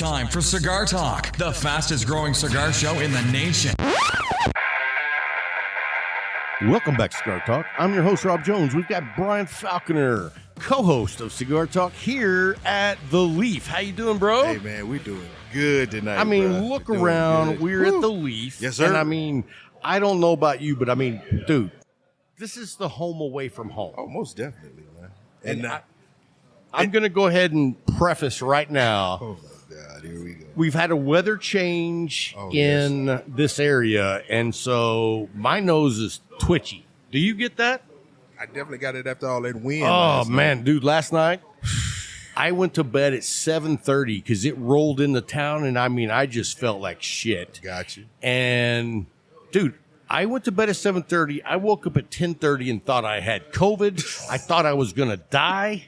time for Cigar Talk, the fastest growing cigar show in the nation. Welcome back to Cigar Talk. I'm your host, Rob Jones. We've got Brian Falconer, co-host of Cigar Talk here at The Leaf. How you doing, bro? Hey, man, we doing good tonight, I mean, bro. look around. Good. We're at The Leaf. Yes, sir. And I mean, I don't know about you, but I mean, dude, this is the home away from home. Oh, most definitely, man. And I'm going to go ahead and preface right now. Oh, my God. Here we go. We've had a weather change in this area, and so my nose is twitchy. Do you get that? I definitely got it after all that wind. Oh, man, dude, last night I went to bed at 7:30 because it rolled into town, and I mean, I just felt like shit. Got you. And, dude, I went to bed at 7:30. I woke up at 10:30 and thought I had COVID. I thought I was going to die.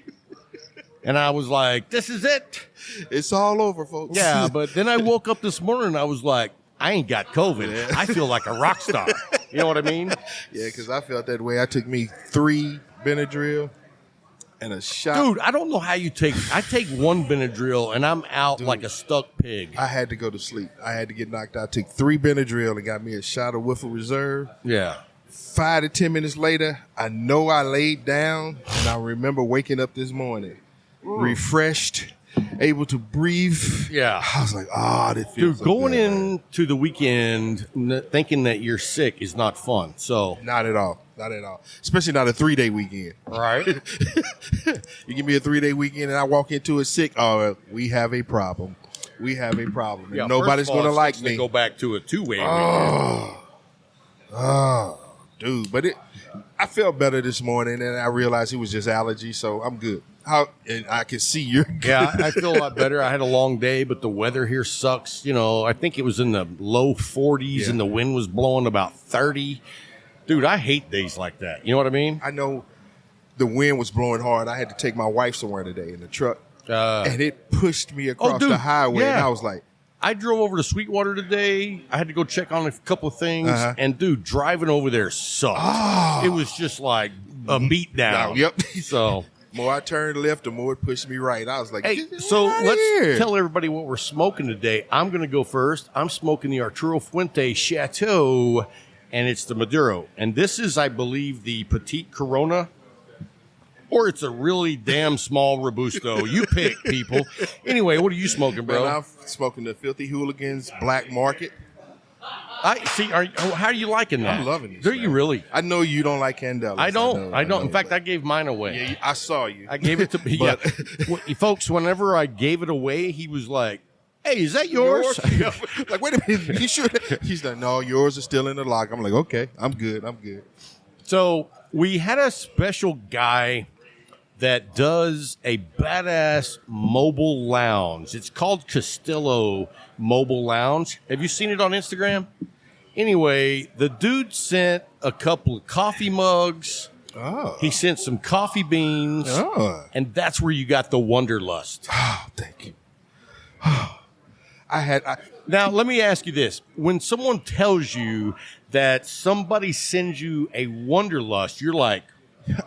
And I was like, this is it. It's all over, folks. Yeah, but then I woke up this morning and I was like, I ain't got COVID. Yeah. I feel like a rock star. You know what I mean? Yeah, because I felt that way. I took me 3 Benadryl and a shot. Dude, I don't know how you I take 1 Benadryl and I'm out like a stuck pig. I had to go to sleep. I had to get knocked out. I took 3 Benadryl and got me a shot of Woodford Reserve. Yeah. 5 to 10 minutes later, I know I laid down, and I remember waking up this morning refreshed, able to breathe. Yeah. I was like, oh, this feels Dude, going good, man. into the weekend thinking that you're sick is not fun. So, Not at all. Not at all. Especially not a 3-day weekend. right? You give me a 3-day weekend and I walk into it sick. Oh, we have a problem. We have a problem. And Yeah, nobody's first of all, going to it like sucks to me. go back to a 2-way. Oh, dude. But I felt better this morning and I realized it was just allergy, so I'm good. And I can see you're good. Yeah, I feel a lot better. I had a long day, but the weather here sucks. You know, I think it was in the low 40s and the wind was blowing about 30. Dude, I hate days like that. You know what I mean? I know the wind was blowing hard. I had to take my wife somewhere today in the truck, and it pushed me across the highway, and I was like, I drove over to Sweetwater today. I had to go check on a couple of things, and dude, driving over there sucked. It was just like a beat down. Yep. So, the more I turned left, the more it pushed me right. I was like, hey, "Get so outta let's here." tell everybody what we're smoking today. I'm going to go first. I'm smoking the Arturo Fuente Chateau, and it's the Maduro. And this is, I believe, the Petite Corona, or it's a really damn small Robusto. You pick, people. Anyway, what are you smoking, bro? Man, I'm smoking the Filthy Hooligans Black Market. I see. How are you liking that? I'm loving this. Do you really? I know you don't like Candelas. I don't. know, In fact, I gave mine away. yeah, I saw you. I gave it to yeah. Folks, whenever I gave it away, he was like, "Hey, is that yours?" Like, wait a minute, you sure? He's like, no, yours is still in the lock. I'm like, okay, I'm good. So we had a special guy that does a badass mobile lounge. It's called Castillo Mobile Lounge. Have you seen it on Instagram? Anyway, the dude sent a couple of coffee mugs. Oh. He sent some coffee beans. Oh. And that's where you got the Wanderlust. Oh, thank you. Now, let me ask you this. When someone tells you that somebody sends you a Wanderlust, you're like,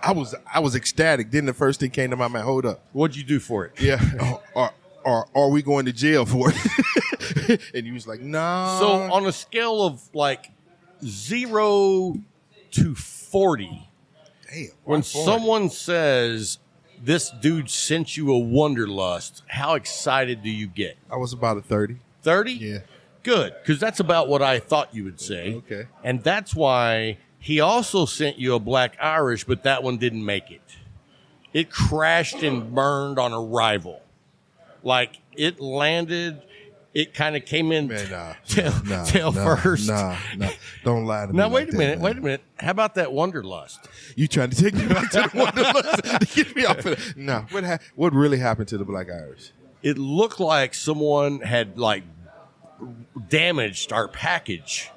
I was ecstatic. Then the first thing came to my mind, hold up. what'd you do for it? Yeah. Or are we going to jail for it? And he was like, no. So on a scale of like 0 to 40, damn, when 140. someone says this dude sent you a Wanderlust, how excited do you get? I was about a 30. 30? Yeah. Good, because that's about what I thought you would say. Okay. And that's why he also sent you a Black Irish, but that one didn't make it. It crashed and burned on arrival. Like, it landed, it kind of came in tail first. Nah. Don't lie to me. Now, like wait a minute, man. wait a minute. How about that Wanderlust? You trying to take me back to the Wanderlust to get me off of it? No. What really happened to the Black Irish? It looked like someone had, like, damaged our package.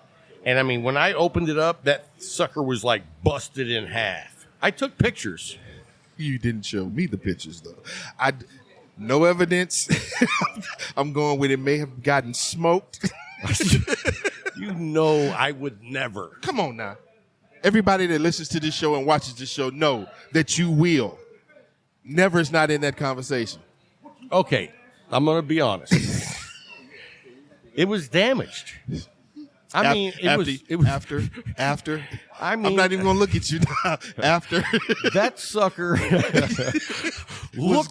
And, I mean, when I opened it up, that sucker was, like, busted in half. I took pictures. You didn't show me the pictures, though. No evidence. I'm going with it may have gotten smoked. You know I would never. Come on now. Everybody that listens to this show and watches this show know that you will. Never is not in that conversation. Okay, I'm going to be honest. It was damaged. I mean, after. I mean, I'm not even gonna look at you now. After that sucker was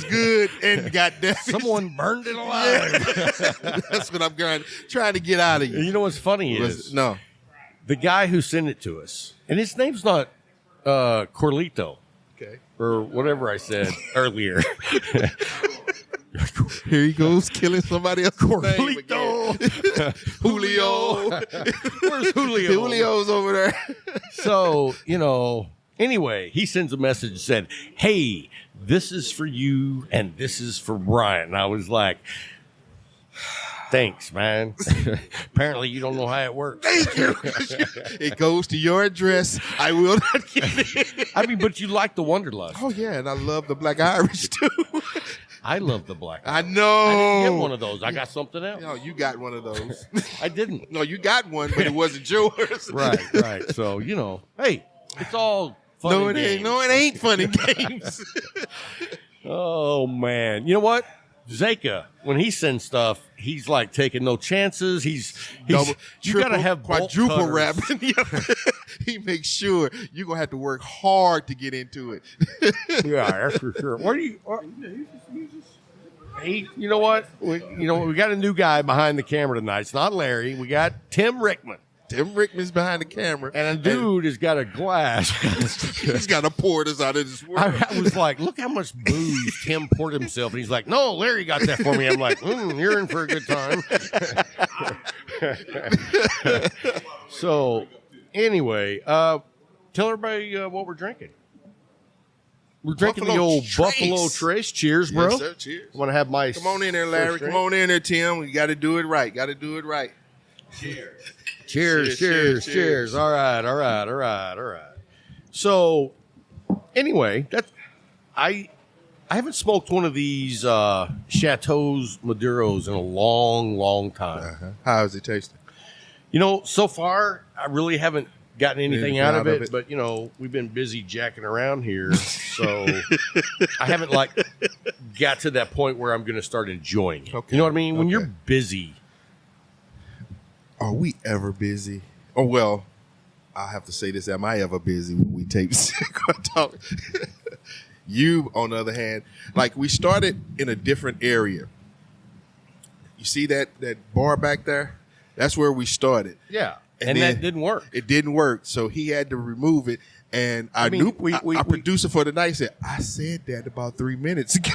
good and got damaged. Someone burned it alive. That's what I'm trying to get out of you. You know what's funny is the guy who sent it to us, and his name's not Corlito, or whatever I said earlier. Here he goes, killing somebody else. Corlito. Julio. Where's Julio? Julio's over there. So, anyway, he sends a message and said, hey, this is for you and this is for Brian. And I was like, thanks, man. Apparently you don't know how it works. Thank you. It goes to your address. I will not get it. I mean, but you like the Wanderlust. Oh, yeah, and I love the Black Irish, too. I love the Black I Irish. know. I didn't get one of those. I got something else. No, you got one of those. I didn't. No, you got one, but it wasn't yours. Right. So, hey, it's all fun and games. No, it ain't fun and games. Oh, man. You know what? Zeka, when he sends stuff, he's like taking no chances. He's double, you triple, gotta have quadruple wrapping. He makes sure you're gonna have to work hard to get into it. Yeah, that's for sure. What do you? You know what? We got a new guy behind the camera tonight. It's not Larry. We got Tim Rickman. Tim Rickman's behind the camera. And a dude has got a glass. He's got to pour this out of this world. I was like, look how much booze Tim poured himself. And he's like, no, Larry got that for me. I'm like, you're in for a good time. So, anyway, tell everybody what we're drinking. We're drinking the old Buffalo Trace. Cheers, bro. Yes, sir. Cheers. I want to have my... Come on in there, Larry. Come on in there, Tim. We got to do it right. Cheers. All right. So, anyway, I haven't smoked one of these Chateau's Maduros in a long, long time. Uh-huh. How is it tasting? So far, I really haven't gotten anything out of it, but, we've been busy jacking around here, so I haven't, got to that point where I'm going to start enjoying it. Okay. You know what I mean? When you're busy... Are we ever busy? Oh, well, I'll have to say this. Am I ever busy when we tape Cigar Talk? You, on the other hand, we started in a different area. You see that bar back there? That's where we started. Yeah, and that didn't work. It didn't work, so he had to remove it. And our producer for the night said, I said that about 3 minutes ago.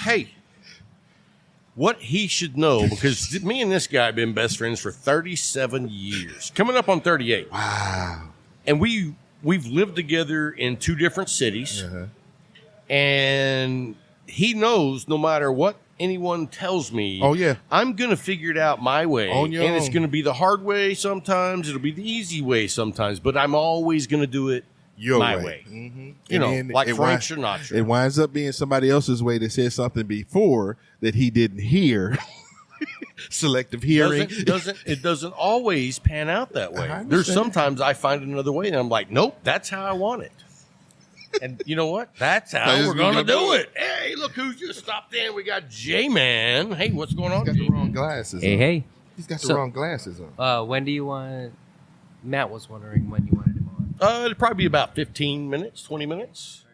Hey. What he should know, because me and this guy have been best friends for 37 years, coming up on 38. Wow. And we've lived together in 2 different cities. Uh-huh. And he knows no matter what anyone tells me, I'm going to figure it out my way. On your own. It's going to be the hard way sometimes. It'll be the easy way sometimes. But I'm always going to do it my way. Mm-hmm. Like Frank Sinatra. It winds up being somebody else's way that said something before that he didn't hear. Selective hearing. It doesn't always pan out that way. There's sometimes I find another way and I'm like, nope, that's how I want it. And you know what? That's how we're going to do it. Hey, look who just stopped in. We got J-Man. Hey, what's going on? He's got the wrong glasses on. Hey. He's got the wrong glasses on. When do you want... Matt was wondering when you wanted him on. It'll probably be about 15 minutes, 20 minutes.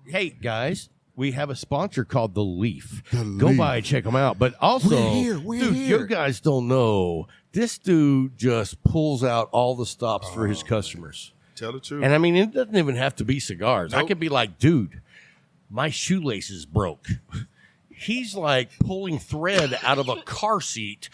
Hey, guys, we have a sponsor called The Leaf. Go by and check them out. But also, you guys don't know, this dude just pulls out all the stops for his customers. Tell the truth. And, I mean, it doesn't even have to be cigars. Nope. I could be like, dude, my shoelaces broke. He's like pulling thread out of a car seat,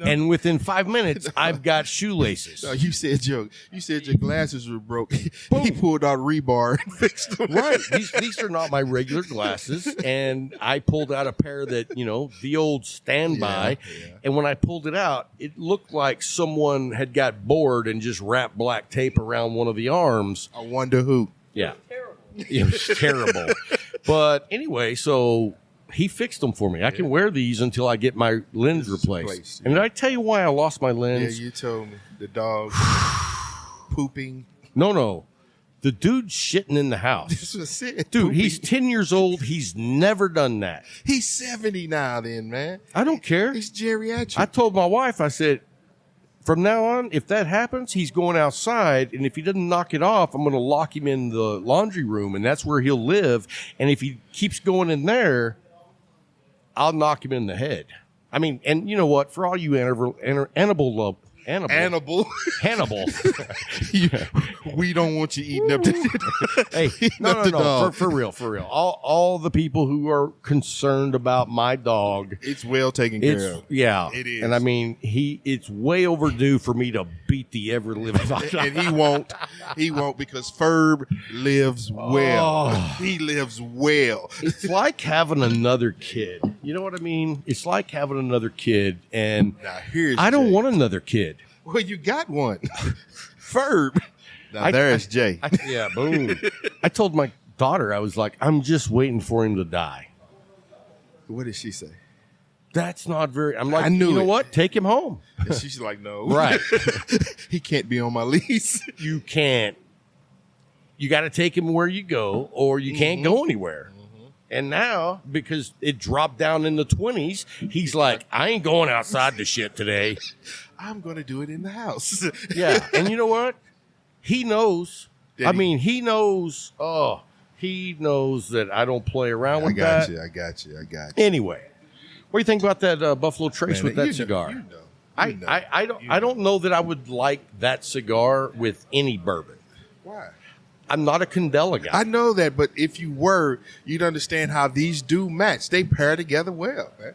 and within 5 minutes, I've got shoelaces. No, you said your glasses were broke. He pulled out rebar and fixed them. Right. These are not my regular glasses, and I pulled out a pair that, the old standby, and when I pulled it out, it looked like someone had got bored and just wrapped black tape around one of the arms. I wonder who. Yeah. It was terrible. But anyway, so... he fixed them for me. I can wear these until I get my lens replaced. And did I tell you why I lost my lens? Yeah, you told me. The dog pooping. No. The dude's shitting in the house. This was it. Dude, he's 10 years old. He's never done that. He's 70 now then, man. I don't care. He's geriatric. I told my wife, I said, from now on, if that happens, he's going outside, and if he doesn't knock it off, I'm going to lock him in the laundry room, and that's where he'll live. And if he keeps going in there, I'll knock him in the head. I mean, and you know what? For all you Hannibal. We don't want you eating up the Hey, no. For real. All the people who are concerned about my dog. It's well taken care of. Yeah. It is. And I mean, it's way overdue for me to beat the ever living out. And he won't. He won't because Ferb lives well. Oh. He lives well. It's like having another kid. You know what I mean? It's like having another kid, and Now, here's I don't Jay. want another kid. Well, you got one. Ferb. Now, there's Jay. Yeah, boom. I told my daughter, I was like, I'm just waiting for him to die. What did she say? That's not very. I'm like, I knew you know it. what? Take him home. And she's like, no. Right. He can't be on my lease. You can't. You got to take him where you go, or you can't go anywhere. And now, because it dropped down in the 20s, he's like, I ain't going outside the shit today. I'm going to do it in the house. Yeah. And you know what? He knows. Did I he? mean, he knows. Oh, he knows that I don't play around with that. I got you. Anyway, what do you think about that Buffalo Trace Man, with that you know, cigar? you know. I don't know that I would like that cigar with any bourbon. Why? I'm not a Candela guy. I know that, but if you were, you'd understand how these do match. They pair together well, man.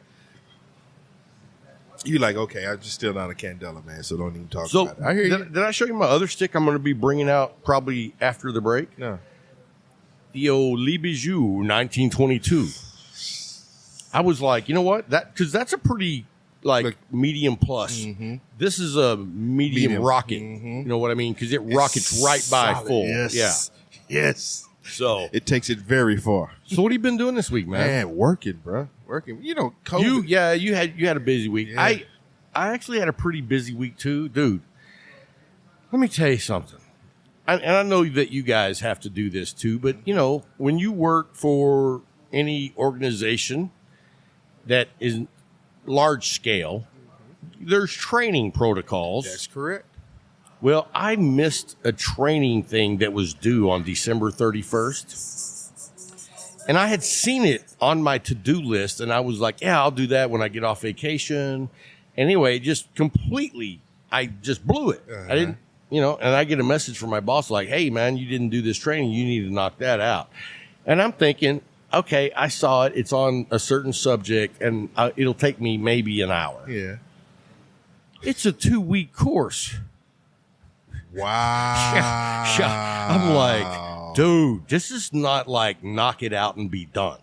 You like, okay, I'm just still not a Candela, man, so don't even talk about it. I hear you. Did I show you my other stick I'm going to be bringing out probably after the break? No. The old Le Bijou 1922. I was like, you know what? Because that's a pretty like medium plus. Mm-hmm. This is a medium rocket. Mm-hmm. You know what I mean? Because it rockets right by Solid. full. Yes. Yeah. Yes. So It takes it very far. what have you been doing this week, man? Man, working, bro. Working. You know, COVID. You had a busy week. Yeah. I actually had a pretty busy week too, dude. Let me tell you something. And I know that you guys have to do this too, but you know, when you work for any organization that is large scale, there's training protocols. That's correct. Well, I missed a training thing that was due on December 31st. And I had seen it on my to-do list, and I was like, yeah, I'll do that when I get off vacation. Anyway, just completely, I just blew it. Uh-huh. I didn't, and I get a message from my boss like, hey, man, you didn't do this training. You need to knock that out. And I'm thinking, okay, I saw it. It's on a certain subject, and it'll take me maybe an hour. Yeah. It's a 2-week course. Wow. Yeah. I'm like, dude, this is not like knock it out and be done.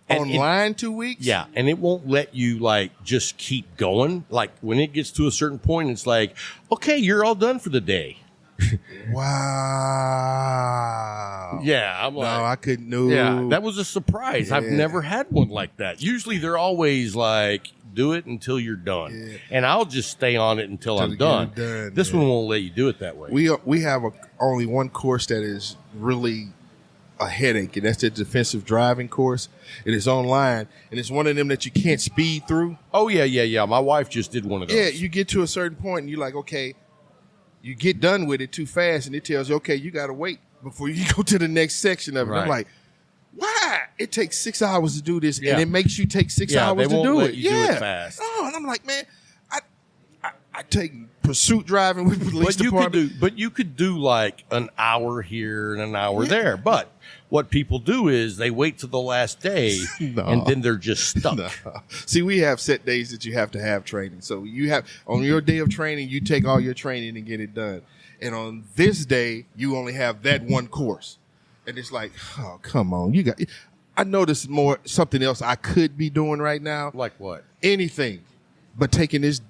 And Online 2 weeks? Yeah, and it won't let you like just keep going. Like when it gets to a certain point, it's like, okay, you're all done for the day. Wow. Yeah, I'm like, No, I couldn't know. yeah, that was a surprise. I've Yeah. never had one like that. Usually they're always like, do it until you're done. Yeah. And I'll just stay on it until I'm you done. get it done, This yeah. one won't let you do it that way. We have only one course that is really a headache, and that's the defensive driving course. It is online, and it's one of them that you can't speed through. Oh, yeah. My wife just did one of those. Yeah, you get to a certain point, and you're like, okay, you get done with it too fast, and it tells you, okay, you got to wait before you go to the next section of it. Right. I'm like, why? It takes 6 hours to do this, Yeah. and it makes you take 6 Yeah, hours they to won't do let it. you do yeah. it fast. Oh, and I'm like, man, I take pursuit driving with police department. But you could do like an hour here and an hour there. But what people do is they wait till the last day No. and then they're just stuck. No. See, we have set days that you have to have training. So you have on your day of training, you take all your training and get it done. And on this day, you only have that one course. And it's like, oh, come on. I know this is more something else I could be doing right now. Like what? Anything but taking this,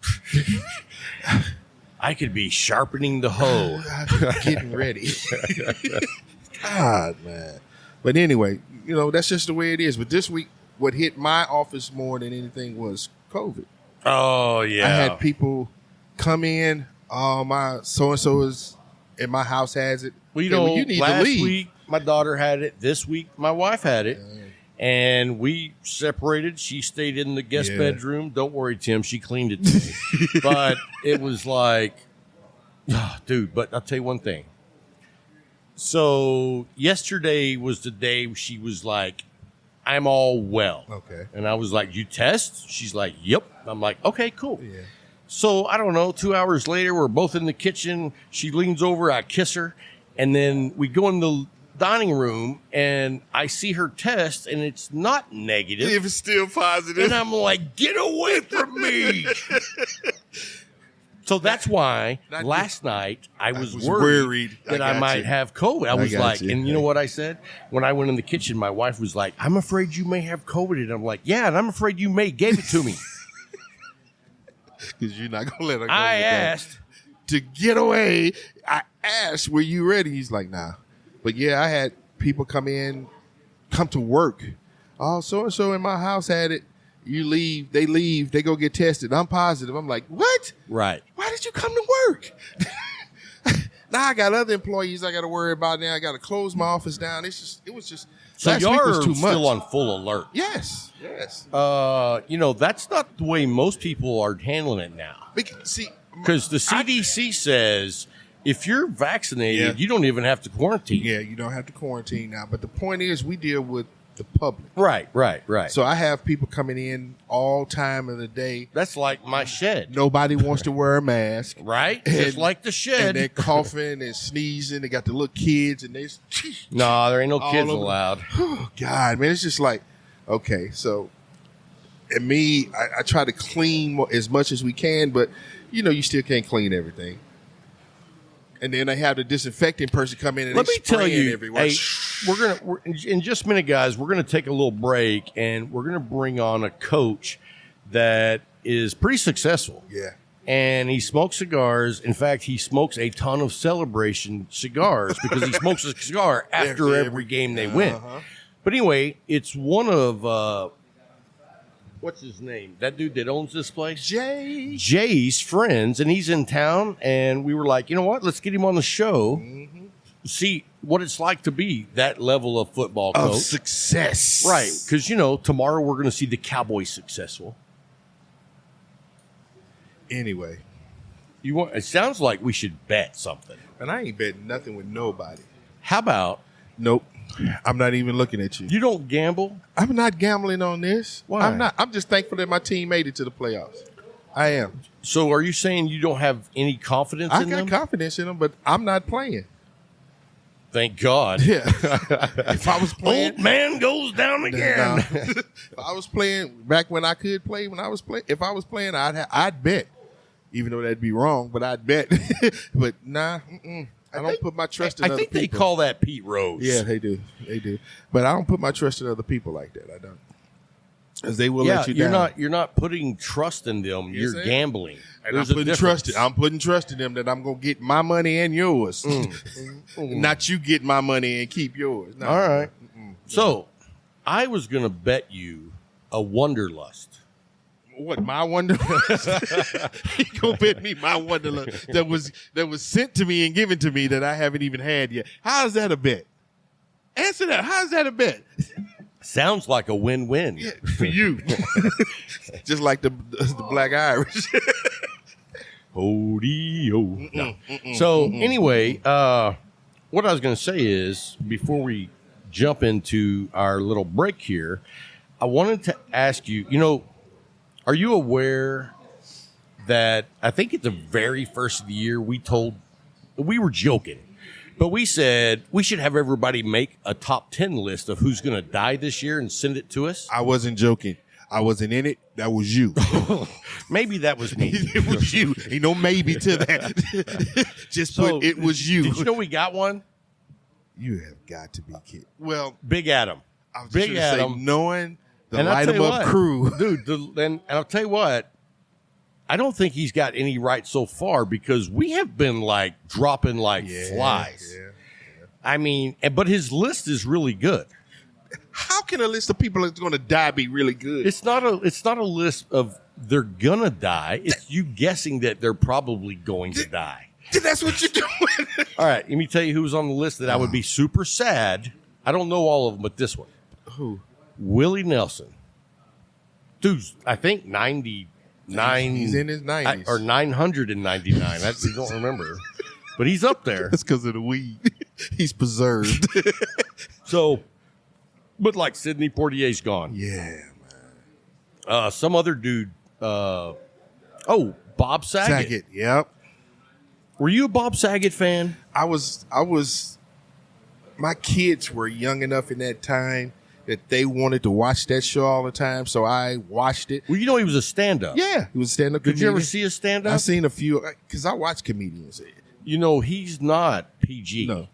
I could be sharpening the hoe. getting ready. God, man. But anyway, that's just the way it is. But this week, what hit my office more than anything was COVID. Oh, yeah. I had people come in. My so-and-so is in my house has it. Well, you need to last leave. week my daughter had it. This week my wife had it. And we separated. She stayed in the guest bedroom. Don't worry, Tim. She cleaned it today. But it was like, dude, but I'll tell you one thing. So yesterday was the day she was like, I'm all well. Okay. And I was like, you test? She's like, yep. I'm like, okay, cool. Yeah. So I don't know, 2 hours later, we're both in the kitchen. She leans over, I kiss her. And then we go in the dining room and I see her test and it's not negative. If it's still positive. And I'm like, get away from me. So that's why last night I was worried that I might have COVID. I was like, and you know what I said? When I went in the kitchen, my wife was like, I'm afraid you may have COVID. And I'm like, yeah, and I'm afraid you may gave it to me. Because you're not going to let her go. I asked. To get away, I asked, were you ready? He's like, nah. But yeah, I had people come to work. Oh, so-and-so in my house had it. You leave, they go get tested. I'm positive. I'm like, what? Right. Why did you come to work? Now I got other employees I got to worry about now. I got to close my office down. It was just so last y'all week was are too much. still on full alert. Yes. That's not the way most people are handling it now. Because the CDC says if you're vaccinated, you don't even have to quarantine. Yeah, you don't have to quarantine now. But the point is, we deal with the public. Right. So I have people coming in all time of the day. That's like my shed. Nobody wants to wear a mask. Right? Just like the shed. And they're coughing and sneezing. They got the little kids and they... No, there ain't no kids allowed. Oh, God, man. It's just like, okay, so... And me, I try to clean as much as we can, but, you still can't clean everything. And then they have the disinfecting person come in and let me tell you, everywhere. hey, we're in just a minute, guys. We're gonna take a little break, and we're gonna bring on a coach that is pretty successful. Yeah, and he smokes cigars. In fact, he smokes a ton of Celebration cigars because he smokes a cigar after every game they win. But anyway, it's one of what's his name? That dude that owns this place? Jay's friends, and he's in town, and we were like, you know what? Let's get him on the show, see what it's like to be that level of football coach. Of success. Right, because, tomorrow we're going to see the Cowboys successful. Anyway. It sounds like we should bet something. And I ain't betting nothing with nobody. How about... Nope. I'm not even looking at you. You don't gamble? I'm not gambling on this. Why? I'm not. I'm just thankful that my team made it to the playoffs. I am. So are you saying you don't have any confidence in them? I got confidence in them, but I'm not playing. Thank God. Yeah. If I was playing... Old man goes down again. If I was playing back when I could play, if I was playing, I'd bet. Even though that'd be wrong, but I'd bet. But nah, I don't put my trust in other people. I think they call that Pete Rose. Yeah, they do. But I don't put my trust in other people like that. I don't. Because they will let you down. You're not putting trust in them. Yes, You're gambling. And I'm putting trust in them that I'm going to get my money and yours. Not you get my money and keep yours. No. All right. So I was going to bet you a Wonderlust. What, my Wonderlust? You gonna bet me my Wonderlust that was sent to me and given to me that I haven't even had yet? How is that a bet? Answer that. How is that a bet? Sounds like a win-win. Yeah, for you. Just like the Black Irish. Hody-o. No. So anyway, what I was going to say is, before we jump into our little break here, I wanted to ask you, are you aware that I think at the very first of the year we were joking, but we said we should have everybody make a top 10 list of who's going to die this year and send it to us? I wasn't joking. I wasn't in it. That was you. Maybe that was me. It was you. Ain't no maybe to that. Just put it was you. Did you know we got one? You have got to be kidding. Well, Big Adam. I was Big Adam. say, knowing the And light 'em up crew. Dude, and I'll tell you what, I don't think he's got any right so far because we have been dropping flies. Yeah. I mean, but his list is really good. How can a list of people that's going to die be really good? It's not a list of they're gonna die. It's you guessing that they're probably going to die. That's what you're doing. All right, let me tell you who's on the list that I would be super sad. I don't know all of them, but this one. Who? Willie Nelson. Dude's, I think, 99. He's in his 90s. Or 999. I don't remember. But he's up there. That's because of the weed. He's preserved. So, but like Sidney Poitier's gone. Yeah, Some other dude. Bob Saget. Saget. Yep. Were you a Bob Saget fan? I was. My kids were young enough in that time that they wanted to watch that show all the time, so I watched it. Well, you know he was a stand-up. Yeah, he was a stand-up Did comedian. you ever see a stand-up? I've seen a few, because I watch comedians. You know, he's not PG. No.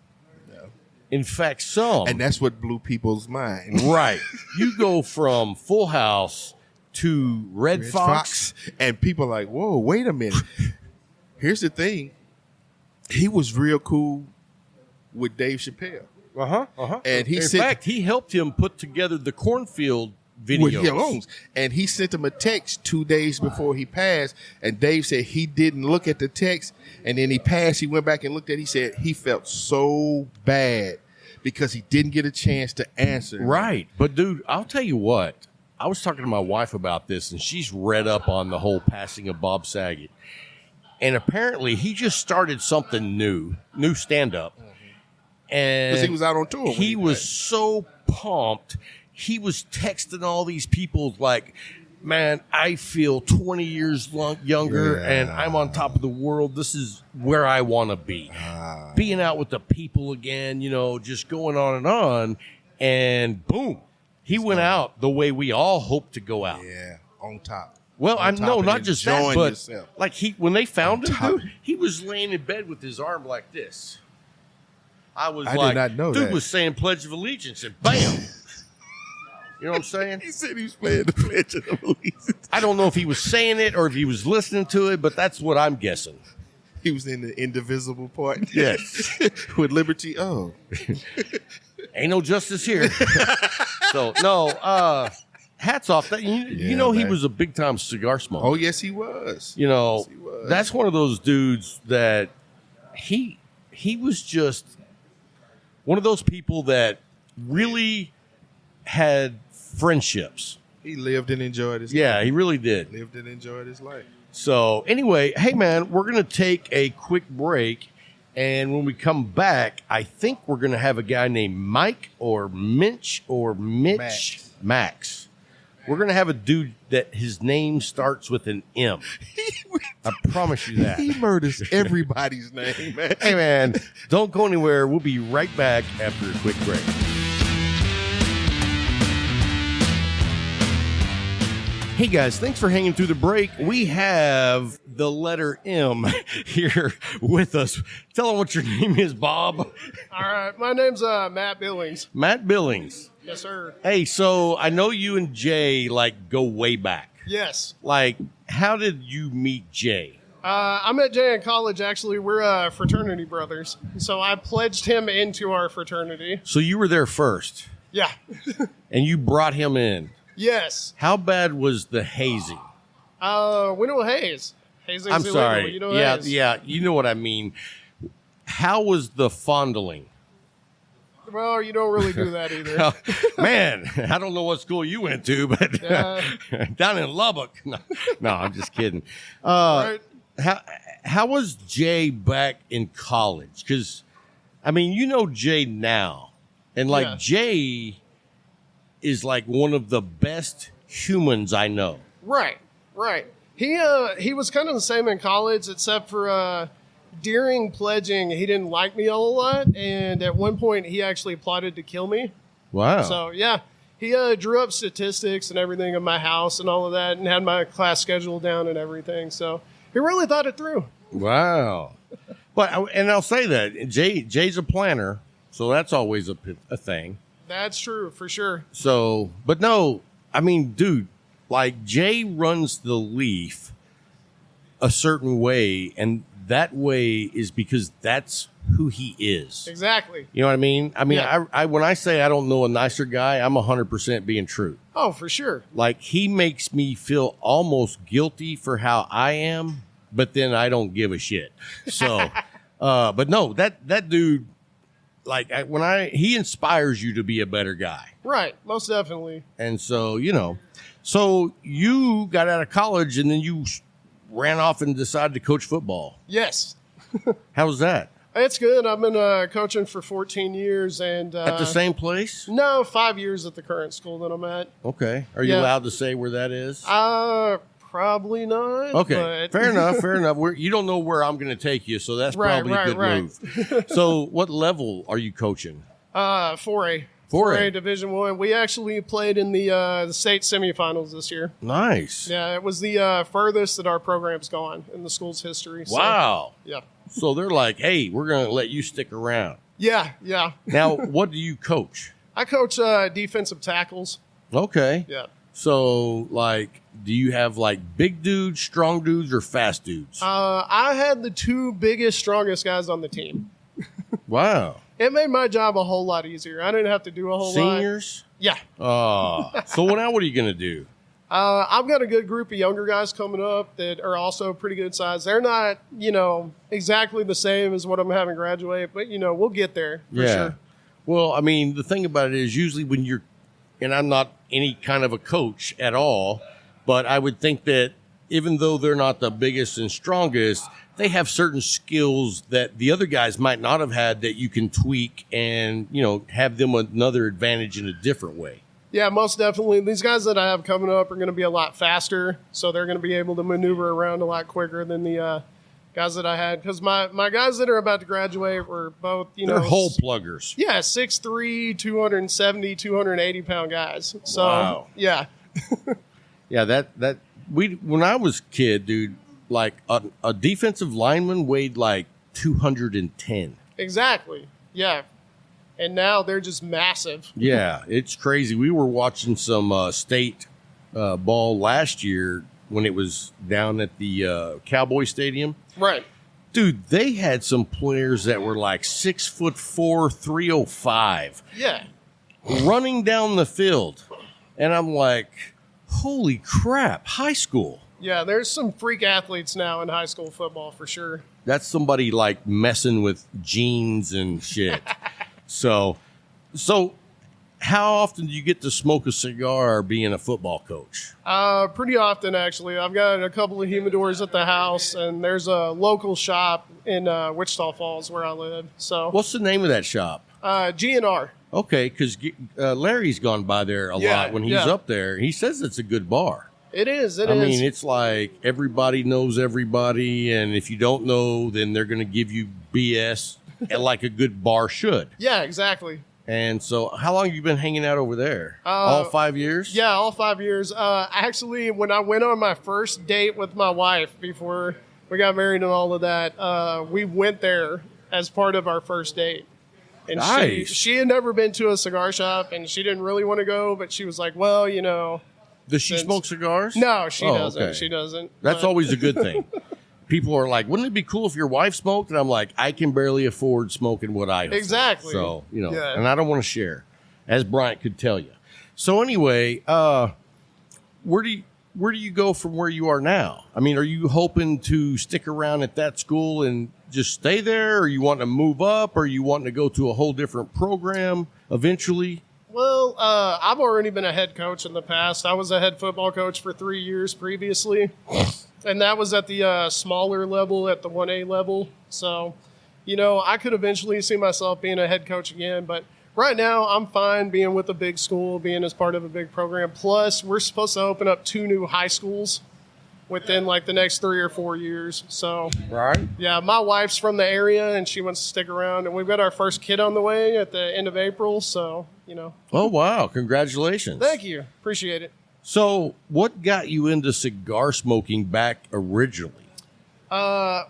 In fact, some. And that's what blew people's mind. Right. You go from Full House to Red Fox. And people are like, whoa, wait a minute. Here's the thing. He was real cool with Dave Chappelle. And he In sent, fact, he helped him put together the Cornfield videos. with Jones. And he sent him a text 2 days before he passed. And Dave said he didn't look at the text. And then he passed. He went back and looked at it. He said he felt so bad because he didn't get a chance to answer. Right. But, dude, I'll tell you what. I was talking to my wife about this, and she's read up on the whole passing of Bob Saget. And apparently he just started something new stand-up. And Because he was out on tour. when he was passed. so pumped. He was texting all these people like, man, I feel 20 years younger and I'm on top of the world. This is where I want to be. Being out with the people again, you know, just going on. And boom, he went out the way we all hope to go out. Yeah, on top. Well, On top and not just that, enjoying but yourself. like when they found him, top. dude, he was laying in bed with his arm like this. I did like, not know dude that. was saying Pledge of Allegiance, and bam. You know what I'm saying? He said he was playing the Pledge of Allegiance. I don't know if he was saying it or if he was listening to it, but that's what I'm guessing. He was in the indivisible part. Yes. With liberty. Oh. Ain't no justice here. So, no, hats off. That you know he man. was a big-time cigar smoker. Oh, yes, he was. You know, Yes, he was. that's one of those dudes that he was just one of those people that really had friendships. He lived and enjoyed his Yeah, life. he really did. Lived and enjoyed his life. So anyway, hey man, we're going to take a quick break. And when we come back, I think we're going to have a guy named Mike or Mitch or Mitch Max. We're going to have a dude that his name starts with an M. I promise you that. He murders everybody's name, man. Hey, man, don't go anywhere. We'll be right back after a quick break. Hey, guys, thanks for hanging through the break. We have the letter M here with us. Tell them what your name is, Bob. All right, my name's Matt Billings. Matt Billings. Yes, sir. Hey, so I know you and Jay, like, go way back. Yes. Like, how did you meet Jay? I met Jay in college, actually. We're fraternity brothers. So I pledged him into our fraternity. So you were there first, Yeah. and you brought him in. Yes. How bad was the hazing? We know Hayes. Hayes is I'm illegal. sorry. You know yeah, Hayes. yeah. You know what I mean. How was the fondling? Well, you don't really do that either. Man, I don't know what school you went to, but down in Lubbock. No, I'm just kidding. Right? How was Jay back in college? Because, I mean, you know Jay now. And, like, Yeah. Jay is, like, one of the best humans I know. Right. He was kind of the same in college, except for during pledging, he didn't like me a whole lot. And at one point, he actually plotted to kill me. Wow. So, yeah, he drew up statistics and everything of my house and all of that and had my class schedule down and everything. So he really thought it through. Wow. And I'll say that. Jay's a planner, so that's always a thing. That's true, for sure. So, but no, I mean, dude, like Jay runs the Leaf a certain way, and that way is because that's who he is. Exactly. You know what I mean? I mean, Yeah. I when I say I don't know a nicer guy, I'm 100% being true. Oh, for sure. Like, he makes me feel almost guilty for how I am, but then I don't give a shit. So, But no, that dude, like he inspires you to be a better guy. Right, most definitely. And so, so you got out of college and then you ran off and decided to coach football. Yes. How was that? It's good. I've been coaching for 14 years. And At the same place? No, 5 years at the current school that I'm at. Okay. Are you Yeah. allowed to say where that is? Probably not. Okay, but... fair enough. You don't know where I'm going to take you, so that's probably a good move. So what level are you coaching? 4A. 4A Division I. We actually played in the state semifinals this year. Nice. Yeah, it was the furthest that our program's gone in the school's history. So, Wow. yeah. So they're like, hey, we're going to let you stick around. Yeah. Now, what do you coach? I coach defensive tackles. Okay. Yeah. So, like, do you have, like, big dudes, strong dudes, or fast dudes? I had the two biggest, strongest guys on the team. Wow. It made my job a whole lot easier. I didn't have to do a whole lot. Seniors? Yeah. So now what are you going to do? I've got a good group of younger guys coming up that are also pretty good size. They're not, exactly the same as what I'm having graduate, but, we'll get there for sure. Well, I mean, the thing about it is usually when you're, and I'm not any kind of a coach at all, but I would think that even though they're not the biggest and strongest, they have certain skills that the other guys might not have had that you can tweak and, have them another advantage in a different way. Yeah, most definitely. These guys that I have coming up are going to be a lot faster, so they're going to be able to maneuver around a lot quicker than the guys that I had. Because my guys that are about to graduate were both, They're hole pluggers. Yeah, 6'3", 270, 280-pound guys. So, wow. Yeah. Yeah, when I was a kid, dude, like a defensive lineman weighed like 210. Exactly. Yeah. And now they're just massive. Yeah, it's crazy. We were watching some state ball last year when it was down at the Cowboy Stadium. Right. Dude, they had some players that were like 6'4", 305. Yeah. Running down the field. And I'm like, holy crap, high school. Yeah, there's some freak athletes now in high school football for sure. That's somebody like messing with jeans and shit. So how often do you get to smoke a cigar being a football coach? Pretty often, actually. I've got a couple of humidors at the house, and there's a local shop in Wichita Falls where I live. So, what's the name of that shop? GNR. Okay, because Larry's gone by there a lot when he's up there. He says it's a good bar. It is. I mean, it's like everybody knows everybody, and if you don't know, then they're going to give you BS like a good bar should. Yeah, exactly. And so how long have you been hanging out over there? All 5 years? Yeah, all 5 years. Actually, when I went on my first date with my wife before we got married and all of that, we went there as part of our first date. And nice. she had never been to a cigar shop, and she didn't really want to go, but she was like, well, Does she smoke cigars? No, she doesn't. Okay. She doesn't. That's always a good thing. People are like, wouldn't it be cool if your wife smoked? And I'm like, I can barely afford smoking what I afford. Exactly. So, Yeah. and I don't want to share, as Bryant could tell you. So anyway, where do you go from where you are now? I mean, are you hoping to stick around at that school and just stay there? Or you want to move up? Or you want to go to a whole different program eventually? Well, I've already been a head coach in the past. I was a head football coach for 3 years previously. And that was at the smaller level, at the 1A level. So, I could eventually see myself being a head coach again. But right now, I'm fine being with a big school, being as part of a big program. Plus, we're supposed to open up 2 new high schools within like the next 3 or 4 years. So, right. Yeah, my wife's from the area and she wants to stick around. And we've got our first kid on the way at the end of April. So, Oh, wow. Congratulations. Thank you. Appreciate it. So what got you into cigar smoking back originally?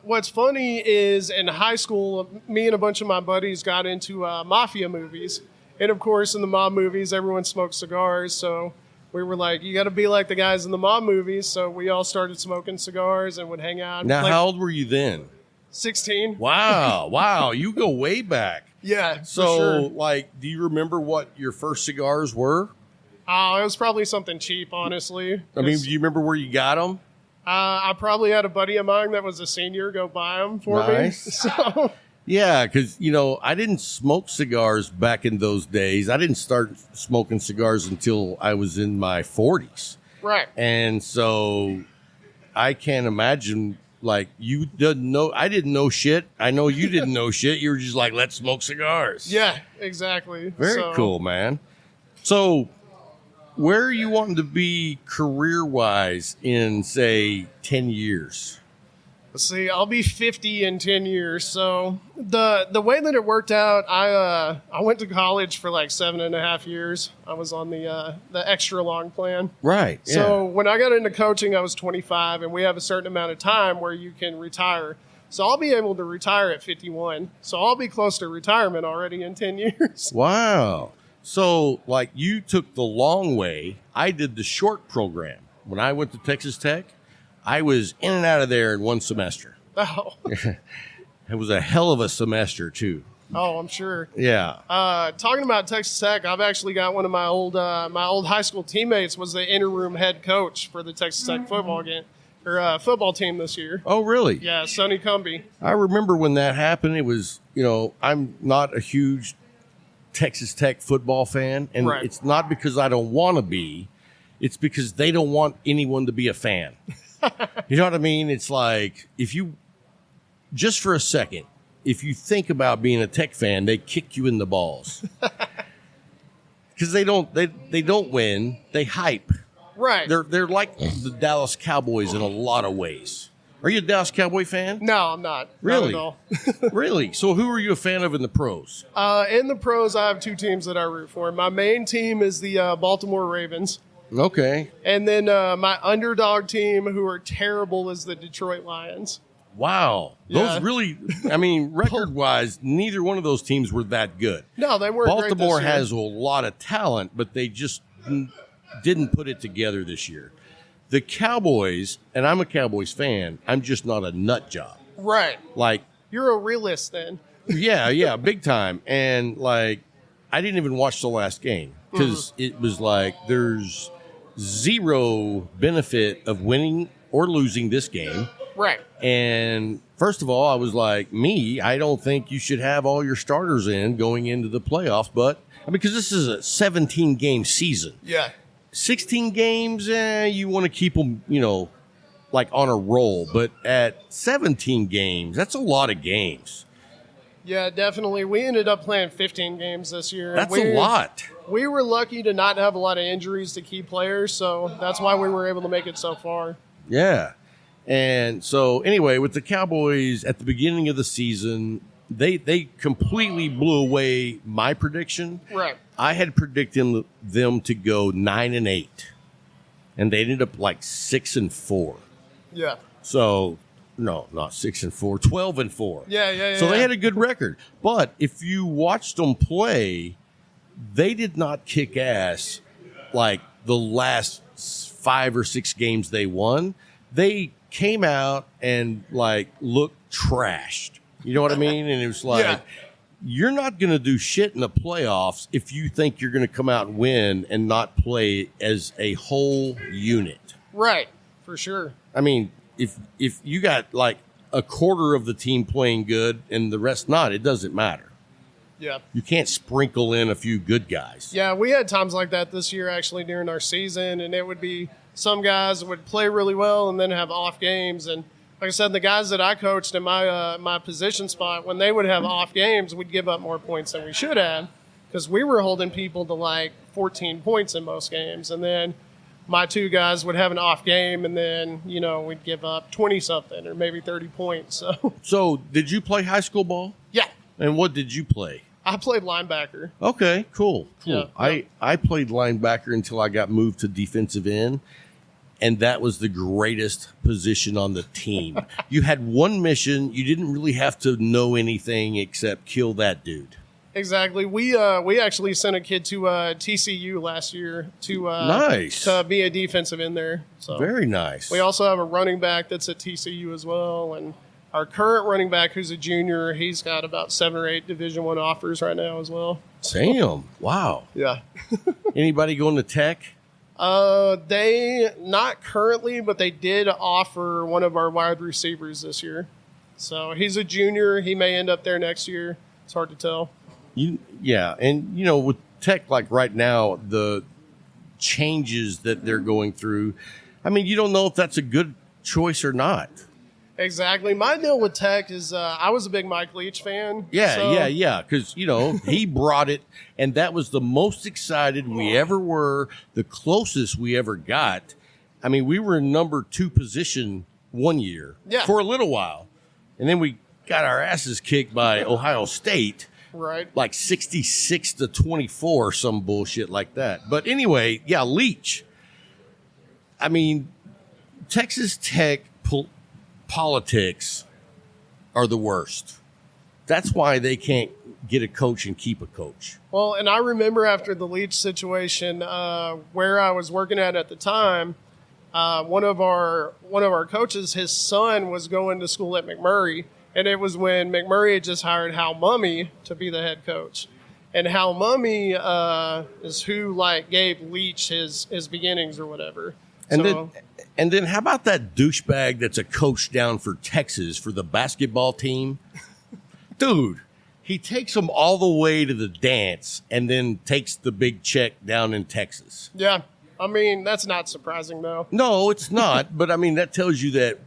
What's funny is in high school, me and a bunch of my buddies got into mafia movies. And of course, in the mob movies, everyone smoked cigars. So we were like, you got to be like the guys in the mob movies. So we all started smoking cigars and would hang out. Now, how old were you then? 16. Wow. You go way back. Yeah. So, for sure. do you remember what your first cigars were? Oh, it was probably something cheap, honestly. I mean, do you remember where you got them? I probably had a buddy of mine that was a senior go buy them for me. So, Yeah, because, I didn't smoke cigars back in those days. I didn't start smoking cigars until I was in my 40s. Right. And so I can't imagine, like, you didn't know. I didn't know shit. I know you didn't know shit. You were just like, let's smoke cigars. Yeah, exactly. Very cool, man. So where are you wanting to be career-wise in, say, 10 years? Let's see, I'll be 50 in 10 years. So the way that it worked out, I went to college for like 7.5 years. I was on the extra long plan. Right. Yeah. So when I got into coaching, I was 25, and we have a certain amount of time where you can retire. So I'll be able to retire at 51. So I'll be close to retirement already in 10 years. Wow. So, like, you took the long way. I did the short program. When I went to Texas Tech, I was in and out of there in one semester. Oh, It was a hell of a semester, too. oh, I'm sure. Yeah. Talking about Texas Tech, I've actually got one of my old high school teammates was the interim head coach for the Texas Tech football game or football team this year. Oh, really? Yeah, Sonny Cumbie. I remember when that happened. It was, I'm not a huge Texas Tech football fan, and Right. it's not because I don't want to be. It's because they don't want anyone to be a fan. You know what I mean? It's like, if you, just for a second, if you think about being a Tech fan, they kick you in the balls. Because they don't win, they hype. Right. They're like the Dallas Cowboys in a lot of ways. Are you a Dallas Cowboy fan? No, I'm not. Really? Not at all. Really? So who are you a fan of in the pros? In the pros, I have two teams that I root for. My main team is the Baltimore Ravens. Okay. And then my underdog team, who are terrible, is the Detroit Lions. Wow. Yeah. Those really, record-wise, neither one of those teams were that good. No, they weren't great Baltimore this year. has a lot of talent, but they just didn't put it together this year. The Cowboys, and I'm a Cowboys fan, I'm just not a nut job. Right. Like, You're a realist then. yeah, big time. And, like, I didn't even watch the last game because it was like there's zero benefit of winning or losing this game. Right. And first of all, I was like, I don't think you should have all your starters in going into the playoffs, but because this is a 17-game season. Yeah. 16 games, you want to keep them, like on a roll. But at 17 games, that's a lot of games. Yeah, definitely. We ended up playing 15 games this year. That's a lot. We were lucky to not have a lot of injuries to key players, so that's why we were able to make it so far. Yeah. And so, anyway, with the Cowboys at the beginning of the season, they completely blew away my prediction. Right. I had predicted them to go 9-8, and they ended up like 6-4. Yeah. So, no, not 6-4, 12-4. Yeah. So they had a good record. But if you watched them play, they did not kick ass like the last 5 or 6 games they won. They came out and like looked trashed. You know what I mean? And it was like, Yeah. You're not going to do shit in the playoffs if you think you're going to come out and win and not play as a whole unit. Right. For sure. I mean, if you got like a quarter of the team playing good and the rest not, it doesn't matter. Yeah. You can't sprinkle in a few good guys. Yeah, we had times like that this year actually during our season, and it would be some guys would play really well and then have off games. And like I said, the guys that I coached in my position spot, when they would have off games, we'd give up more points than we should have because we were holding people to like 14 points in most games. And then my two guys would have an off game, and then, we'd give up 20-something or maybe 30 points. So did you play high school ball? Yeah, And what did you play? I played linebacker. Okay, cool. Yeah. I played linebacker until I got moved to defensive end, and that was the greatest position on the team. You had one mission. You didn't really have to know anything except kill that dude. Exactly. We actually sent a kid to TCU last year to Nice. to be a defensive end there. So Very nice. we also have a running back that's at TCU as well, and our current running back, who's a junior, he's got about 7 or 8 Division I offers right now as well. Damn. Wow. Yeah. Anybody going to Tech? They not currently, but they did offer one of our wide receivers this year. So he's a junior. He may end up there next year. It's hard to tell. And with Tech, like right now, the changes that they're going through, I mean, you don't know if that's a good choice or not. Exactly. My deal with Tech is I was a big Mike Leach fan. Yeah. Because, he brought it, and that was the most excited we ever were, the closest we ever got. I mean, we were in number 2 position one year for a little while, and then we got our asses kicked by Ohio State. Right. Like 66-24, some bullshit like that. But anyway, Leach. I mean, Texas Tech politics are the worst. That's why they can't get a coach and keep a coach. Well, and I remember after the Leach situation, where I was working at the time, one of our coaches, his son was going to school at McMurray. And it was when McMurray had just hired Hal Mummy to be the head coach. And Hal Mummy is who gave Leach his beginnings or whatever. And then how about that douchebag that's a coach down for Texas for the basketball team? Dude, he takes them all the way to the dance and then takes the big check down in Texas. Yeah. I mean, that's not surprising, though. No, it's not. But, I mean, that tells you that,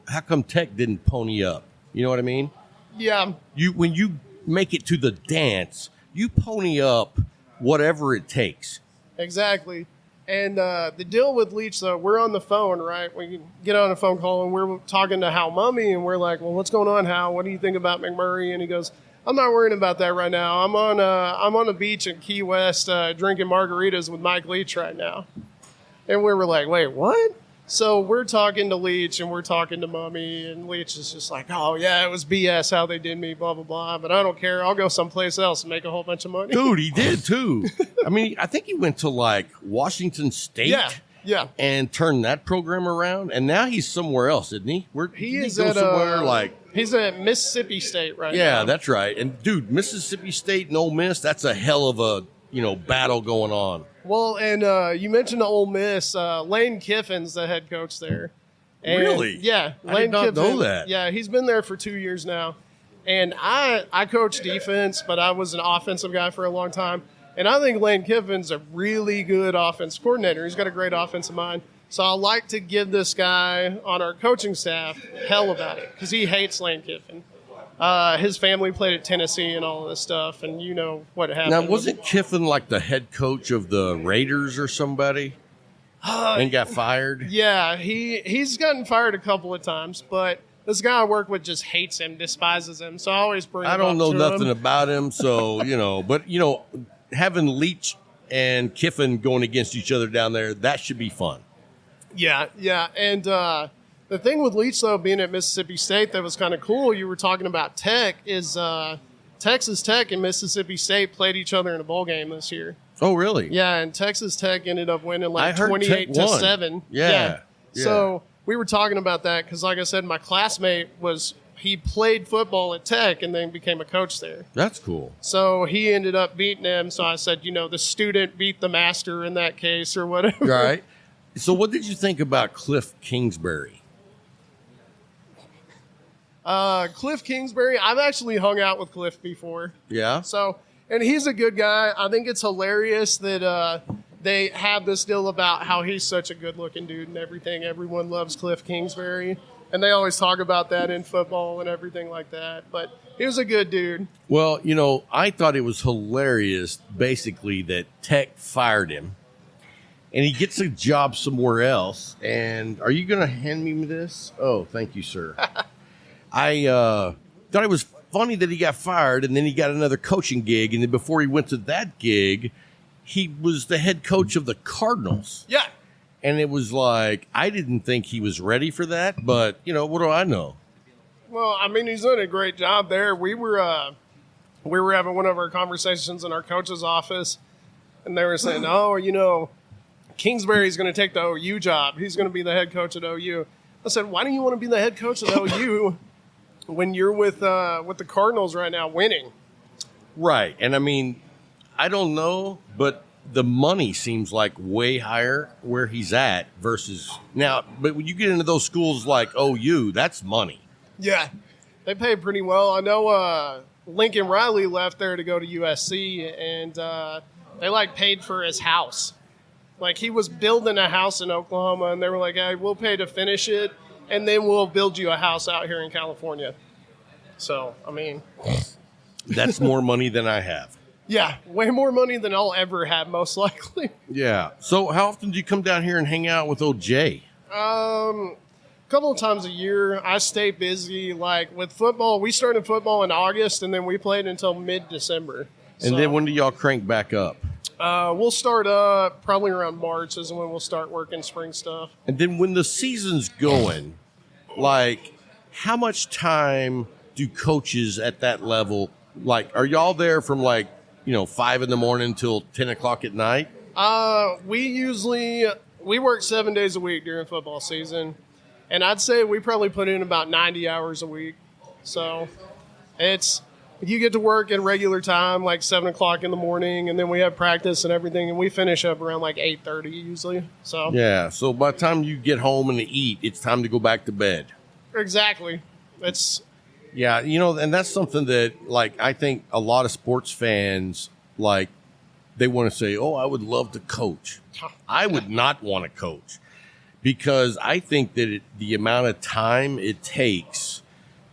how come Tech didn't pony up? You know what I mean? Yeah. When you make it to the dance, you pony up whatever it takes. Exactly. And the deal with Leach, though, we're on the phone, right? We get on a phone call, and we're talking to Hal Mummy, and we're like, well, what's going on, Hal? What do you think about McMurray? And he goes, I'm not worrying about that right now. I'm on a beach in Key West drinking margaritas with Mike Leach right now. And we were like, wait, what? So we're talking to Leach and we're talking to Mummy, and Leach is just like, oh, yeah, it was BS how they did me, blah, blah, blah. But I don't care. I'll go someplace else and make a whole bunch of money. Dude, he did, too. I mean, I think he went to, Washington State and turned that program around. And now he's somewhere else, isn't he? He's at Mississippi State right now. Yeah, that's right. And, dude, Mississippi State and Ole Miss, that's a hell of a, battle going on. Well, and you mentioned Ole Miss. Lane Kiffin's the head coach there. And, really? Yeah. I did not know that. Yeah, he's been there for 2 years now. And I coach defense, but I was an offensive guy for a long time. And I think Lane Kiffin's a really good offense coordinator. He's got a great offensive mind. So I like to give this guy on our coaching staff hell about it because he hates Lane Kiffin. His family played at Tennessee and all of this stuff, and you know what happened. Now, wasn't Kiffin the head coach of the Raiders or somebody and got fired? Yeah, he's gotten fired a couple of times, but this guy I work with just hates him, despises him, so I always bring him up to him. I don't know nothing about him, so, but, having Leach and Kiffin going against each other down there, that should be fun. Yeah, and the thing with Leach, though, being at Mississippi State that was kind of cool, you were talking about Tech, is Texas Tech and Mississippi State played each other in a bowl game this year. Oh, really? Yeah, and Texas Tech ended up winning 28-7. Yeah. So we were talking about that because, like I said, my classmate he played football at Tech and then became a coach there. That's cool. So he ended up beating him. So I said, the student beat the master in that case or whatever. Right. So what did you think about Cliff Kingsbury? Cliff Kingsbury, I've actually hung out with Cliff before. Yeah. So, and he's a good guy. I think it's hilarious that they have this deal about how he's such a good-looking dude and everything. Everyone loves Cliff Kingsbury, and they always talk about that in football and everything like that. But he was a good dude. Well, I thought it was hilarious, basically, that Tech fired him, and he gets a job somewhere else. And are you going to hand me this? Oh, thank you, sir. I thought it was funny that he got fired, and then he got another coaching gig, and then before he went to that gig, he was the head coach of the Cardinals. Yeah. And it was like, I didn't think he was ready for that, but, what do I know? Well, I mean, he's doing a great job there. We were having one of our conversations in our coach's office, and they were saying, Kingsbury's going to take the OU job. He's going to be the head coach at OU. I said, why do you want to be the head coach at OU when you're with the Cardinals right now winning? Right. And I mean, I don't know, but the money seems like way higher where he's at versus now. But when you get into those schools like OU, that's money. Yeah. They pay pretty well. I know Lincoln Riley left there to go to USC, and they like paid for his house. Like he was building a house in Oklahoma, and they were like, "Hey, we'll pay to finish it, and then we'll build you a house out here in California." So, I mean, That's more money than I have. yeah, way more money than I'll ever have, most likely. Yeah. So how often do you come down here and hang out with old Jay? A couple of times a year. I stay busy. Like with football, we started football in August, and then we played until mid-December. And then when do y'all crank back up? We'll start up probably around March is when we'll start working spring stuff. And then when the season's going, like, how much time do coaches at that level, like, are y'all there from 5 in the morning till 10 o'clock at night? We work 7 days a week during football season, and I'd say we probably put in about 90 hours a week. So you get to work at regular time, like 7 o'clock in the morning, and then we have practice and everything, and we finish up around like 8:30 usually. So Yeah. So by the time you get home and eat, it's time to go back to bed. exactly. Yeah, and that's something that, I think a lot of sports fans, they want to say, oh, I would love to coach. I would not want to coach because I think that the amount of time it takes,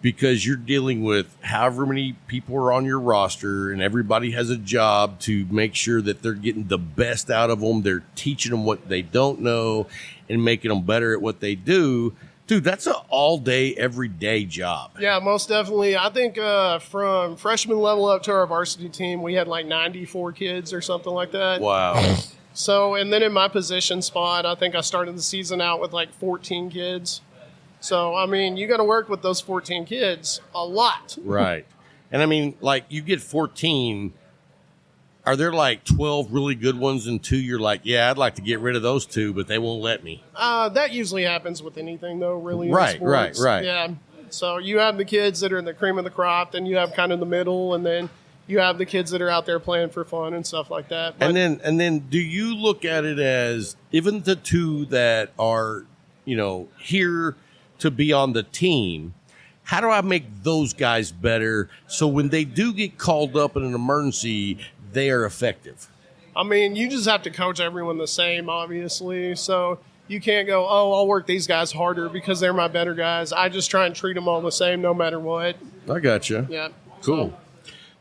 because you're dealing with however many people are on your roster and everybody has a job to make sure that they're getting the best out of them. They're teaching them what they don't know and making them better at what they do. Dude, that's an all-day, everyday job. Yeah, most definitely. I think from freshman level up to our varsity team, we had like 94 kids or something like that. Wow. So, and then in my position spot, I think I started the season out with like 14 kids. So, I mean, you got to work with those 14 kids a lot. Right. And I mean, you get 14. Are there 12 really good ones and 2 you're like, yeah, I'd like to get rid of those 2, but they won't let me? That usually happens with anything, though, really. In Right. sports. Yeah. So you have the kids that are in the cream of the crop, then you have kind of the middle, and then you have the kids that are out there playing for fun and stuff like that. But, And then do you look at it as even the 2 that are, here to be on the team, how do I make those guys better so when they do get called up in an emergency, they are effective? I mean, you just have to coach everyone the same, obviously. So you can't go, oh, I'll work these guys harder because they're my better guys. I just try and treat them all the same no matter what. I got you. Yeah. Cool.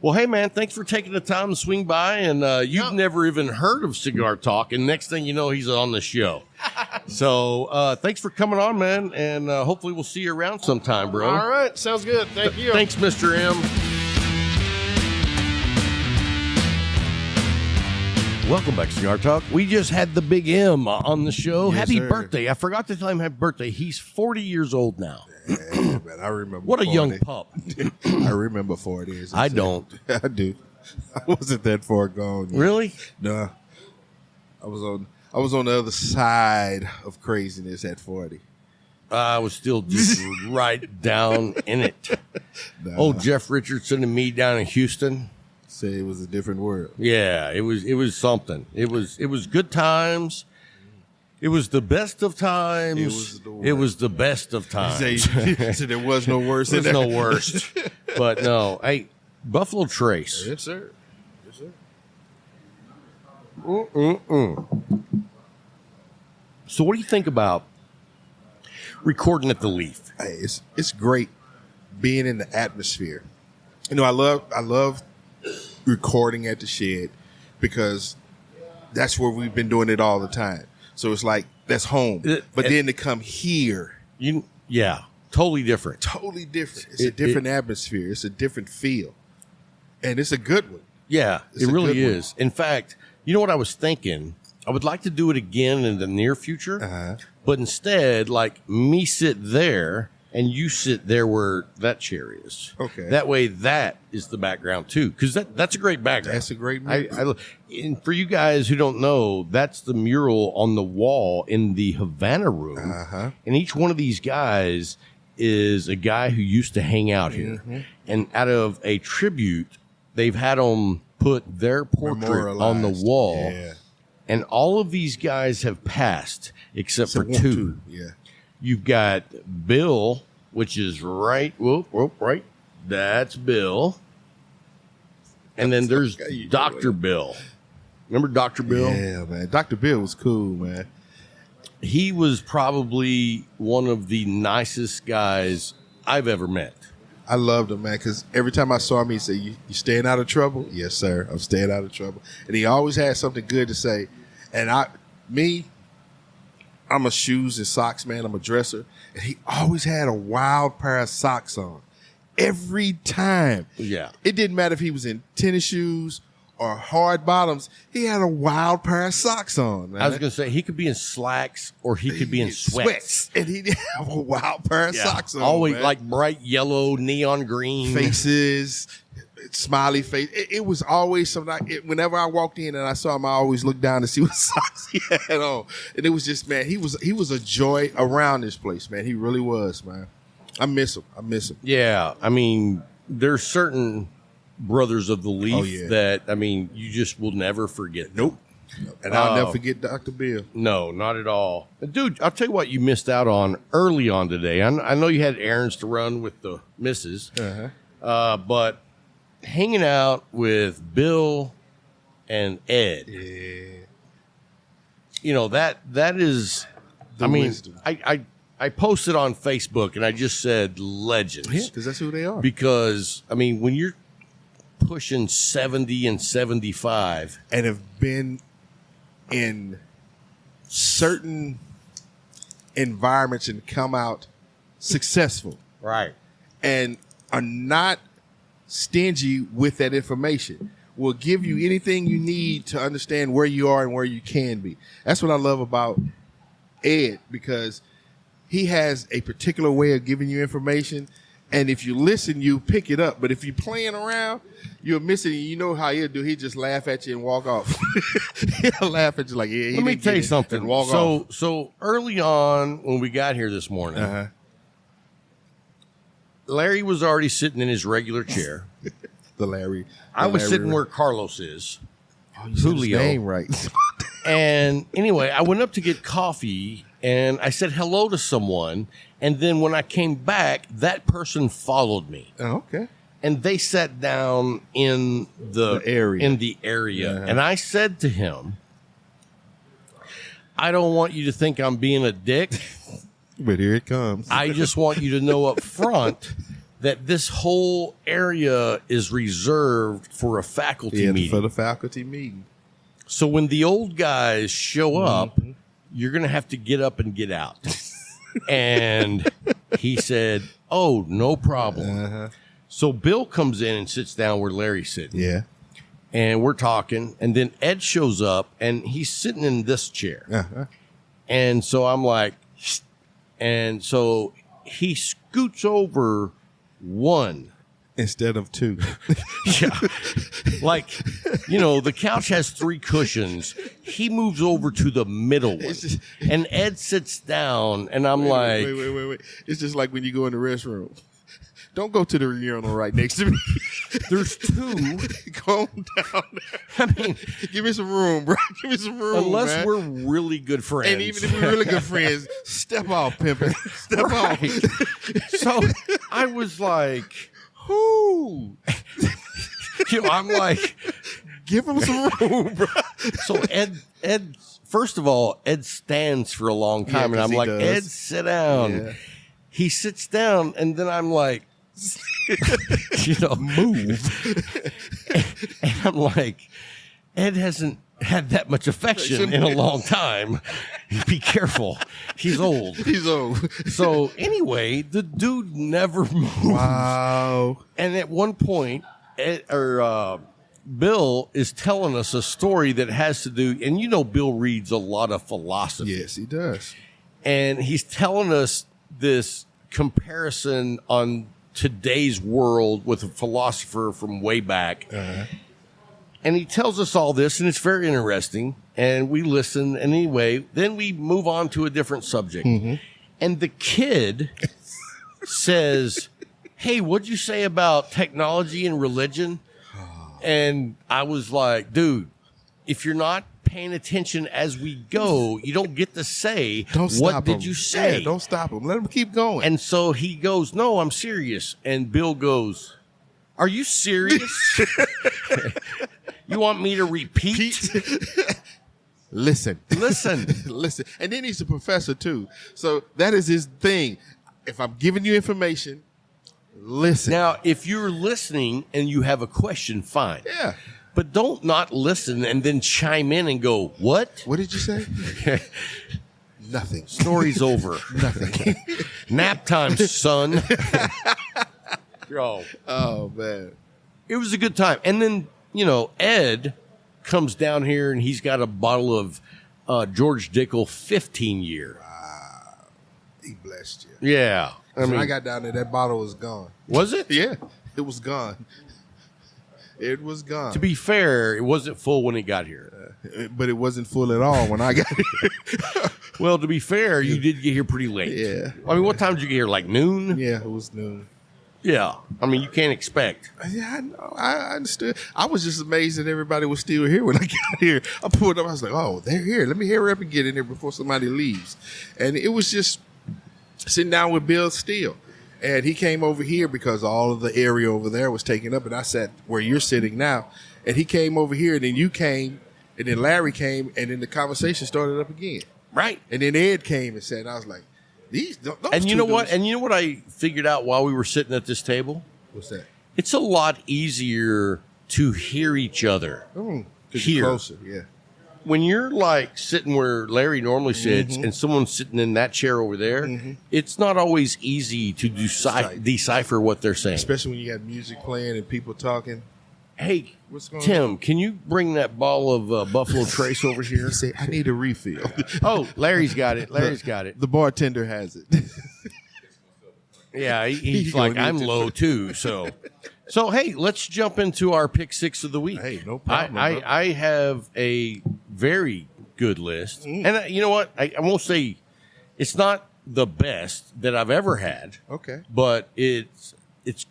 Well, hey, man, thanks for taking the time to swing by. And you've never even heard of Cigar Talk. And next thing you know, he's on the show. So thanks for coming on, man. And hopefully we'll see you around sometime, bro. All right. Sounds good. Thank you. Thanks, Mr. M. Welcome back to Cigar Talk. We just had the Big M on the show. Yes, Happy sir. birthday. I forgot to tell him happy birthday. He's 40 years old now. Yeah, man, I remember. What a 40. young pup. I remember 40. I don't. I do. I wasn't that far gone yet. Really? No. I was on the other side of craziness at 40. I was still just right down in it. Nah, Oh, Jeff Richardson and me down in Houston. say it was a different world. Yeah, it was something. It was good times. It was the best of times. It was the best of times. So there was no worse. There's no worst. But no, hey, Buffalo Trace. Yes, sir. Yes, sir. So what do you think about recording at the Leaf? Hey, it's great being in the atmosphere. I love recording at the shed because that's where we've been doing it all the time. So it's like that's home. But then to come here, totally different. totally different. It's a different atmosphere. It's a different feel, and it's a good one. Yeah, It's it a really good one. is. In fact, you know what I was thinking? I would like to do it again in the near future, Uh-huh. but instead, like me sit there and you sit there where that chair is. Okay. That way, that is the background too, because that's a great background. That's a great mural. And for you guys who don't know, that's the mural on the wall in the Havana Room, Uh-huh. and each one of these guys is a guy who used to hang out here, Mm-hmm. and out of a tribute, they've had them put their portrait on the Memorialized. wall. Yeah. And all of these guys have passed except for one, two. Yeah. You've got Bill which is right. Whoop, right. That's Bill. And then there's Dr. Bill. Remember Dr. Bill? Yeah, man. Dr. Bill was cool, man. He was probably one of the nicest guys I've ever met. I loved him, man, because every time I saw him, he'd say, you staying out of trouble? Yes, sir. I'm staying out of trouble. And he always had something good to say. And I'm a shoes and socks man. I'm a dresser. And he always had a wild pair of socks on. Every time. Yeah. It didn't matter if he was in tennis shoes or hard bottoms. He had a wild pair of socks on, man. I was going to say, he could be in slacks or he could be in sweats. And he did have a wild pair of socks on, always man. like bright yellow, neon green. Faces, smiley face. It was always something. Whenever I walked in and I saw him, I always looked down to see what socks he had on. And it was just, man, he was a joy around this place, man. He really was, man. I miss him. Yeah. I mean, there's certain brothers of the Leaf that, I mean, you just will never forget. Nope. And I'll never forget Dr. Bill. No, not at all. Dude, I'll tell you what you missed out on early on today. I know you had errands to run with the missus, but hanging out with Bill and Ed. Yeah. You know, that is, wisdom. I posted on Facebook and I just said legends. Yeah, because that's who they are. Because, I mean, when you're pushing 70 and 75 and have been in certain environments and come out successful. Right. And are not stingy with that information. Will give you anything you need to understand where you are and where you can be. That's what I love about Ed, because he has a particular way of giving you information. And if you listen, you pick it up. But if you're playing around, you're missing it. You know how he'll do. He'll just laugh at you and walk off. He'll laugh at you like, yeah, let me tell you something. And walk off. So early on when we got here this morning, Larry was already sitting in his regular chair. I was sitting where Carlos is. Oh, you said his name right. And anyway, I went up to get coffee and I said hello to someone. And then when I came back, that person followed me. Oh, okay. And they sat down in the area. And I said to him, I don't want you to think I'm being a dick. But here it comes. I just want you to know up front that this whole area is reserved for a faculty meeting. For the faculty meeting. So when the old guys show up, you're going to have to get up and get out. And he said, oh, no problem. So Bill comes in and sits down where Larry's sitting. Yeah. And we're talking. And then Ed shows up and he's sitting in this chair. And so I'm like, and so he scoots over one instead of two. Yeah. Like, you know, the couch has 3 cushions. He moves over to the middle one. And Ed sits down, and I'm like... Wait. It's just like when you go in the restroom. Don't go to the urinal right next to me. There's 2. Calm down. I mean... Give me some room, bro. Give me some room, unless man. we're really good friends. And even if we're really good friends, step off, pimpin'. Step off. So I was like... Who? You know, I'm like, give him some room, bro. So Ed, first of all, Ed stands for a long time, and I'm like, does. Ed, sit down. Yeah. He sits down, and then I'm like, you know, move. And I'm like, Ed hasn't had that much affection in a long time. Be careful. He's old. So anyway, the dude never moved. Wow. And at one point, Bill is telling us a story that has to do, and you know Bill reads a lot of philosophy. Yes, he does. And he's telling us this comparison on today's world with a philosopher from way back. And he tells us all this, and it's very interesting. And we listen. And anyway, then we move on to a different subject. And the kid says, hey, what'd you say about technology and religion? And I was like, dude, if you're not paying attention as we go. You don't get to say, Don't stop what did him. you say? Yeah, don't stop him. Let him keep going. And so he goes, no, I'm serious. And Bill goes, are you serious? You want me to repeat? Listen. Listen. And then he's a professor, too. So that is his thing. If I'm giving you information, listen. Now, if you're listening and you have a question, fine. Yeah. But don't not listen and then chime in and go, what? What did you say? Nothing. Story's over. Nothing. Nap time, son. Yo. Oh, man. It was a good time. And then, Ed comes down here and he's got a bottle of George Dickel 15 year. He blessed you. Yeah. When I got down there, that bottle was gone. Was it? Yeah, it was gone. It was gone. To be fair, it wasn't full when it got here. But it wasn't full at all when I got here. Well, to be fair, you did get here pretty late. Yeah. I mean, what time did you get here? Like noon? Yeah, it was noon. Yeah. I mean, you can't expect. Yeah, I know. I understood. I was just amazed that everybody was still here when I got here. I pulled up. I was like, oh, they're here. Let me hurry up and get in here before somebody leaves. And it was just sitting down with Bill Steele. And he came over here because all of the area over there was taken up. And I sat where you're sitting now. And he came over here. And then you came. And then Larry came. And then the conversation started up again. Right. And then Ed came and said, and I was like, those And you two know what? dudes- And you know what I figured out while we were sitting at this table? What's that? It's a lot easier to hear each other 'Cause you're here. closer, yeah. When you're like sitting where Larry normally sits and someone's sitting in that chair over there, it's not always easy to decipher what they're saying. Especially when you got music playing and people talking. Hey, What's going Tim, can you bring that bottle of Buffalo Trace over here? You say, I need a refill. Oh, Larry's got it. Larry's got it. The bartender has it. Yeah, he's gonna like, need I'm to- low too. So hey, let's jump into our pick six of the week. Hey, no problem, brother. I have a very good list, and you know what? I won't say it's not the best that I've ever had. Okay. but it's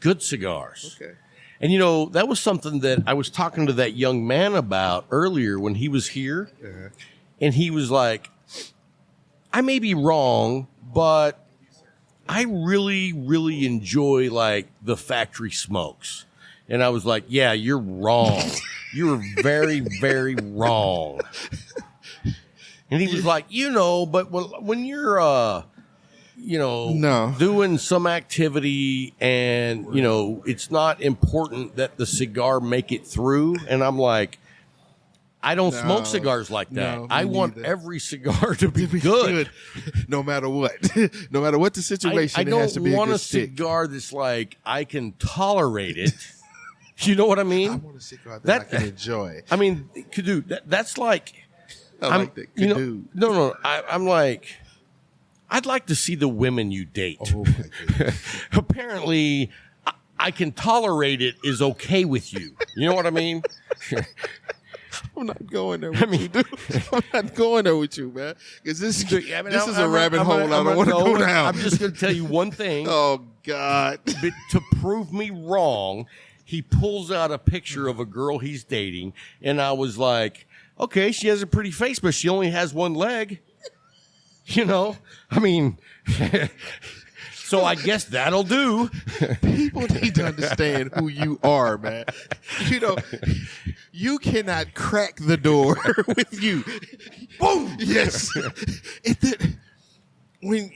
good cigars. Okay. And that was something that I was talking to that young man about earlier when he was here, and he was like, I may be wrong, but I really, really enjoy like the factory smokes. And I was like, yeah, you're wrong. You're very, very wrong. And he was like, but when you're, No. doing some activity and, it's not important that the cigar make it through. And I'm like, I don't smoke cigars like that. No, me I want neither. every cigar to be good. No matter what. No matter what the situation, I it has to don't be a want good a stick. cigar that's like, I can tolerate it. You know what I mean? I want a cigar that I can enjoy. I mean, dude, that's like, I like that. Dude. No. I'm like, I'd like to see the women you date. Oh, my goodness. Apparently, I can tolerate it is okay with you. You know what I mean? I'm not going there with you, dude. I'm not going there with you, man. Because this is a rabbit hole I don't want to go down. I'm just going to tell you one thing. Oh, God. But to prove me wrong, he pulls out a picture of a girl he's dating, and I was like, okay, she has a pretty face, but she only has one leg. I mean, so I guess that'll do. People need to understand who you are, man. You cannot crack the door with you. Boom! Yes. When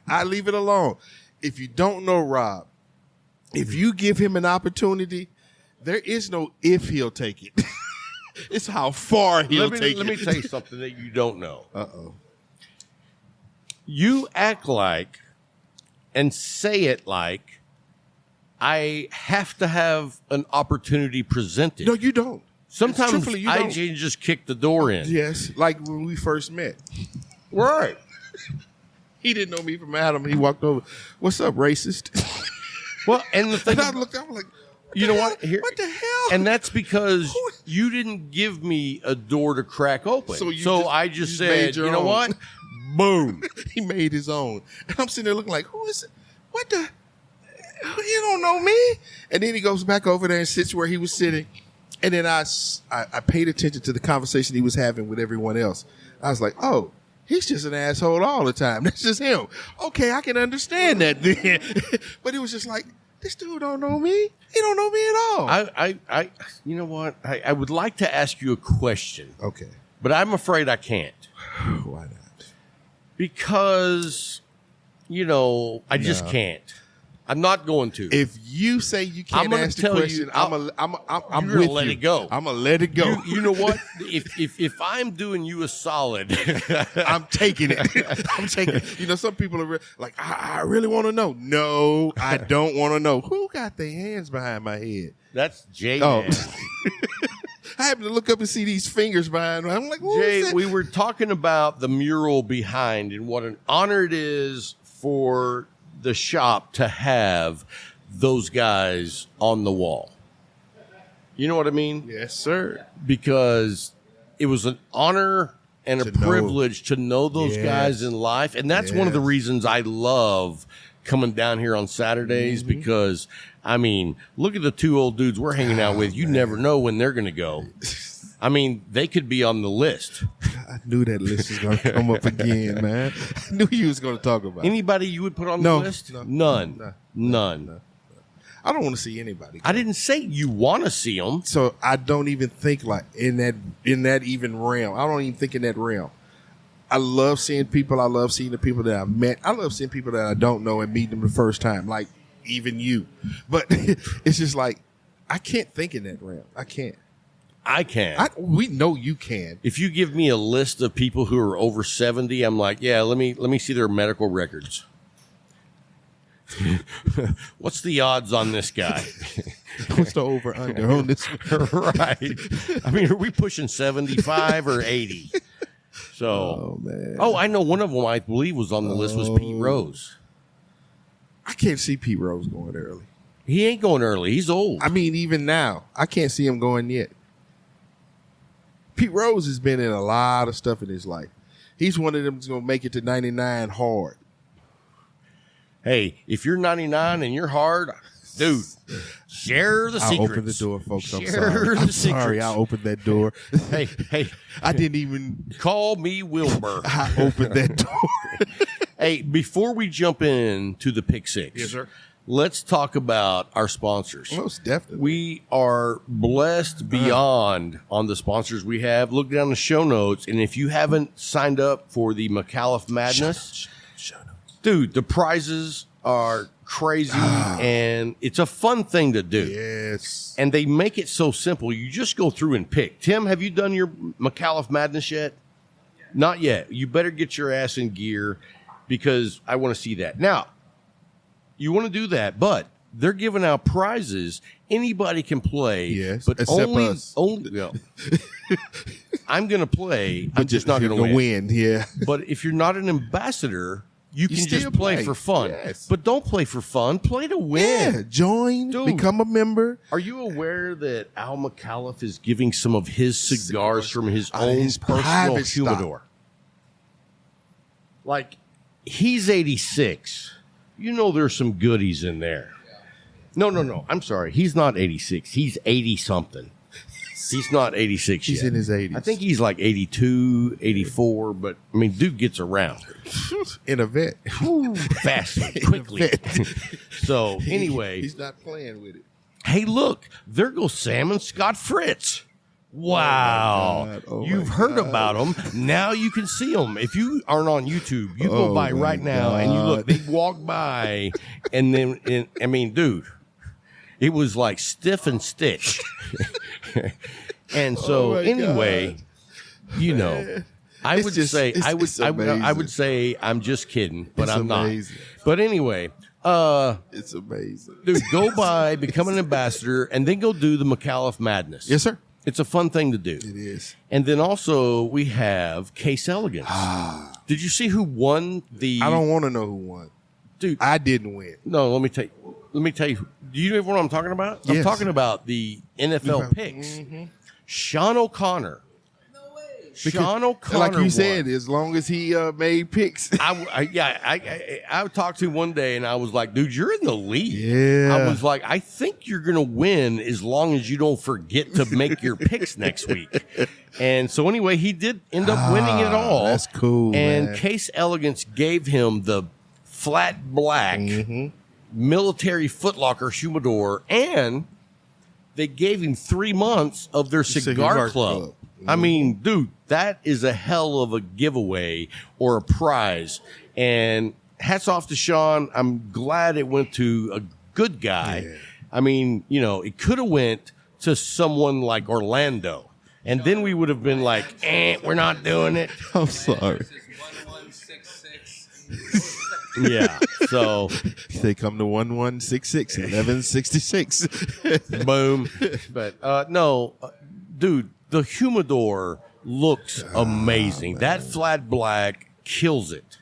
I leave it alone. If you don't know Rob, if you give him an opportunity, there is no if he'll take it. It's how far he'll take it. Let me tell you something that you don't know. Uh-oh. You act like and say it like I have to have an opportunity presented. No, you don't. Sometimes Truthfully, you I don't. just kick the door in. Yes, like when we first met. Right. He didn't know me from Adam. He walked over. What's up, racist? Well, and the thing, And I looked, I'm like, you know what? Here, what the hell? and that's because you didn't give me a door to crack open. So I just said, your you know own. what? Boom. He made his own. And I'm sitting there looking like, who is it? What the? You don't know me? And then he goes back over there and sits where he was sitting. And then I paid attention to the conversation he was having with everyone else. I was like, oh, he's just an asshole all the time. That's just him. Okay, I can understand that then. But it was just like, this dude don't know me. He don't know me at all. I you know what? I would like to ask you a question. Okay. But I'm afraid I can't. Why not? Because, I just can't. I'm not going to. If you say you can't ask the question, I'm you're with gonna let you. it go. I'm gonna let it go. You know what? If I'm doing you a solid, I'm taking it. I'm taking it. Some people are like, I really want to know. No, I don't want to know. Who got their hands behind my head? That's Jay. Oh. I happened to look up and see these fingers behind me. I'm like, what Jay, is that? we were talking about the mural behind and what an honor it is for the shop to have those guys on the wall. You know what I mean? Yes, sir. Because it was an honor and a privilege to know those guys in life. And that's one of the reasons I love coming down here on Saturdays because, look at the two old dudes we're hanging out with. You never know when they're going to go. They could be on the list. I knew that list was going to come up again, man. I knew you was going to talk about Anybody you would put on the list? None. I don't want to see anybody. I didn't say you want to see them. So I don't even think like in that even realm. I don't even think in that realm. I love seeing people. I love seeing the people that I met. I love seeing people that I don't know and meeting them the first time, like even you. But it's just like I can't think in that realm. I can't. I can. We know you can. If you give me a list of people who are over 70, I'm like, yeah, let me see their medical records. What's the odds on this guy? What's the over under on this? Right. Are we pushing 75 or 80? So, oh man. Oh, I know one of them I believe was on the list was Pete Rose. I can't see Pete Rose going early. He ain't going early. He's old. Even now, I can't see him going yet. Pete Rose has been in a lot of stuff in his life. He's one of them that's going to make it to 99 hard. Hey, if you're 99 and you're hard, dude, share the secrets. I'll open the door, folks. I'm share sorry. I'm sorry. I opened that door. Hey. I didn't even call me Wilbur. I opened that door. Hey, before we jump into the Pick Six. Yes, sir. Let's talk about our sponsors. Most definitely. We are blessed beyond on the sponsors we have. Look down the show notes, and if you haven't signed up for the McAuliffe Madness, show notes. Dude, the prizes are crazy, and it's a fun thing to do. Yes. And they make it so simple. You just go through and pick. Tim, have you done your McAuliffe Madness yet? Not yet. You better get your ass in gear because I want to see that. Now, you want to do that, but they're giving out prizes. Anybody can play. Yes, but except only us. I'm going to play. But I'm just not going to win. Yeah. But if you're not an ambassador, you can still just play for fun. Yes. But don't play for fun. Play to win. Yeah. Join. Dude. Become a member. Are you aware that Al McAuliffe is giving some of his cigars from his own his personal private humidor? Like, he's 86. You know there's some goodies in there. No. I'm sorry. He's not 86. He's 80-something. He's not 86 He's yet. in his 80s. I think he's like 82, 84, but, dude gets around. In a vet. Fast, quickly. So, anyway. He's not playing with it. Hey, look. There goes Sam and Scott Fritz. Wow. You've heard about them. Now you can see them. If you aren't on YouTube, you go by right now and you look. They walk by and then, dude, it was like stiff and stitch. And so anyway, I would say I'm just kidding, but I'm amazing. not. But anyway, it's amazing. Dude, go by, become an ambassador, and then go do the McAuliffe Madness. Yes, sir. It's a fun thing to do. It is. And then also we have Case Elegance. Did you see who won the? I don't want to know who won. Dude, I didn't win. No, let me tell you. Do you know what I'm talking about? Yes. I'm talking about the NFL picks. Mm-hmm. Sean O'Connor. No way. Sean O'Connor, like you won. said, as long as he made picks. I talked to him one day and I was like, dude, you're in the lead. Yeah. I was like, I think you're going to win as long as you don't forget to make your picks next week. And so anyway, he did end up winning it all. That's cool, And man. Case Elegance gave him the flat black military footlocker humidor, and they gave him 3 months of their cigar club. I mean, dude, that is a hell of a giveaway or a prize. And hats off to Sean. I'm glad it went to a good guy. Yeah. I mean, you know, it could have went to someone like Orlando. And then we would have been like, we're not doing it. I'm sorry. This is 1166. Yeah. So, They come to 1166, 1166. boom. But no, dude, the humidor looks amazing. That flat black kills it.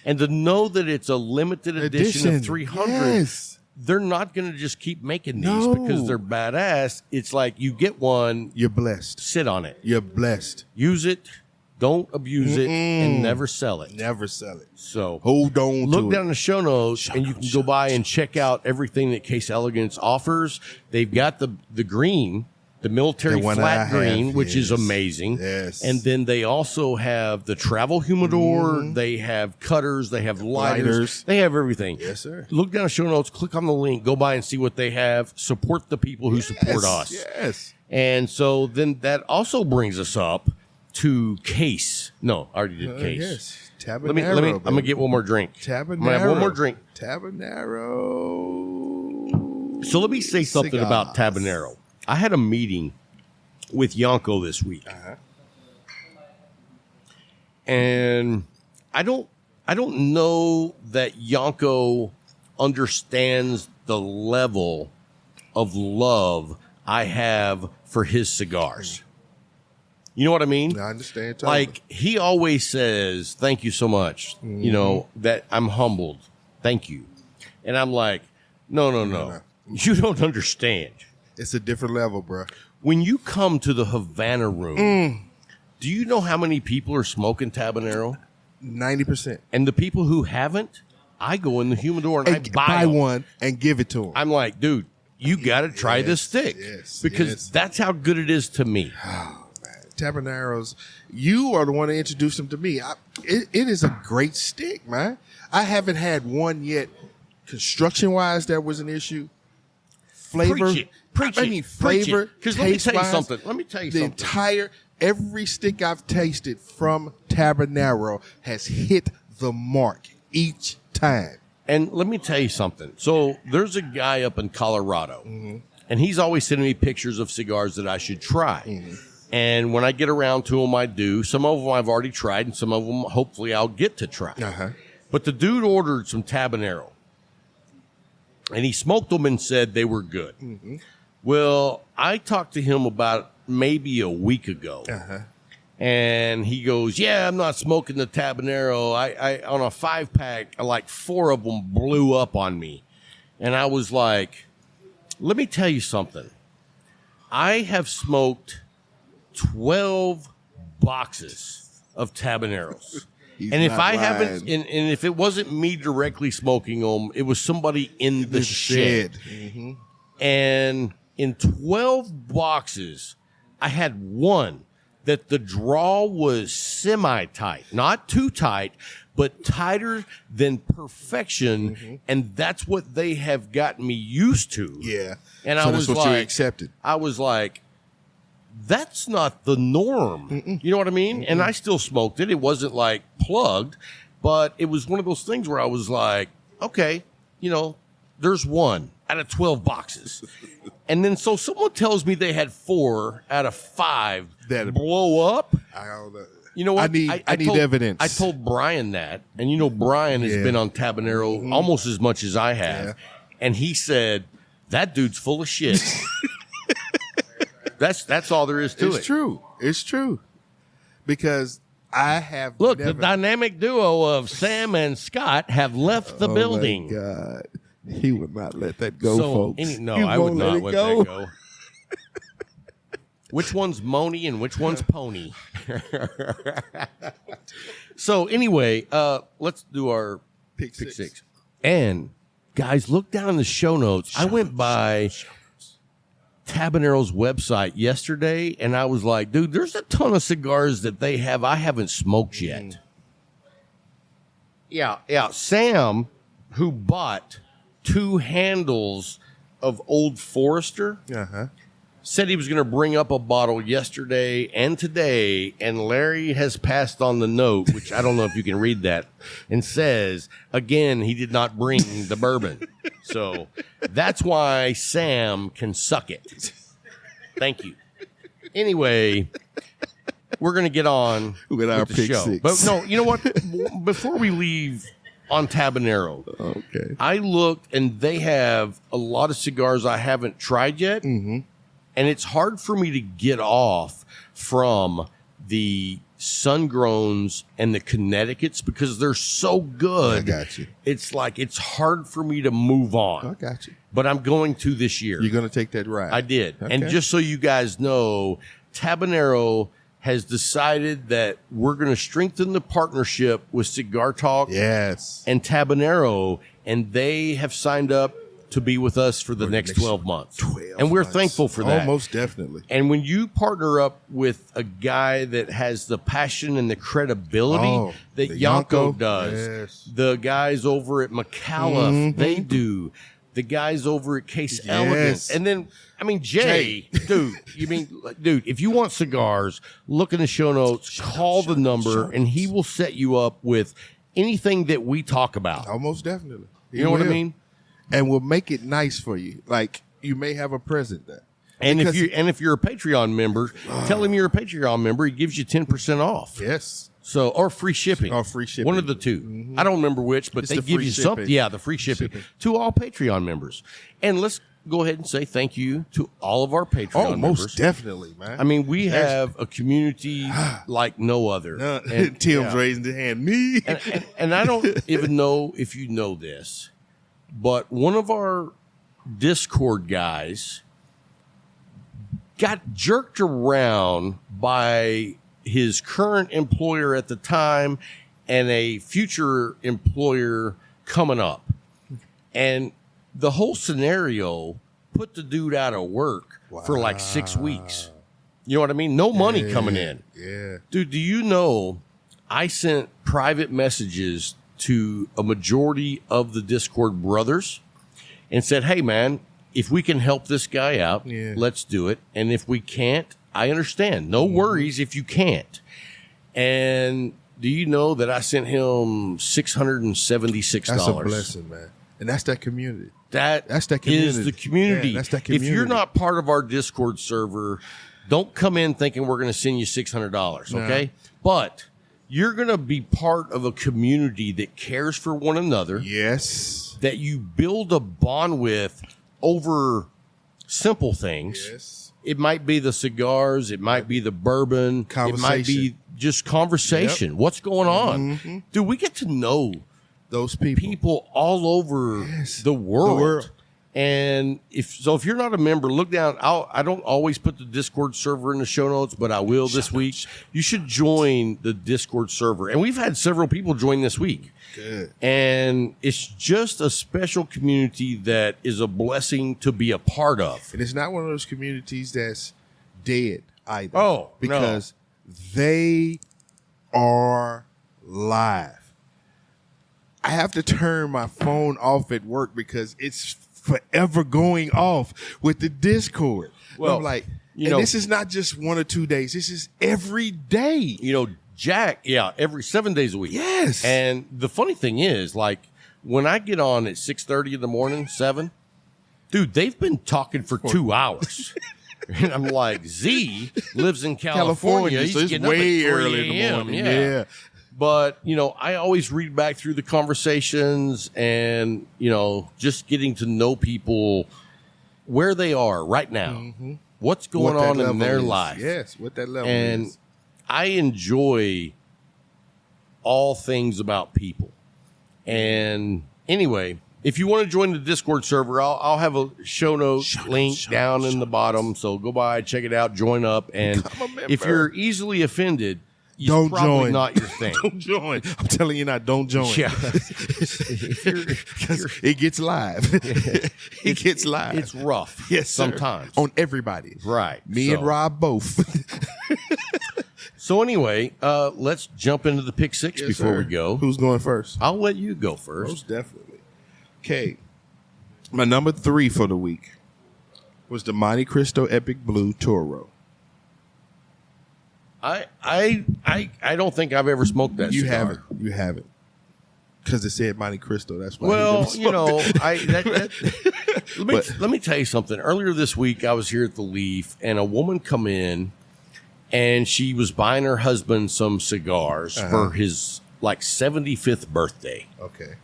And to know that it's a limited edition of 300, Yes. they're not going to just keep making these No. because they're badass. It's like you get one, You're blessed. sit on it, You're blessed. use it, don't abuse it, and never sell it. Never sell it. So Hold on look to down it. in the show notes, and you can go by and check out everything that Case Elegance offers. They've got the green, the military The one I flat have, green, which is yes. amazing. Yes. And then they also have the travel humidor. They have cutters. They have lighters. Lighters. They have everything. Yes, sir. Look down the show notes. Click on the link. Go by and see what they have. Support the people who support us. Yes. And so then that also brings us up to Case. No, I already did Case. Yes. Let Tabanero, me. I'm gonna get one more drink. Tabanero. I'm gonna have one more drink. Tabanero. So let me say something about Cigars. Tabanero. I had a meeting with Yonko this week, and I don't know that Yonko understands the level of love I have for his cigars. You know what I mean? I understand. Totally. Like, he always says, thank you so much, you know, that I'm humbled. Thank you. And I'm like, no. You don't understand. It's a different level, bro. When you come to the Havana Room, do you know how many people are smoking Tabanero? 90%. And the people who haven't, I go in the humidor and I buy them. one and give it to them. I'm like, dude, you got to try this stick. yes, because yes. that's how good it is to me. Tabaneros, you are the one that introduced them to me. It is a great stick, man. I haven't had one yet. Construction-wise, that was an issue. Flavor, Preach I it. mean, Preach flavor. it. 'Cause let me tell you taste-wise, something. Let me tell you the something. entire every stick I've tasted from Tabanero has hit the mark each time. And let me tell you something. So there's a guy up in Colorado, and he's always sending me pictures of cigars that I should try. And when I get around to them, I do. Some of them I've already tried, and some of them hopefully I'll get to try. But the dude ordered some Tabanero, and he smoked them and said they were good. Well, I talked to him about maybe a week ago. And he goes, yeah, I'm not smoking the Tabanero. I on a 5-pack, like 4 of them blew up on me. And I was like, let me tell you something. I have smoked 12 boxes of Tabaneros. He's And if not I lying. haven't, and if it wasn't me directly smoking them, it was somebody in the shed. And in 12 boxes, I had one that the draw was semi-tight, not too tight, but tighter than perfection. And that's what they have gotten me used to. Yeah. And so I that's was what you like, accepted. I was like, that's not the norm. You know what I mean? And I still smoked it. It wasn't like plugged, but it was one of those things where I was like, okay, you know, there's one out of 12 boxes. And then so someone tells me they had 4 out of 5 That- blow up. I don't know. You know what? I need told, evidence. I told Brian that, and you know Brian has Yeah. been on Tabanero almost as much as I have, Yeah. and he said that dude's full of shit. That's all there is to it. It's true. It's true. Because I have Look, never, the dynamic duo of Sam and Scott have left the building. Oh my God. He would not let that go, So, folks. no, He I would won't not let that go. Which one's Moni and which one's Pony? So anyway, let's do our Pick six. And guys, look down in the show notes. I went by Tabanero's website yesterday, and I was like, dude, there's a ton of cigars that they have I haven't smoked yet. Yeah. Sam, who bought 2 handles of Old Forester, said he was going to bring up a bottle yesterday and today, and Larry has passed on the note, which I don't know if you can read that, and says, again, he did not bring the bourbon. So that's why Sam can suck it. Thank you. Anyway, we're going to get on with our the pick show. six. But no, you know what? Before we leave on Tabanero, Okay. I looked, and they have a lot of cigars I haven't tried yet. Mm-hmm. And it's hard for me to get off from the Sun-Growns and the Connecticut's because they're so good. I got you. It's like it's hard for me to move on. I got you. But I'm going to this year. You're going to take that ride. I did. Okay. And just so you guys know, Tabanero has decided that we're going to strengthen the partnership with Cigar Talk Yes. and Tabanero, and they have signed up to be with us for the next 12 months. 12 and we're months. thankful for that. Oh, most definitely. And when you partner up with a guy that has the passion and the credibility that the Yanko Yanko, does, yes. the guys over at McAuliffe, they do, the guys over at Case Elegance, and then, I mean, Jay, dude, if you want cigars, look in the show notes, call the number, and he will set you up with anything that we talk about. Oh, most definitely. You know what I mean? And we'll make it nice for you. Like you may have a present there. And if you're a Patreon member, tell him you're a Patreon member. He gives you 10% off. Yes. So or free shipping. Or free shipping. One of the two. Mm-hmm. I don't remember which, but It's they the give free you shipping. something. Yeah, the free shipping to all Patreon members. And let's go ahead and say thank you to all of our Patreon members. Most definitely, man. I mean, we have a community like no other. And, Tim's raising his hand. Me. and I don't even know if you know this, but one of our Discord guys got jerked around by his current employer at the time and a future employer coming up. And the whole scenario put the dude out of work for like 6 weeks. You know what I mean? No money coming in. Yeah. Dude, do you know I sent private messages to a majority of the Discord brothers and said, hey, man, if we can help this guy out, let's do it. And if we can't, I understand. No worries if you can't. And do you know that I sent him $676? That's a blessing, man. And that's that community. That's that community. Is the community. Yeah, that's that community. If you're not part of our Discord server, don't come in thinking we're going to send you $600, okay? But you're going to be part of a community that cares for one another. Yes. That you build a bond with over simple things. Yes. It might be the cigars. It might be the bourbon. It might be just conversation. Yep. What's going on? Mm-hmm. Dude, we get to know those people all over the world. And if you're not a member, look down. I don't always put the Discord server in the show notes, but I will this week. You should join the Discord server. And we've had several people join this week. Good. And it's just a special community that is a blessing to be a part of. And it's not one of those communities that's dead either. Oh, because they are live. I have to turn my phone off at work because it's forever going off with the Discord. Well, I'm like, this is not just 1 or 2 days. This is every day. You know, Jack, every 7 days a week. Yes. And the funny thing is, like, when I get on at 6:30 in the morning, 7, dude, they've been talking for 2 hours. And I'm like, Z lives in California. He's so it's getting way up at 3 early in the morning. Yeah. But, I always read back through the conversations and, just getting to know people where they are right now. Mm-hmm. What's going on in their life. Yes, what that level and is. I enjoy all things about people. And anyway, if you want to join the Discord server, I'll have a show notes link down in the bottom. So go by, check it out, join up. And if you're easily offended, it's Don't probably join. not your thing. Don't join. I'm telling you not, don't join. Yeah. It gets live. It gets live. It's rough. Yes, sir. sometimes. On everybody. Right. Me So- and Rob both. So anyway, let's jump into the pick six Yes, before sir. we go. Who's going first? I'll let you go first. Most definitely. Okay. My number 3 for the week was the Monte Cristo Epic Blue Toro. I don't think I've ever smoked that You cigar. haven't. You haven't. Because it said Monte Cristo. That's why. Well, you never smoked it. let me tell you something. Earlier this week, I was here at the Leaf, and a woman come in, and she was buying her husband some cigars for his 75th birthday. Okay.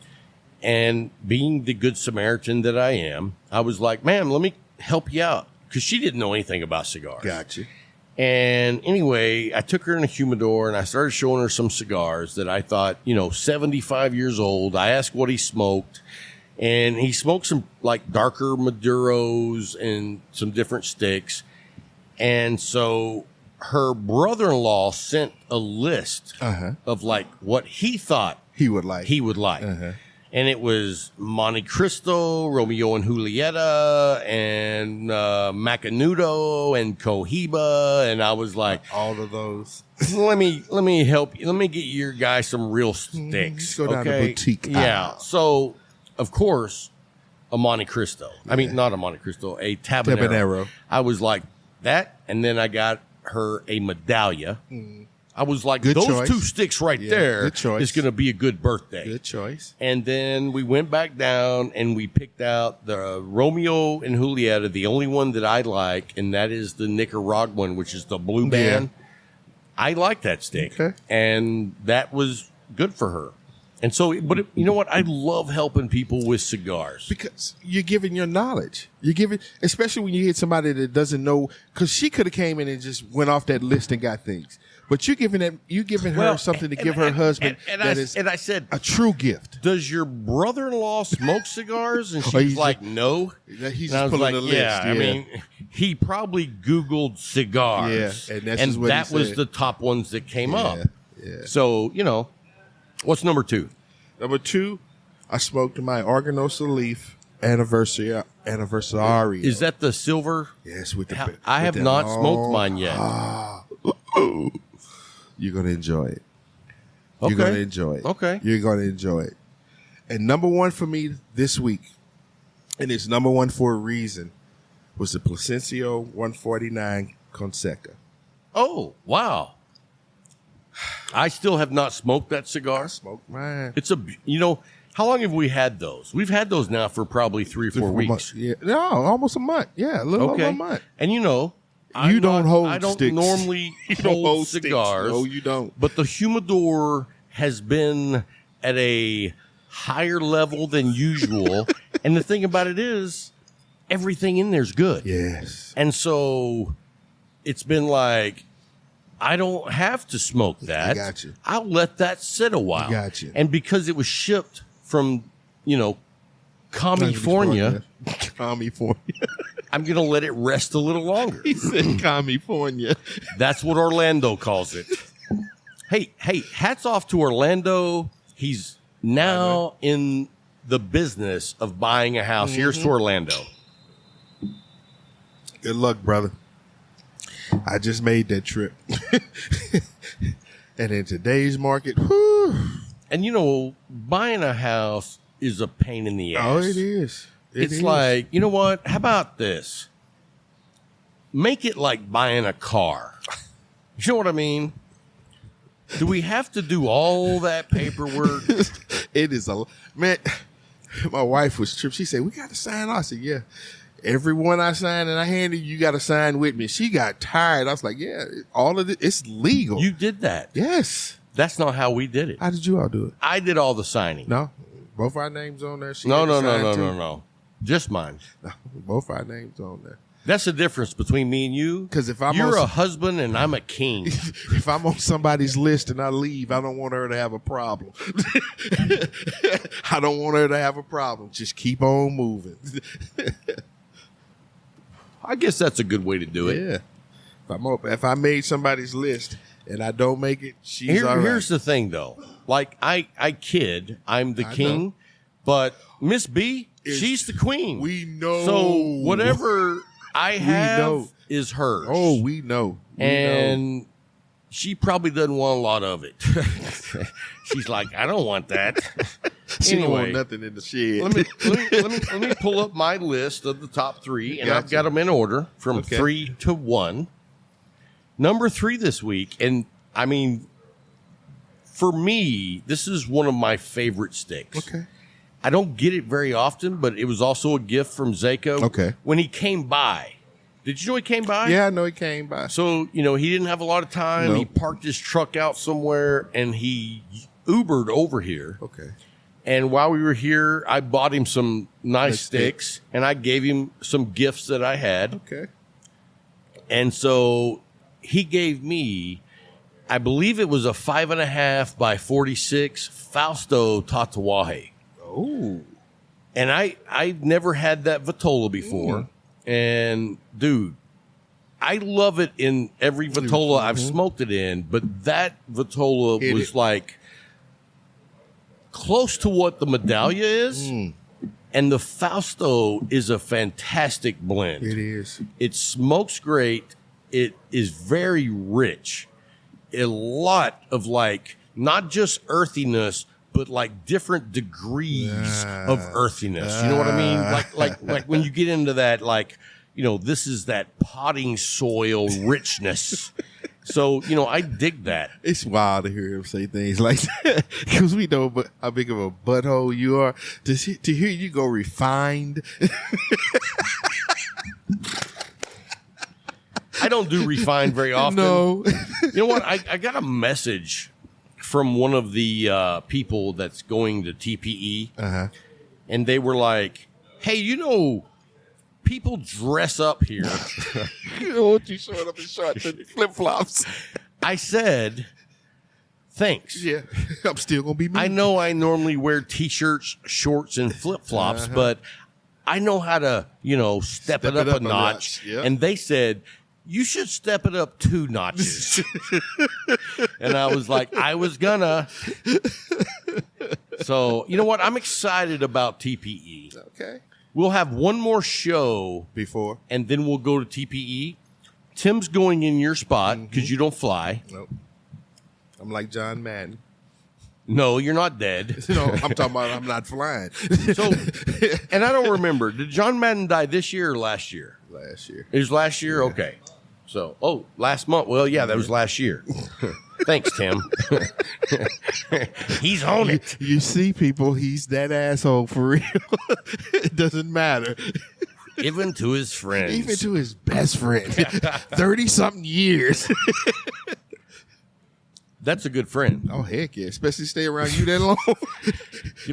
And being the good Samaritan that I am, I was like, "Ma'am, let me help you out," because she didn't know anything about cigars. Gotcha. And anyway, I took her in a humidor and I started showing her some cigars that I thought, 75 years old. I asked what he smoked, and he smoked some darker Maduros and some different sticks. And so her brother-in-law sent a list of what he thought He would like. he would like. And it was Monte Cristo, Romeo and Julieta, and Macanudo, and Cohiba. And I was like, all of those. let me help you. Let me get your guy some real sticks. Go down to okay? boutique Yeah. aisle. So, of course, a Monte Cristo. I mean, not a Monte Cristo, a Tabanero. Tabanero. I was like that. And then I got her a Medallia. I was like, Good those choice. 2 sticks right Yeah, there good choice. is going to be a good birthday. Good choice. And then we went back down and we picked out the Romeo and Julieta, the only one that I like, and that is the Nicaraguan, which is the blue band. I like that stick. Okay. And that was good for her. And so, but you know what? I love helping people with cigars. Because you're giving your knowledge. You're giving, especially when you hit somebody that doesn't know, because she could have came in and just went off that list and got things. But you're giving her something to give her husband that is I said, a true gift. does your brother-in-law smoke cigars? And she's he's like, no. He's And I was just pulling like, the list. yeah, I mean, he probably Googled cigars. Yeah, and that's just what he that was said. the top ones that came up. Yeah. So, what's number 2? Number 2, I smoked my Arganosa Leaf Anniversario. Is that the silver? Yes, with the. I with have that not long- smoked mine yet. You're gonna enjoy it. Okay. You're gonna enjoy it. Okay. You're gonna enjoy it. And number 1 for me this week, and it's number 1 for a reason, was the Placencio 149 Conseca. Oh, wow. I still have not smoked that cigar. Smoked mine. It's how long have we had those? We've had those now for probably 3 or 4 weeks. Yeah, no, almost a month. Yeah, a little over Okay. a month. And You don't hold I don't sticks. normally You don't hold hold sticks. cigars. No, you don't. But the humidor has been at a higher level than usual. And the thing about it is, everything in there's good. Yes. And so it's been like, I don't have to smoke that. got you. I'll let that sit a while. got you. And because it was shipped from, California, California. I'm going to let it rest a little longer. He said California. That's what Orlando calls it. Hey, hats off to Orlando. He's now in the business of buying a house. Here's to Orlando. Good luck, brother. I just made that trip. And in today's market, whew, And buying a house is a pain in the ass. oh, it is. It's is. like, you know what? How about this? Make it like buying a car. You know what I mean? Do we have to do all that paperwork? It is a man. My wife was tripped. She said, "We got to sign." I said, "Yeah." Everyone I signed and I handed you got to sign with me. She got tired. I was like, "Yeah, all of it, it's legal." You did that. Yes. That's not how we did it. How did you all do it? I did all the signing. No, both our names on there. She No, had to sign too. no. Just mine. No, both our names on there. That's the difference between me and you. Because if I'm you're on a husband and I'm a king. if I'm on somebody's list and I leave, I don't want her to have a problem. I don't want her to have a problem. Just keep on moving. I guess that's a good way to do it. Yeah. If I made somebody's list and I don't make it, she's all right. Here's the thing, though. Like, I kid, I'm the king, know. but Miss B, she's the queen. We know. So whatever I have is hers. Oh, we know. And she probably doesn't want a lot of it. She's like, I don't want that. She don't want Anyway, nothing in the shed. let me pull up my list of the top 3, and I've got them in order from 3 to 1. Number 3 this week, and I mean, for me, this is one of my favorite sticks. Okay. I don't get it very often, but it was also a gift from Zako. Okay. When he came by. Did you know he came by? Yeah, I know he came by. So, he didn't have a lot of time. Nope. He parked his truck out somewhere, and he Ubered over here. Okay. And while we were here, I bought him some nice sticks, and I gave him some gifts that I had. Okay. And so he gave me, I believe it was a 5.5 by 46 Fausto Tatuaje. Oh. And I'd never had that Vitola before. And, dude, I love it in every Vitola I've smoked it in, but that Vitola was like close to what the Medallia is. And the Fausto is a fantastic blend. It is. It smokes great. It is very rich. A lot of like, not just earthiness, but like different degrees of earthiness. You know what I mean? Like when you get into that, like, this is that potting soil richness. So, I dig that. It's wild to hear him say things like that because we know how big of a butthole you are. To hear you go refined. I don't do refined very often. No. You know what? I got a message from one of the people that's going to TPE. And they were like, hey, people dress up here. You don't want you showing up in shorts and flip-flops. I said, thanks. Yeah, I'm still going to be me. I know I normally wear T-shirts, shorts, and flip-flops, but I know how to, step it up a notch. Yep. And they said, you should step it up 2 notches. And I was like, I was gonna. So, you know what? I'm excited about TPE. Okay. We'll have one more show Before? and then we'll go to TPE. Tim's going in your spot because you don't fly. Nope. I'm like John Madden. No, you're not dead. No, I'm talking about I'm not flying. So, and I don't remember. Did John Madden die this year or last year? Last year. It was last year? Okay. So, last month. Well, yeah, that was last year. Thanks, Tim. He's on it. You see, people, he's that asshole for real. It doesn't matter. Even to his friends. Even to his best friend. 30-something years. That's a good friend. Oh, heck yeah. Especially stay around you that long.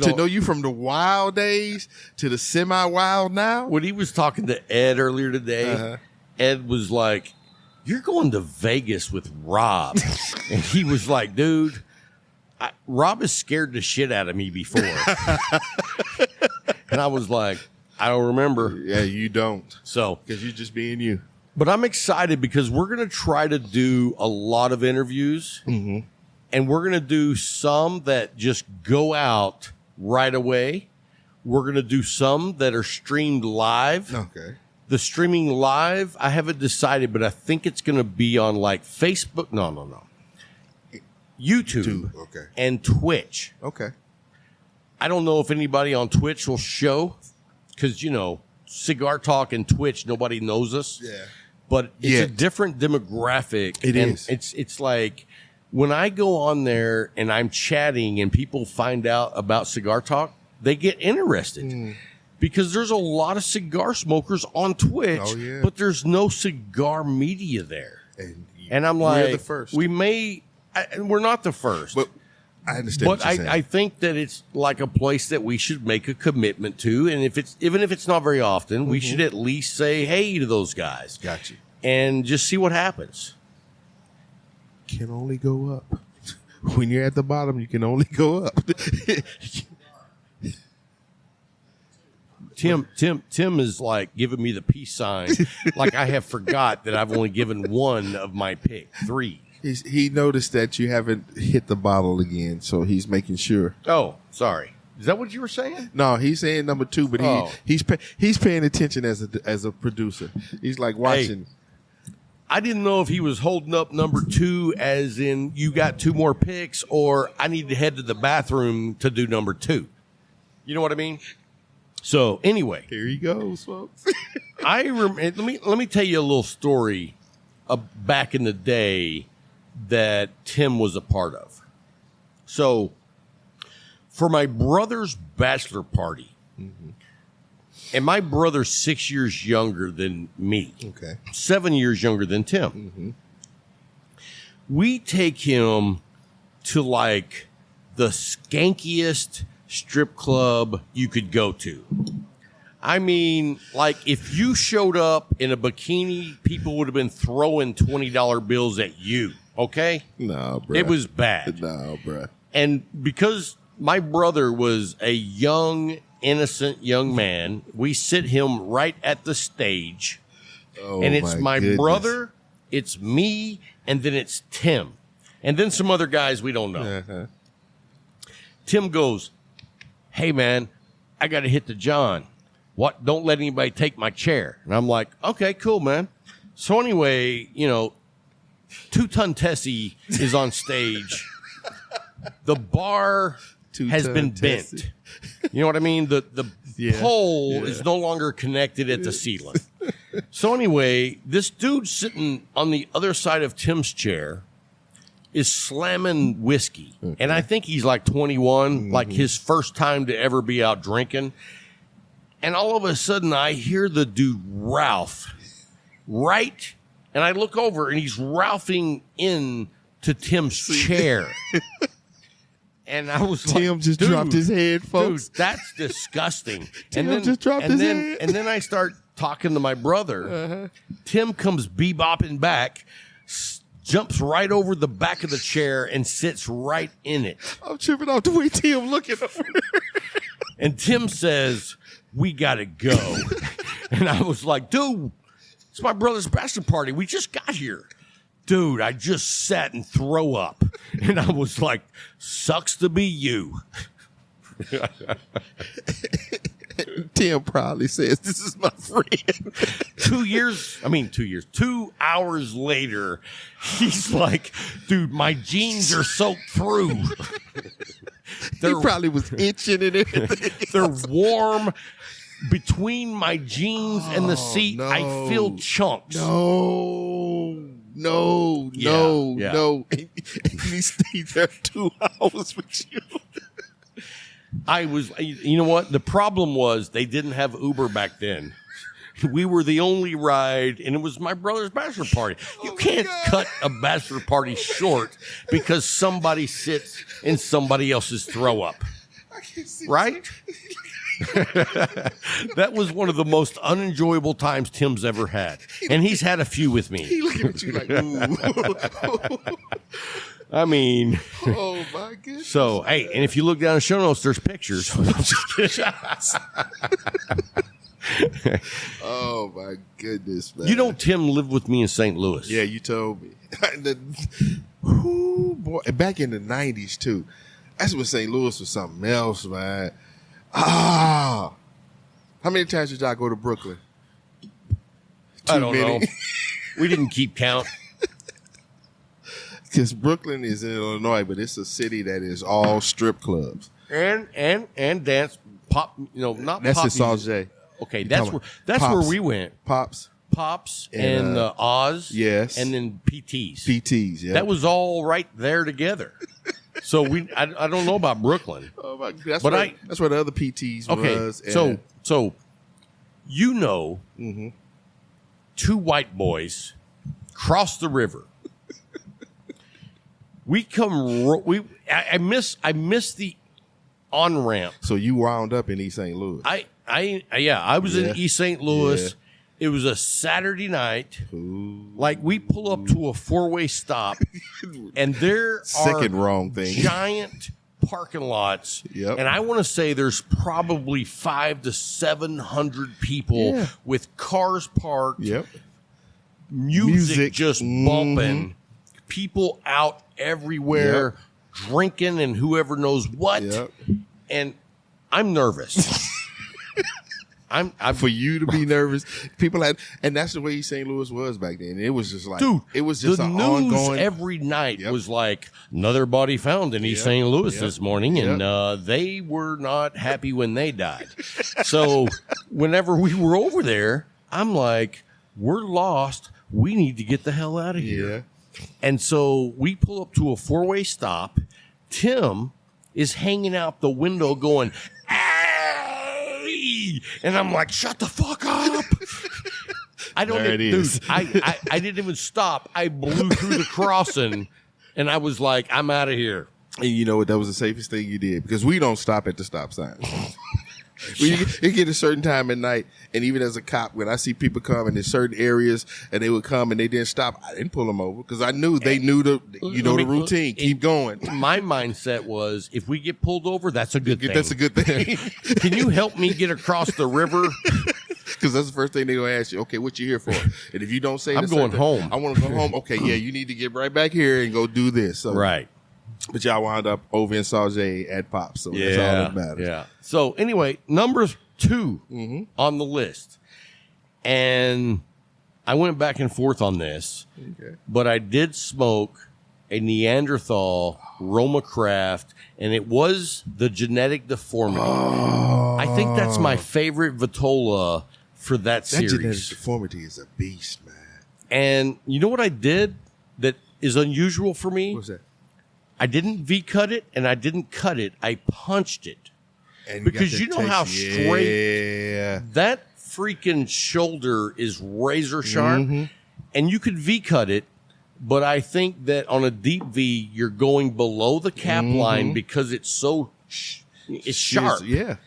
To know you from the wild days to the semi-wild now. When he was talking to Ed earlier today, Ed was like, you're going to Vegas with Rob. And he was like, dude, Rob has scared the shit out of me before. And I was like, I don't remember. Yeah, you don't. So, because you're just being you. But I'm excited because we're going to try to do a lot of interviews. And we're going to do some that just go out right away. We're going to do some that are streamed live. Okay. The streaming live, I haven't decided, but I think it's going to be on like Facebook. No. YouTube Okay. and Twitch. Okay. I don't know if anybody on Twitch will show because, Cigar Talk and Twitch, nobody knows us. Yeah. But it's a different demographic. It is. It's like when I go on there and I'm chatting and people find out about Cigar Talk, they get interested. Because there's a lot of cigar smokers on Twitch, but there's no cigar media there. And I'm like, we're the first. we're not the first. But I understand. But what you're saying. I think that it's like a place that we should make a commitment to, and even if it's not very often, we should at least say hey to those guys. Got you. And just see what happens. Can only go up. When you're at the bottom, you can only go up. Tim is like giving me the peace sign, like I have forgot that I've only given one of my pick, 3. He noticed that you haven't hit the bottle again, so he's making sure. Oh, sorry. Is that what you were saying? No, he's saying number 2, but he's paying attention as a producer. He's like watching. Hey, I didn't know if he was holding up number 2 as in you got 2 more picks, or I need to head to the bathroom to do number 2. You know what I mean? So anyway, Here he goes, folks. let me tell you a little story back in the day that Tim was a part of. So for my brother's bachelor party, and my brother's 6 years younger than me, 7 years younger than Tim. We take him to like the skankiest strip club you could go to. I mean, like if you showed up in a bikini, people would have been throwing $20 bills at you. Okay? No, bro. It was bad. No, bro. And because my brother was a young, innocent young man, we sit him right at the stage. Oh, And it's my goodness. brother, it's me, and then it's Tim. And then some other guys we don't know. Tim goes, hey, man, I got to hit the John. What? Don't let anybody take my chair. And I'm like, okay, cool, man. So anyway, 2-Ton Tessie is on stage. The bar has been bent. You know what I mean? The pole is no longer connected at the ceiling. So anyway, this dude sitting on the other side of Tim's chair is slamming whiskey. And I think he's like 21, like his first time to ever be out drinking. And all of a sudden I hear the dude Ralph, right? And I look over and he's Ralphing in to Tim's chair. And I was Tim like, just dropped his head, folks. Dude, that's disgusting. Tim just dropped his head. And then I start talking to my brother. Tim comes bebopping back, jumps right over the back of the chair and sits right in it. I'm tripping off the way Tim looking over. And Tim says, we got to go. And I was like, dude, it's my brother's bachelor party. We just got here. Dude, I just sat and throw up. And I was like, sucks to be you. Tim probably says, this is my friend. 2 hours later, he's like, dude, my jeans are soaked through. He probably was itching and everything. They're warm. Between my jeans and the seat, no. I feel chunks. No. And he stayed there 2 hours with you. You know what? The problem was they didn't have Uber back then. We were the only ride, and it was my brother's bachelor party. You can't cut a bachelor party short because somebody sits in somebody else's throw up. Right? That was one of the most unenjoyable times Tim's ever had. And he's had a few with me. He looking at you like, ooh. I mean, Oh, my goodness. so, hey, and if you look down the show notes, there's pictures. Oh, my goodness, man. You know, Tim lived with me in St. Louis. Yeah, you told me. Ooh, boy. Back in the 90s, too. That's when St. Louis was something else, man. How many times did y'all go to Brooklyn? I don't know. We didn't keep count. Because Brooklyn is in Illinois, but it's a city that is all strip clubs. And dance pop, not That's pop the Sauget. Okay, You that's talking where Pops. we went. Pops, And Oz. yes. And then PTs. PTs, yeah. That was all right there together. So I don't know about Brooklyn. Oh my, that's But that's where the other PTs Okay, was. so two white boys cross the river. We come. I miss the on ramp. So you wound up in East St. Louis. I was in East St. Louis. Yeah. It was a Saturday night. Ooh. Like we pull up to a 4-way stop, and there Second are wrong thing. giant parking lots. Yep. And I want to say there's probably 500 to 700 people with cars parked. Yep. Music just bumping. People out everywhere drinking and whoever knows what. Yep. And I'm nervous. I'm For you to be nervous, people had, and that's the way St. Louis was back then. It was just like, dude, it was just the an news ongoing. every night was like another body found in East St. Louis this morning, and they were not happy when they died. So whenever we were over there, I'm like, we're lost. We need to get the hell out of here. Yeah. And so we pull up to a 4-way stop. Tim is hanging out the window going, "Hey!" And I'm like, shut the fuck up. I don't There it is. dude, I didn't even stop. I blew through the crossing and I was like, I'm out of here. And you know what? That was the safest thing you did because we don't stop at the stop sign. You get a certain time at night, and even as a cop, when I see people coming in certain areas, and they would come and they didn't stop, I didn't pull them over because I knew they knew the routine. Keep going. My mindset was, if we get pulled over, that's a good thing. That's a good thing. Can you help me get across the river? Because that's the first thing they're going to ask you. Okay, what you here for? And if you don't say, I'm going home. I want to go home. Okay, yeah, you need to get right back here and go do this. So, Right. But y'all wound up over in Sauget at Pops, so that's all that matters. Yeah. So anyway, number 2 on the list, and I went back and forth on this, but I did smoke a Neanderthal Roma Craft, and it was the Genetic Deformity. I think that's my favorite Vitola for that series. That Genetic Deformity is a beast, man. And you know what I did that is unusual for me? What's that? I didn't V-cut it, and I didn't cut it. I punched it. And Because you know how straight Yeah. that freaking shoulder is razor sharp, and you could V-cut it, but I think that on a deep V, you're going below the cap line because it's so it's sharp. Yeah.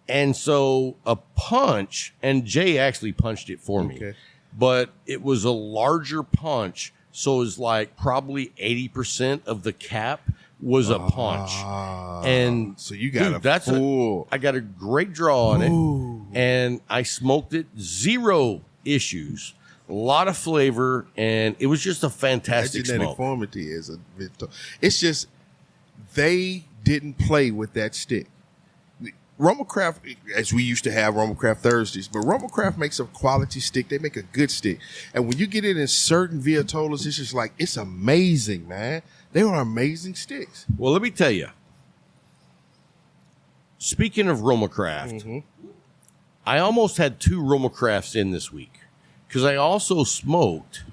And so a punch, and Jay actually punched it for me, but it was a larger punch. So it was like probably 80% of the cap was a punch. And so you got a full. I got a great draw on it, and I smoked it, 0 issues, a lot of flavor, and it was just a fantastic Genetic smoke. Deformity is it's just they didn't play with that stick. Roma Craft, as we used to have Roma Craft Thursdays, but Roma Craft makes a quality stick. They make a good stick. And when you get it in certain Vitolas, it's just like, it's amazing, man. They are amazing sticks. Well, let me tell you, speaking of Roma Craft, I almost had 2 Roma Crafts in this week because I also smoked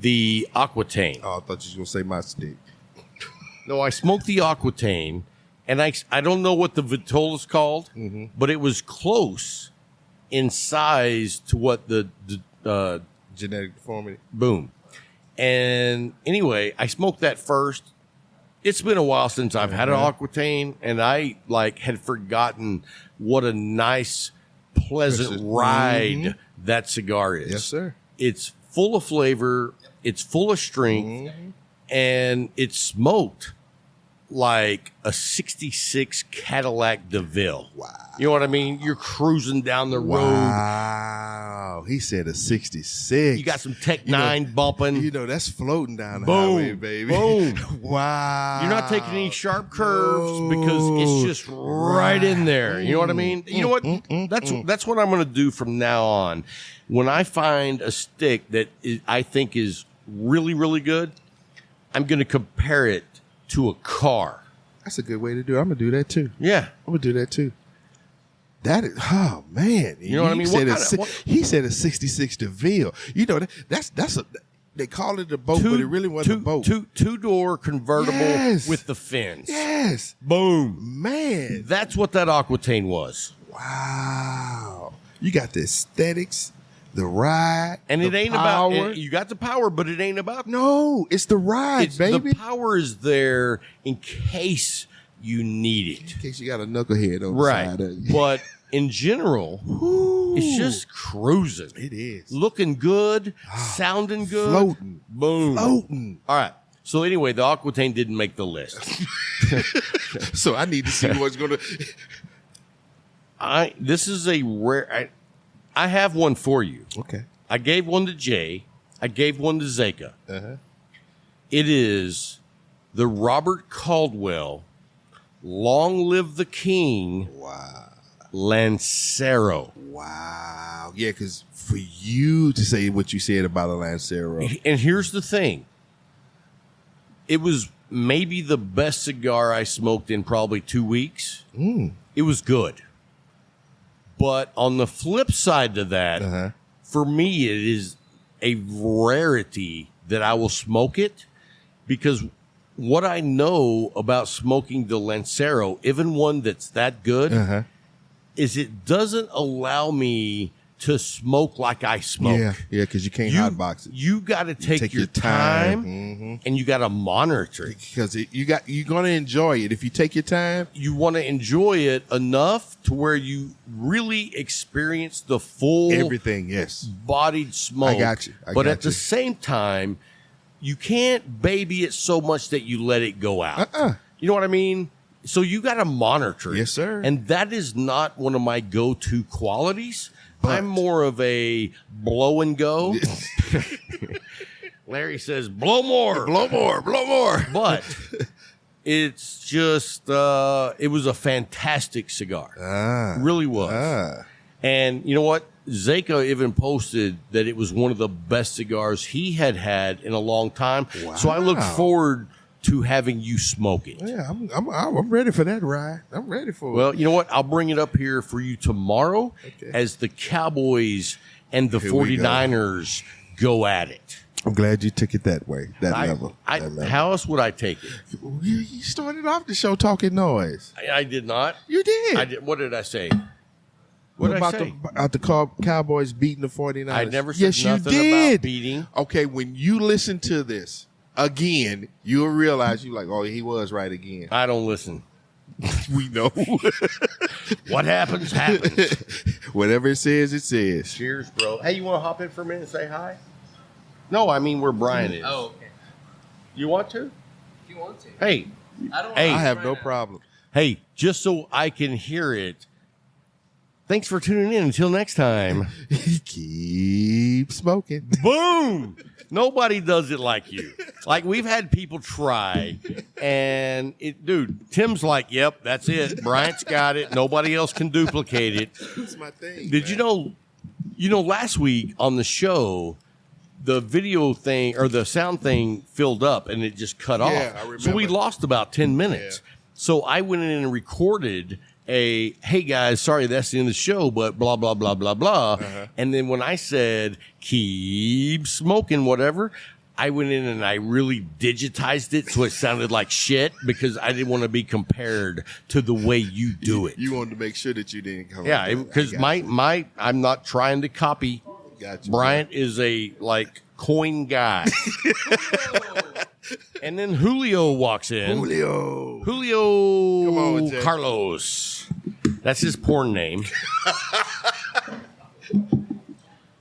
the Aquitaine. Oh, I thought you were going to say my stick. No, I smoked the Aquitaine, and I don't know what the Vitola's called, but it was close in size to what the Genetic Deformity. boom. And anyway, I smoked that first. It's been a while since I've had an Aquitaine, and I had forgotten what a nice, pleasant ride that cigar is. Yes, sir. It's full of flavor. It's full of strength, and it's smoked like a 66 Cadillac DeVille. Wow. You know what I mean? You're cruising down the road. Wow. He said a 66. You got some Tech 9 bumping. You know, that's floating down the Boom. highway, baby. Boom. Wow. You're not taking any sharp curves because it's just right in there. You know what I mean? You know what? That's what I'm going to do from now on. When I find a stick that I think is really, really good, I'm going to compare it to a car. That's a good way to do it. I'm going to do that too. Yeah. I'm going to do that too. That is, oh man. You know what I mean? He said a 66 DeVille. You know, that's a, they call it a boat, but it really wasn't a boat. Two-door convertible with the fins. Yes. Boom. Man. That's what that Aquitaine was. Wow. You got the aesthetics The ride. And it the ain't power. about, you got the power, but it ain't about, No, it's the ride, baby. the power is there in case you need it. In case you got a knucklehead on the Right. side of you. But in general, it's just cruising. It is. Looking good, sounding good. Floating. Boom. Floating. All right. So anyway, the Aquitaine didn't make the list. So I need to see what's going to. This is a rare. I have one for you. Okay. I gave one to Jay. I gave one to Zeka. Uh-huh. It is the Robert Caldwell Long Live the King Wow. Lancero. Wow. Yeah, because for you to say what you said about a Lancero. And here's the thing. It was maybe the best cigar I smoked in probably 2 weeks. It was good. But on the flip side to that, for me, it is a rarity that I will smoke it because what I know about smoking the Lancero, even one that's that good, is it doesn't allow me to smoke like I smoke. Yeah, because you can't hotbox it. You got to take your time, and you got to monitor it. Because you're going to enjoy it. If you take your time. You want to enjoy it enough to where you really experience the full Everything, yes. bodied smoke. I got you. But at the same time, you can't baby it so much that you let it go out. You know what I mean? So you got to monitor it. Yes, sir. And that is not one of my go-to qualities. I'm more of a blow and go. Larry says, blow more. Blow more, blow more. But it's just, it was a fantastic cigar. Really was. And you know what? Zeka even posted that it was one of the best cigars he had in a long time. Wow. So I look forward to having you smoke it. Yeah, I'm ready for that ride. I'm ready for it. Well, you know what? I'll bring it up here for you tomorrow as the Cowboys and the 49ers go at it. I'm glad you took it that way, that level. How else would I take it? You started off the show talking noise. I did not. You did. What did I say? What did I say? About the Cowboys beating the 49ers? I never said nothing about beating. Okay, when you listen to this again, you'll realize you're like, oh, he was right again. I don't listen. We know. What happens, happens. Whatever it says, it says. Cheers, bro. Hey, you want to hop in for a minute and say hi? No, I mean where Brian is. Oh, okay. You want to? If you want to. Hey, I have no problem. Hey, just so I can hear it. Thanks for tuning in. Until next time. Keep smoking. Boom! Nobody does it like you. Like, we've had people try, and dude, Tim's like, yep, that's it. Bryant's got it. Nobody else can duplicate it. That's my thing. Did you know, last week on the show, the video thing or the sound thing filled up and it just cut off. I remember. So we lost about 10 minutes. Yeah. So I went in and recorded hey guys, sorry that's the end of the show, but blah, blah, blah, blah, blah. And then when I said, keep smoking, whatever, I went in and I really digitized it so it sounded like shit because I didn't want to be compared to the way you do it. You wanted to make sure that you didn't come. Yeah, because I'm not trying to copy. Gotcha. Bryant is a coin guy. And then Julio walks in. Julio. Come on, Jay. Carlos. That's his porn name.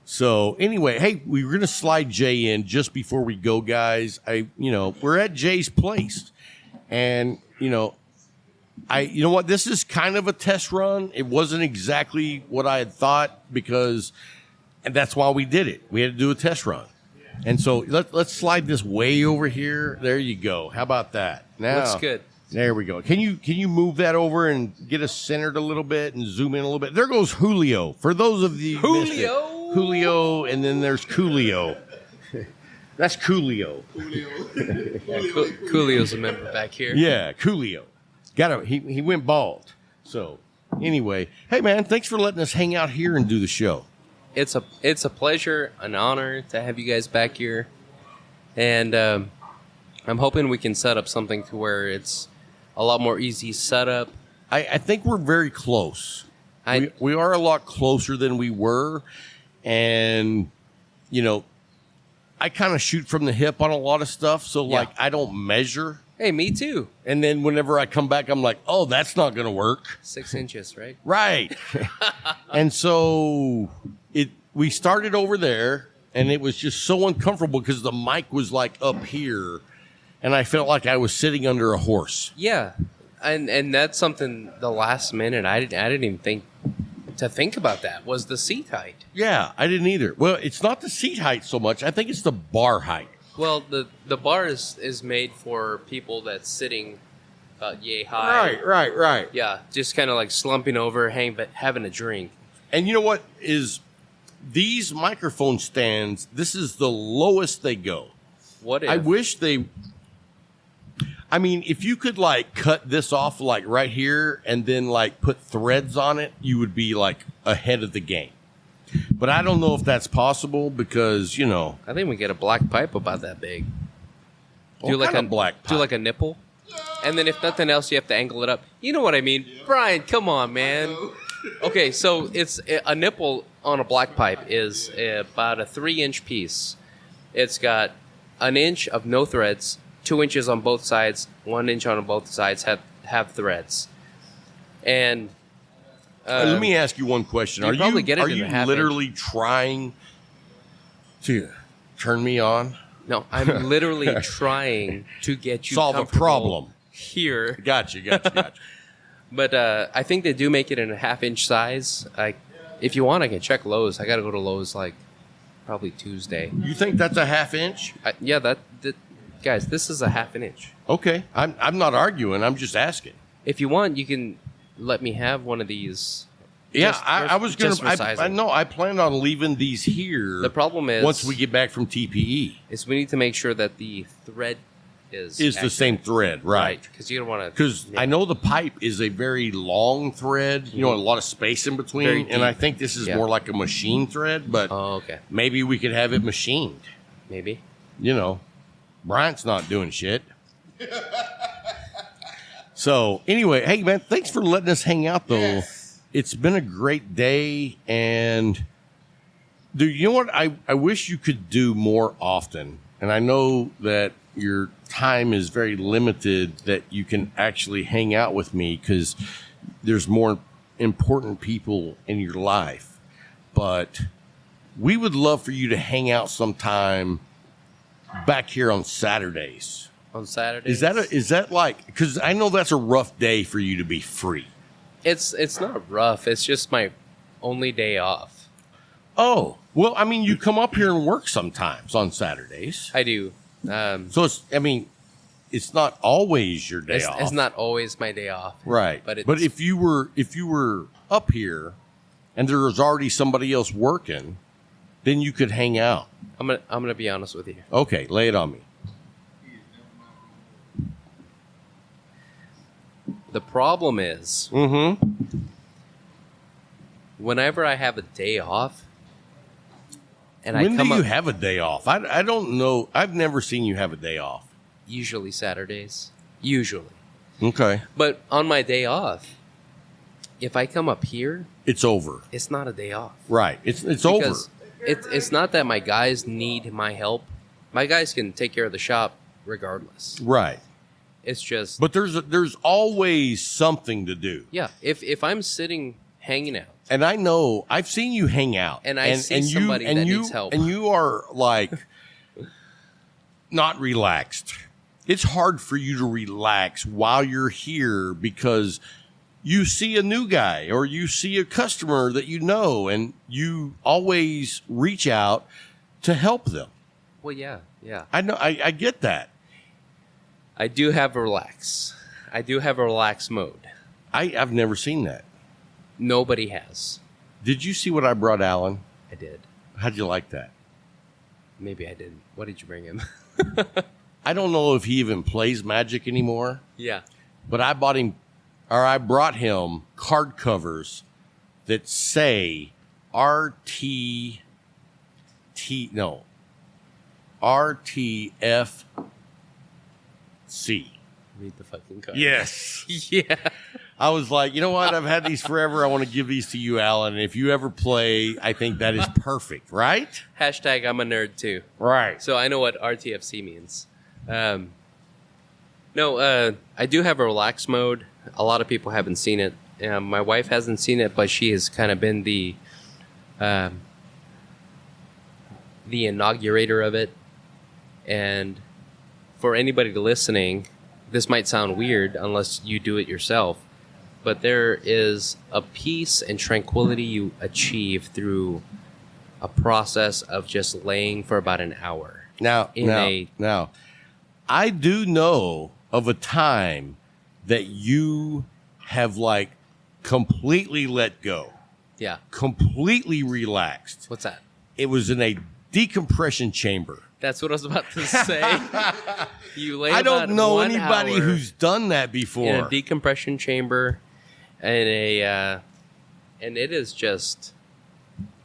So anyway, hey, we were gonna slide Jay in just before we go, guys. We're at Jay's place, and you know what? This is kind of a test run. It wasn't exactly what I had thought and that's why we did it. We had to do a test run. And so let's slide this way over here. There you go. How about that? Now, looks good. There we go. Can you move that over and get us centered a little bit and zoom in a little bit? There goes Julio. For those of you who missed it, Julio, and then there's Coolio. That's Coolio. Coolio's a member back here. Yeah, Coolio. He went bald. So anyway, hey man, thanks for letting us hang out here and do the show. It's a pleasure, an honor to have you guys back here, and I'm hoping we can set up something to where it's a lot more easy setup. I think we're very close. We are a lot closer than we were, And, you know, I kind of shoot from the hip on a lot of stuff. So, like, I don't measure. Hey, me too. And then whenever I come back, I'm like, oh, that's not going to work. 6 inches, right? Right. And so we started over there, and it was just so uncomfortable because the mic was like up here, and I felt like I was sitting under a horse. Yeah. And that's something the last minute I didn't even think about that was the seat height. Yeah, I didn't either. Well, it's not the seat height so much. I think it's the bar height. Well, the bar is made for people that's sitting about yay high. Right. Yeah, just kind of like slumping over, having a drink. And you know what is these microphone stands, this is the lowest they go. What if? I wish I mean, if you could like cut this off like right here and then like put threads on it, you would be like ahead of the game. But I don't know if that's possible because, you know. I think we get a black pipe about that big. Do like a black pipe? Do like a nipple. And then if nothing else, you have to angle it up. You know what I mean? Yeah. Brian, come on, man. Okay, so it's a nipple on a black pipe is about a 3-inch piece. It's got an inch of no threads, 2 inches on both sides, 1 inch on both sides have threads. And let me ask you one question. Are you literally trying to turn me on? No, I'm literally trying to get you solve a problem here. Gotcha. But I think they do make it in a 1/2-inch size. If you want, I can check Lowe's. I got to go to Lowe's like probably Tuesday. You think that's a 1/2 inch? Yeah, guys, this is a 1/2 inch. Okay, I'm not arguing. I'm just asking. If you want, you can let me have one of these. Yeah, I was going to. I planned on leaving these here. The problem is once we get back from TPE, is we need to make sure that the thread is the same thread, right? Because you don't want to. Because I know the pipe is a very long thread. You know, a lot of space in between, and I think this is more like a machine thread. But maybe we could have it machined. Maybe. You know, Bryant's not doing shit. So anyway, hey man, thanks for letting us hang out though. Yes. It's been a great day, and dude, you know what? I wish you could do more often. And I know that your time is very limited that you can actually hang out with me because there's more important people in your life. But we would love for you to hang out sometime back here on Saturdays. On Saturdays? Is that like, because I know that's a rough day for you to be free. It's not rough. It's just my only day off. Oh, well, I mean, you come up here and work sometimes on Saturdays. I do. So it's not always your day off. It's not always my day off. Right. But if you were up here and there was already somebody else working, then you could hang out. I'm gonna be honest with you. Okay, lay it on me. The problem is, whenever I have a day off, and when do you have a day off? I don't know. I've never seen you have a day off. Usually Saturdays. Usually. Okay. But on my day off, if I come up here, it's over. It's not a day off. Right. It's over. It's not that my guys need my help. My guys can take care of the shop regardless. Right. It's just. But there's always something to do. Yeah. If I'm sitting hanging out. And I know I've seen you hang out. And I see somebody that needs help. And you are like not relaxed. It's hard for you to relax while you're here because you see a new guy or you see a customer that you know and you always reach out to help them. Well, yeah. I know. I get that. I do have a relax. I do have a relaxed mode. I've never seen that. Nobody has. Did you see what I brought Alan? I did. How'd you like that? Maybe I didn't. What did you bring him? I don't know if he even plays Magic anymore. Yeah. But I brought him card covers that say RTF. Read the fucking card. Yes. Yeah. I was like, you know what? I've had these forever. I want to give these to you, Alan. And if you ever play, I think that is perfect, right? Hashtag I'm a nerd too. Right. So I know what RTFC means. No, I do have a relax mode. A lot of people haven't seen it. My wife hasn't seen it, but she has kind of been the inaugurator of it. And for anybody listening, this might sound weird unless you do it yourself, but there is a peace and tranquility you achieve through a process of just laying for about an hour. Now, I do know of a time that you have like completely let go, Yeah. completely relaxed. What's that? It was in a decompression chamber. That's what I was about to say. You lay I about don't know 1 anybody hour who's done that before. in a decompression chamber, and and it is just.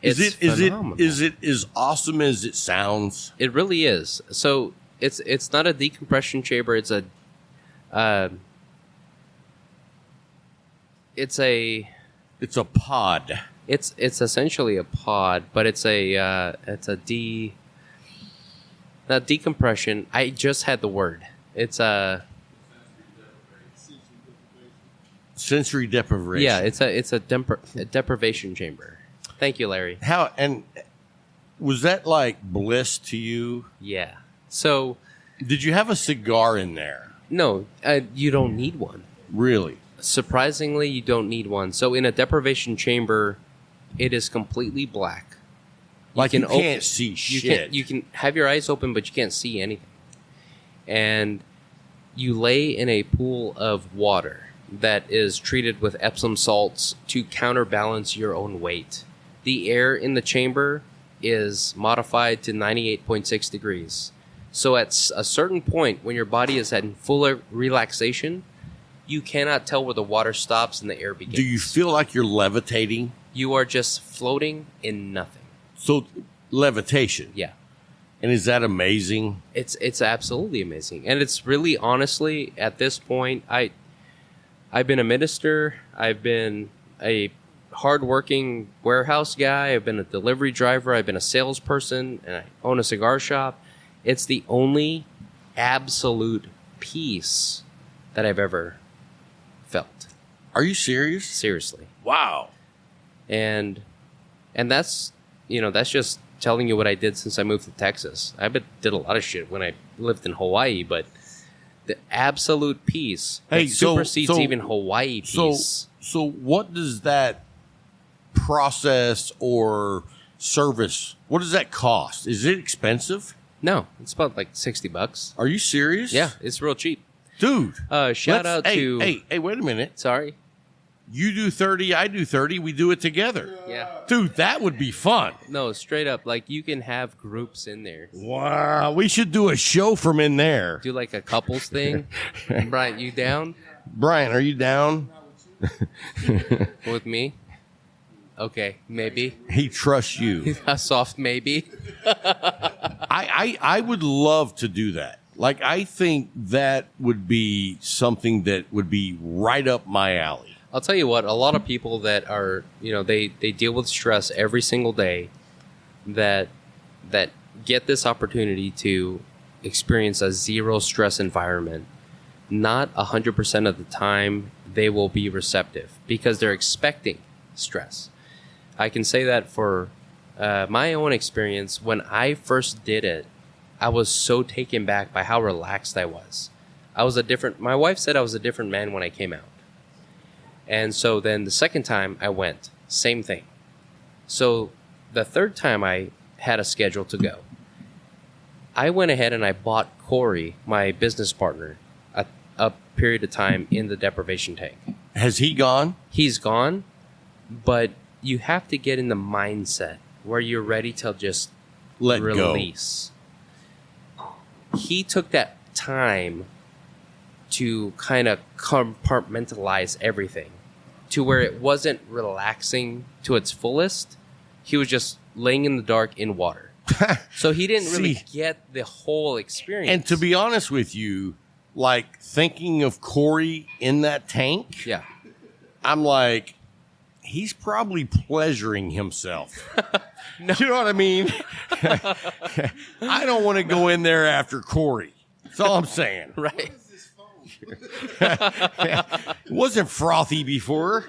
It's phenomenal. Is it as awesome as it sounds? It really is. So it's not a decompression chamber. It's a It's a pod. It's essentially a pod, but it's not decompression. I just had the word. It's a Sensory deprivation. yeah. It's a deprivation chamber. Thank you, Larry. How and was that like bliss to you? Yeah. So Did you have a cigar in there? no, you don't need one. Really? Surprisingly, you don't need one. So in a deprivation chamber, it is completely black. Like you can can't see You shit. you can have your eyes open, but you can't see anything. And you lay in a pool of water that is treated with Epsom salts to counterbalance your own weight. The air in the chamber is modified to 98.6 degrees. So at a certain point, when your body is in full relaxation, you cannot tell where the water stops and the air begins. Do you feel like you're levitating? You are just floating in nothing. So levitation. Yeah. And is that amazing? It's absolutely amazing. And it's really, honestly, at this point, I've been a minister. I've been a hardworking warehouse guy. I've been a delivery driver. I've been a salesperson, and I own a cigar shop. It's the only absolute peace that I've ever felt. Are you serious? Seriously. Wow. And that's, that's just telling you what I did since I moved to Texas. Did a lot of shit when I lived in Hawaii, but the absolute peace supersedes even Hawaii peace. So what does that process or service, what does that cost? Is it expensive? No, it's about like $60. Are you serious? Yeah, it's real cheap. Dude. Shout out to... Hey, wait a minute. Sorry. You do 30, I do 30, we do it together. Yeah. Dude, that would be fun. No, straight up. Like, you can have groups in there. Wow. We should do a show from in there. Do like a couples thing. Brian, you down Brian, are you down? with me? Okay, maybe. He trusts you. A soft maybe. I would love to do that. Like, I think that would be something that would be right up my alley. I'll tell you what, a lot of people that are, they deal with stress every single day that get this opportunity to experience a zero stress environment, not 100% of the time they will be receptive because they're expecting stress. I can say that for my own experience. When I first did it, I was so taken back by how relaxed I was. My wife said I was a different man when I came out. And so then the second time I went, same thing. So the third time I had a schedule to go, I went ahead and I bought Corey, my business partner, a period of time in the deprivation tank. Has he gone? He's gone, but you have to get in the mindset where you're ready to just Let release. He took that time to kind of compartmentalize everything to where it wasn't relaxing to its fullest. He was just laying in the dark in water. So he didn't really get the whole experience. And to be honest with you, like thinking of Corey in that tank, yeah, I'm like, he's probably pleasuring himself. You know what I mean? I don't want to go in there after Corey. That's all I'm saying. Right. It wasn't frothy before.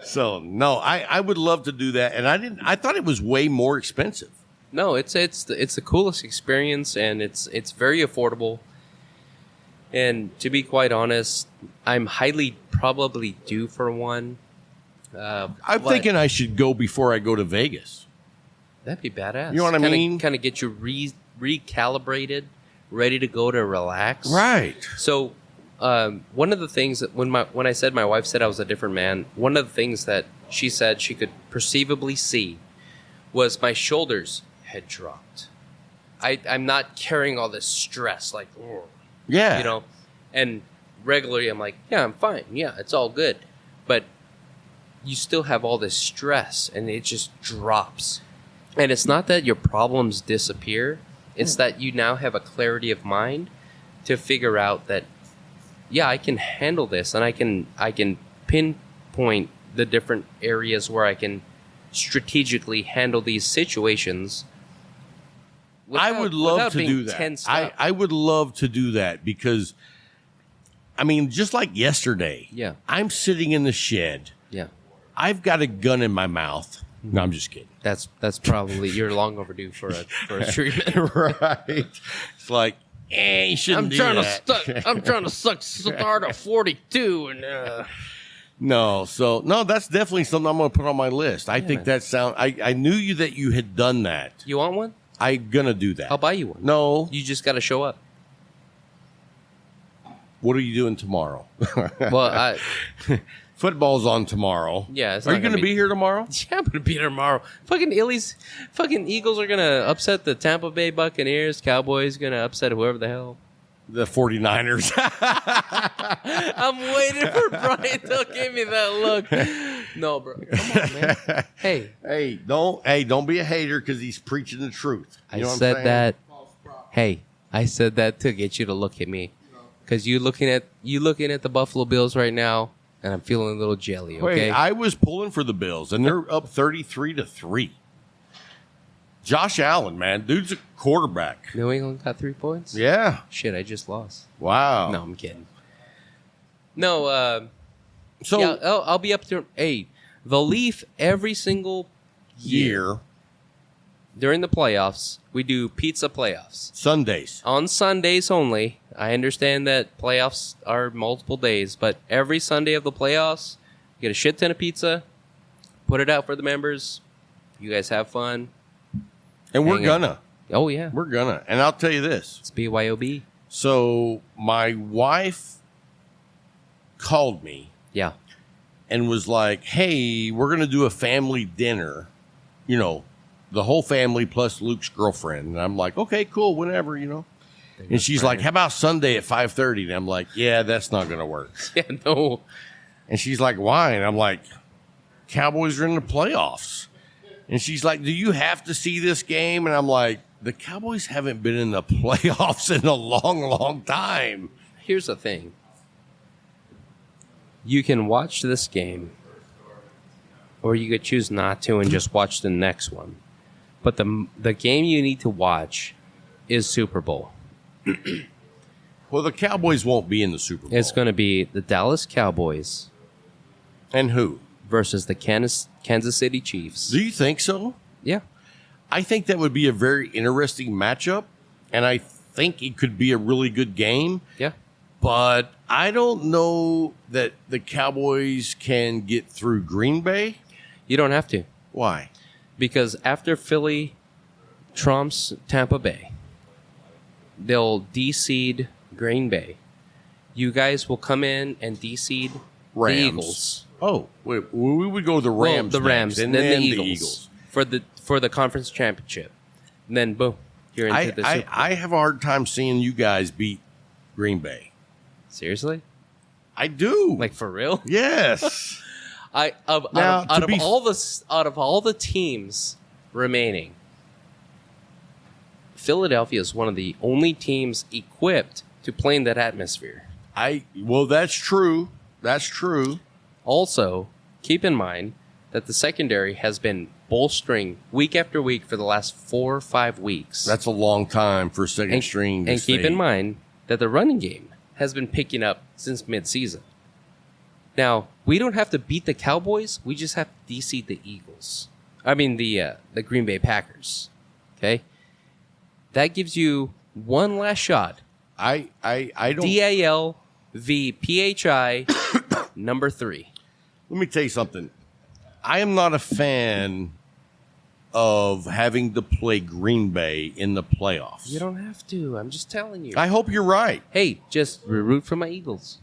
So no, I would love to do that, and I thought it was way more expensive. No, it's the coolest experience, and it's very affordable. And to be quite honest, I'm highly probably due for one. I'm thinking I should go before I go to Vegas. That'd be badass. You know what I mean? Kind of get you recalibrated, ready to go to relax. Right. So, one of the things that when I said my wife said I was a different man, one of the things that she said she could perceivably see was my shoulders had dropped. I'm not carrying all this stress like, Yeah. you know, and regularly I'm like, yeah, I'm fine. Yeah, it's all good. But you still have all this stress and it just drops. And it's not that your problems disappear. It's that you now have a clarity of mind to figure out that, yeah, I can handle this, and I can pinpoint the different areas where I can strategically handle these situations. I would love without to being do that. tensed up. I would love to do that because, I mean, just like yesterday, Yeah. I'm sitting in the shed. Yeah, I've got a gun in my mouth. No, I'm just kidding. that's probably you're long overdue for a treatment. Right. It's like, you shouldn't do that. I'm trying to start at 42 and. No, that's definitely something I'm going to put on my list. I think that I knew that you had done that. You want one? I'm going to do that. I'll buy you one. No. You just got to show up. What are you doing tomorrow? Well, Football's on tomorrow. Yeah, it's Are not you going gonna to be- be here tomorrow? yeah, I'm gonna be there tomorrow. Fucking Eagles are gonna upset the Tampa Bay Buccaneers. Cowboys gonna upset whoever the hell. The 49ers. I'm waiting for Brian to give me that look. No, bro. Come on, man. Hey, don't be a hater because he's preaching the truth. You know what I'm saying? that. Hey, I said that to get you to look at me, because you looking at the Buffalo Bills right now, and I'm feeling a little jelly. Okay. Wait, I was pulling for the Bills, and they're up 33-3. Josh Allen, man, dude's a quarterback. New England got 3 points. Yeah. Shit, I just lost. Wow. No, I'm kidding. No, So yeah, I'll be up there. Hey, the Leaf every single year, during the playoffs, we do pizza playoffs. Sundays. On Sundays only. I understand that playoffs are multiple days, but every Sunday of the playoffs, you get a shit ton of pizza, put it out for the members. You guys have fun. And we're Hang on. gonna. Oh, yeah. We're gonna. And I'll tell you this. It's BYOB. So my wife called me Yeah. and was like, hey, we're going to do a family dinner, you know, the whole family plus Luke's girlfriend. And I'm like, okay, cool, whenever, you know. And she's like, how about Sunday at 5:30? And I'm like, yeah, that's not going to work. Yeah, no. And she's like, why? And I'm like, Cowboys are in the playoffs. And she's like, do you have to see this game? And I'm like, the Cowboys haven't been in the playoffs in a long, long time. Here's the thing. You can watch this game, or you could choose not to and just watch the next one. But the game you need to watch is Super Bowl. Well, the Cowboys won't be in the Super Bowl. It's going to be the Dallas Cowboys And who? versus the Kansas City Chiefs. Do you think so? Yeah. I think that would be a very interesting matchup, and I think it could be a really good game. Yeah. But I don't know that the Cowboys can get through Green Bay. You don't have to, Why? because after Philly trumps Tampa Bay, they'll de-seed Green Bay. You guys will come in and de-seed Rams. the Eagles. Oh, wait, we would go the Well, Rams. the Rams, next, and then the Eagles, for the conference championship. And then boom, you're into the Super Bowl. I have a hard time seeing you guys beat Green Bay. Seriously? I do. Like for real? Yes. Out of all the teams remaining, Philadelphia is one of the only teams equipped to play in that atmosphere. Well, that's true. That's true. Also, keep in mind that the secondary has been bolstering week after week for the last 4 or 5 weeks. That's a long time for second string. And keep in mind that the running game has been picking up since midseason. Now, we don't have to beat the Cowboys. We just have to DC the Eagles. I mean, the Green Bay Packers. Okay? That gives you one last shot. I don't. DAL v PHI number 3. Let me tell you something. I am not a fan of having to play Green Bay in the playoffs. You don't have to. I'm just telling you. I hope you're right. Hey, just root for my Eagles.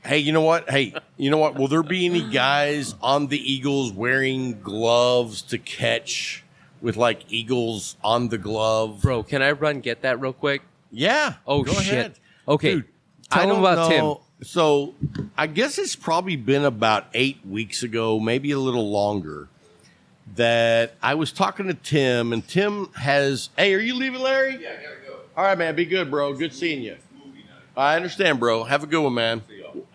Hey, you know what? Will there be any guys on the Eagles wearing gloves to catch with like Eagles on the glove? Bro, can I get that real quick? Yeah. Oh, go shit. ahead. Okay. Dude, Tell them about Tim. So I guess it's probably been about 8 weeks ago, maybe a little longer, that I was talking to Tim, and Tim has. Hey, are you leaving, Larry? Yeah, I gotta go. All right, man. Be good, bro. Good seeing you. I understand, bro. Have a good one, man.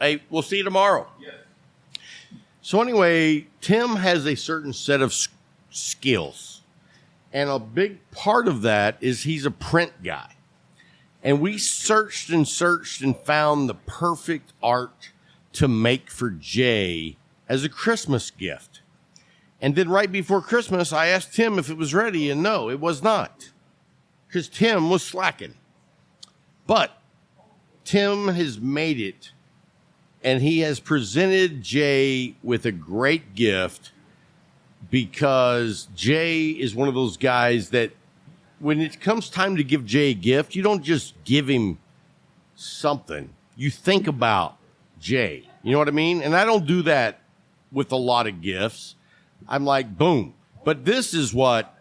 Hey, we'll see you tomorrow. Yes. So anyway, Tim has a certain set of skills, and a big part of that is he's a print guy. And we searched and found the perfect art to make for Jay as a Christmas gift. And then right before Christmas, I asked Tim if it was ready, and no, it was not, because Tim was slacking. But Tim has made it, and he has presented Jay with a great gift, because Jay is one of those guys that when it comes time to give Jay a gift, you don't just give him something. You think about Jay. You know what I mean? And I don't do that with a lot of gifts. I'm like, boom. But this is what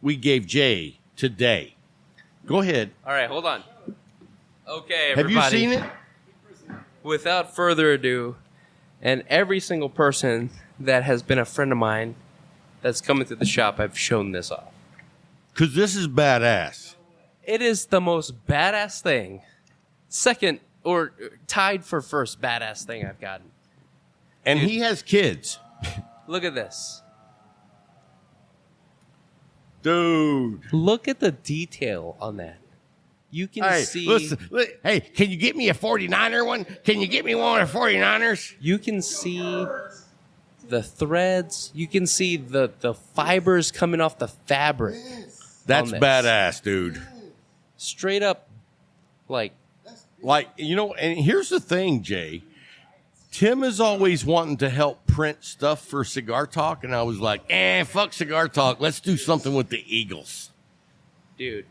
we gave Jay today. Go ahead. All right, hold on. Okay, everybody. Have you seen it? Without further ado, and every single person that has been a friend of mine that's coming to the shop, I've shown this off. Because this is badass. It is the most badass thing. Second, or tied for first badass thing I've gotten. And he has kids. Look at this. Dude. Look at the detail on that. You can see... Listen, hey, can you get me a 49er one? Can you get me one of the 49ers? You can see the threads. You can see the fibers coming off the fabric. That's badass, dude. Straight up, like, you know, and here's the thing, Jay. Tim is always wanting to help print stuff for Cigar Talk, and I was like, fuck Cigar Talk. Let's do something with the Eagles. Dude.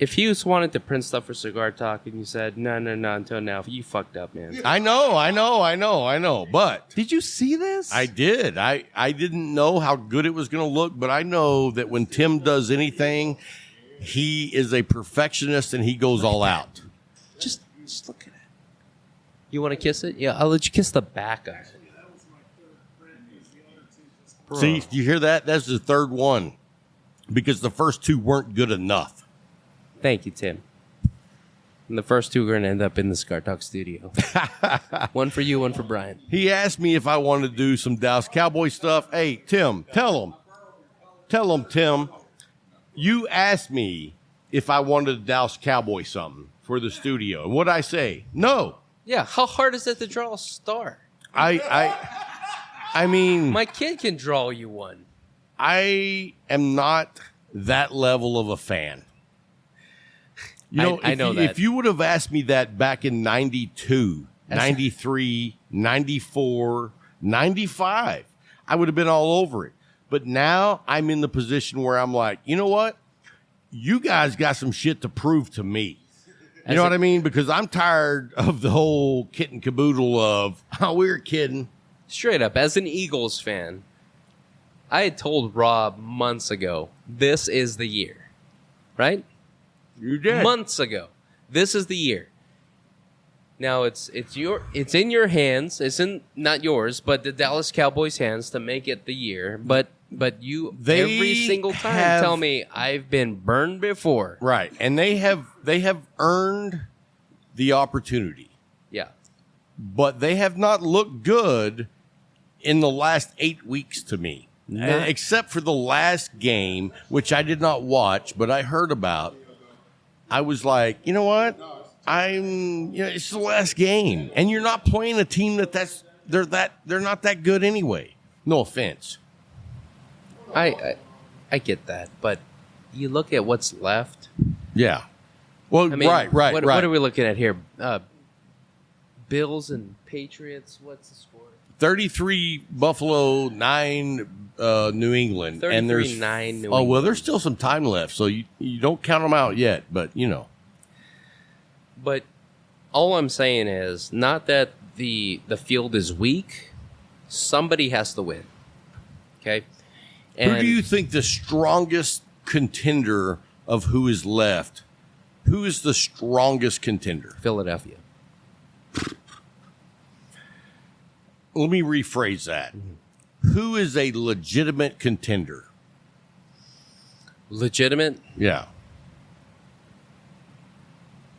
If you wanted to print stuff for Cigar Talk and you said, no, until now, you fucked up, man. I know. But did you see this? I did. I didn't know how good it was going to look, but I know that when Tim does anything, he is a perfectionist and he goes all out. Just look at it. You want to kiss it? Yeah, I'll let you kiss the back of it. Bro. See, you hear that? That's the third one because the first two weren't good enough. Thank you, Tim. And the first two are going to end up in the Cigar Talk studio. One for you, one for Brian. He asked me if I wanted to do some Dallas Cowboy stuff. Hey, Tim, tell him, Tim, you asked me if I wanted to Dallas Cowboy something for the studio. And what'd I say? No. Yeah, how hard is it to draw a star? I mean... My kid can draw you one. I am not that level of a fan. You know, I know that. If you would have asked me that back in 92, 93, 94, 95, I would have been all over it. But now I'm in the position where I'm like, you know what? You guys got some shit to prove to me. You know what I mean? Because I'm tired of the whole kit and caboodle of, oh, we were kidding. Straight up, as an Eagles fan, I had told Rob months ago, this is the year. Right? You did. Months ago. This is the year. Now it's in your hands. It's in not yours, but the Dallas Cowboys' hands to make it the year. But you every single time tell me I've been burned before. Right. And they have earned the opportunity. but they have not looked good in the last 8 weeks to me. Except for the last game, which I did not watch, but I heard about. I was like, you know what? It's the last game, and you're not playing a team they're not that good anyway. No offense. I get that, but you look at what's left. Yeah. Well, I mean, right. What are we looking at here? Bills and Patriots. What's the score? 33 Buffalo, 9 New England. 33-9 and there's, New England. Oh, well, there's still some time left, so you don't count them out yet, but you know. But all I'm saying is not that the field is weak. Somebody has to win. Okay? Who do you think the strongest contender of who is left? Who is the strongest contender? Philadelphia. Let me rephrase that. Who is a legitimate contender? Legitimate? Yeah.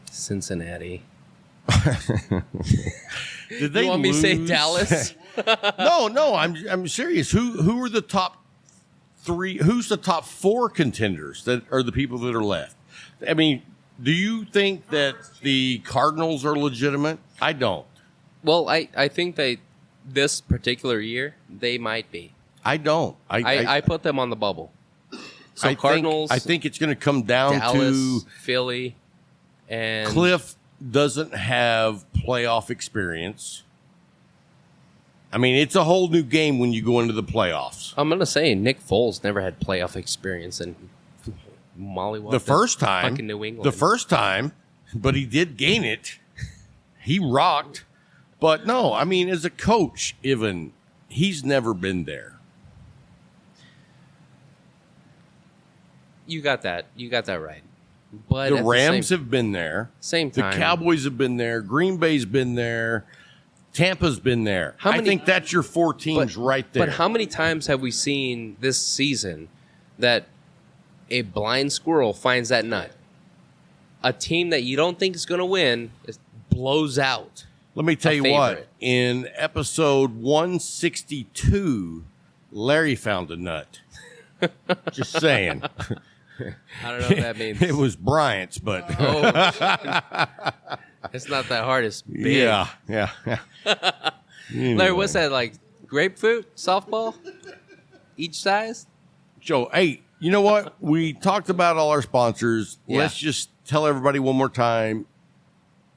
Cincinnati. Did they You want me to say lose? Dallas? No, I'm serious. Who are the top 3? Who's the top 4 contenders that are the people that are left? I mean, do you think that the Cardinals are legitimate? I don't. Well, I think this particular year, they might be. I don't. I put them on the bubble. So Cardinals, I think it's going to come down Dallas, to Philly, and Cliff doesn't have playoff experience. I mean, it's a whole new game when you go into the playoffs. I'm going to say Nick Foles never had playoff experience in Molly. The first time, fucking New England. the first time, but he did gain it. He rocked. But no, I mean, as a coach, even he's never been there. You got that. You got that right. But The at Rams the have been there. same The time, Cowboys have been there. Green Bay's been there. Tampa's been there. How I many- think that's your 4 teams right there. But how many times have we seen this season that a blind squirrel finds that nut? A team that you don't think is going to win blows out. Let me tell a you favorite. what. In episode 162, Larry found a nut. Just saying. I don't know what that means. It was Bryant's, but It's not that hard. It's big. yeah. Larry, what's that, like grapefruit softball? Each size? Joe, hey, you know what? We talked about all our sponsors. Yeah. Let's just tell everybody one more time.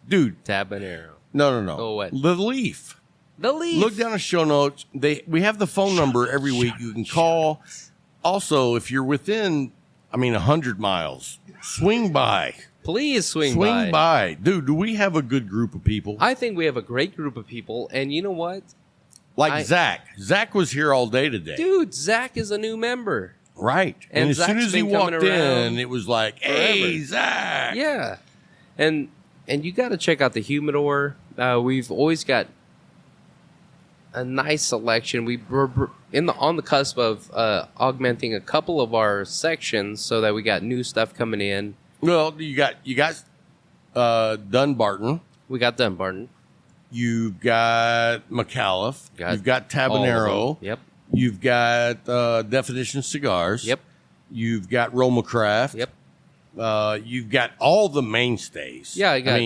Dude, Tabanero. no. Oh, what? The Leaf. The Leaf. Look down the show notes. We have the phone number every week. You can call. Also, if you're within, 100 miles, swing by. Please swing by. Dude, do we have a good group of people? I think we have a great group of people, and you know what? Zach. Zach was here all day today. Dude, Zach is a new member. Right. And as soon Zach's as he been walked coming around in, it was like, hey, forever. Zach. Yeah. And you got to check out the humidor. We've always got a nice selection. We're on the cusp of augmenting a couple of our sections so that we got new stuff coming in. Well, you got Dunbarton. We got Dunbarton. You've got McAuliffe. You've got Tabanero. Yep. You've got Definition Cigars. Yep. You've got Roma Craft. Yep. You've got all the mainstays. Yeah, I got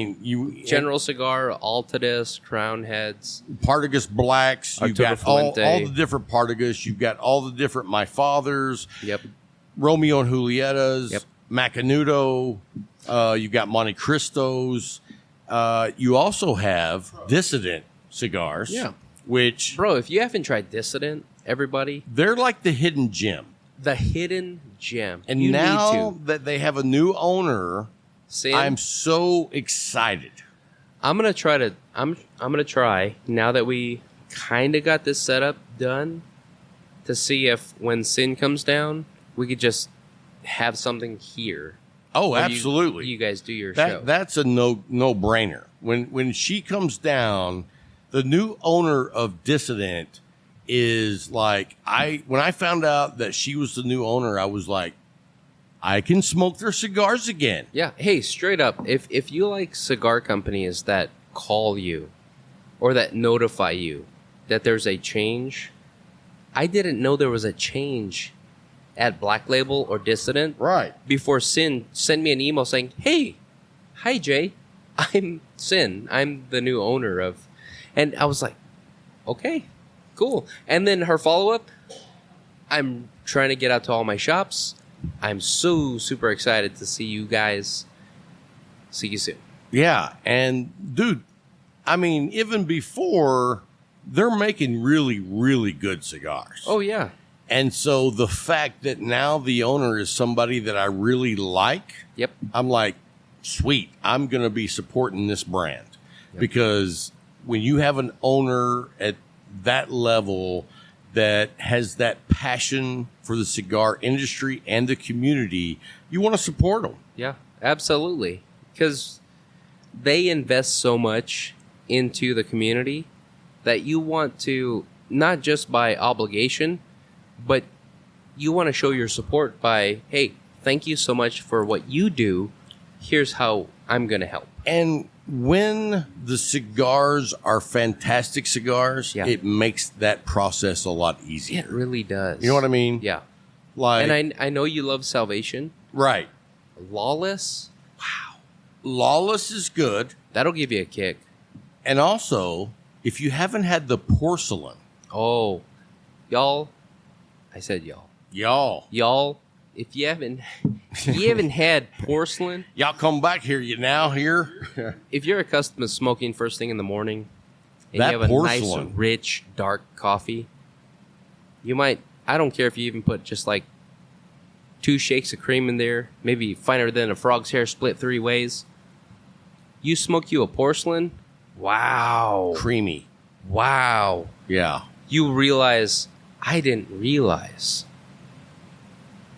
General Cigar, Altadis, Crown Heads. Partagas Blacks. You've Arturo got all Fuente. the different Partagas. You've got all the different My Fathers. Yep. Romeo and Julietas. Yep. Macanudo. You've got Monte Cristos. You also have Dissident Cigars. Yeah. Which, Bro, if you haven't tried Dissident, everybody, they're like the hidden gem. the hidden gem. And you now need to. that they have a new owner, Sin, I'm so excited. I'm gonna try to. I'm gonna try now that we kind of got this setup done to see if when Sin comes down, we could just have something here. Oh, where absolutely. You guys do your show. That's a no brainer. When she comes down, the new owner of Dissident is like when I found out that she was the new owner, I was like, I can smoke their cigars again. Yeah. Hey, straight up, if you like cigar companies that call you or that notify you that there's a change. I didn't know there was a change at Black Label or Dissident. Right. Before Sin sent me an email saying, "Hey, hi Jay, I'm Sin. I'm the new owner of," and I was like, "Okay, cool." And then her follow up, "I'm trying to get out to all my shops. I'm so super excited to see you guys. See you soon." Yeah. And dude, I mean, even before, they're making really, really good cigars. Oh yeah. And so the fact that now the owner is somebody that I really like, Yep. I'm like, sweet, I'm going to be supporting this brand. Because when you have an owner at that level that has that passion for the cigar industry and the community, you want to support them. Yeah, absolutely. Because they invest so much into the community that you want to, not just by obligation, but you want to show your support by, hey, thank you so much for what you do. Here's how I'm going to help. And when the cigars are fantastic cigars, Yeah. it makes that process a lot easier. It really does. You know what I mean? Yeah. Like, And I know you love Salvation. right. Lawless, Lawless is good. that'll give you a kick. And also, if you haven't had the porcelain, Oh, y'all. I said y'all. y'all If you haven't had porcelain, come back here. You now here? if you're accustomed to smoking first thing in the morning and That you have a porcelain. nice, rich, dark coffee, you might, I don't care if you even put just like 2 shakes of cream in there, maybe finer than a frog's hair split 3 ways. You smoke you a porcelain, wow. Creamy. Wow. Yeah. You realize, I didn't realize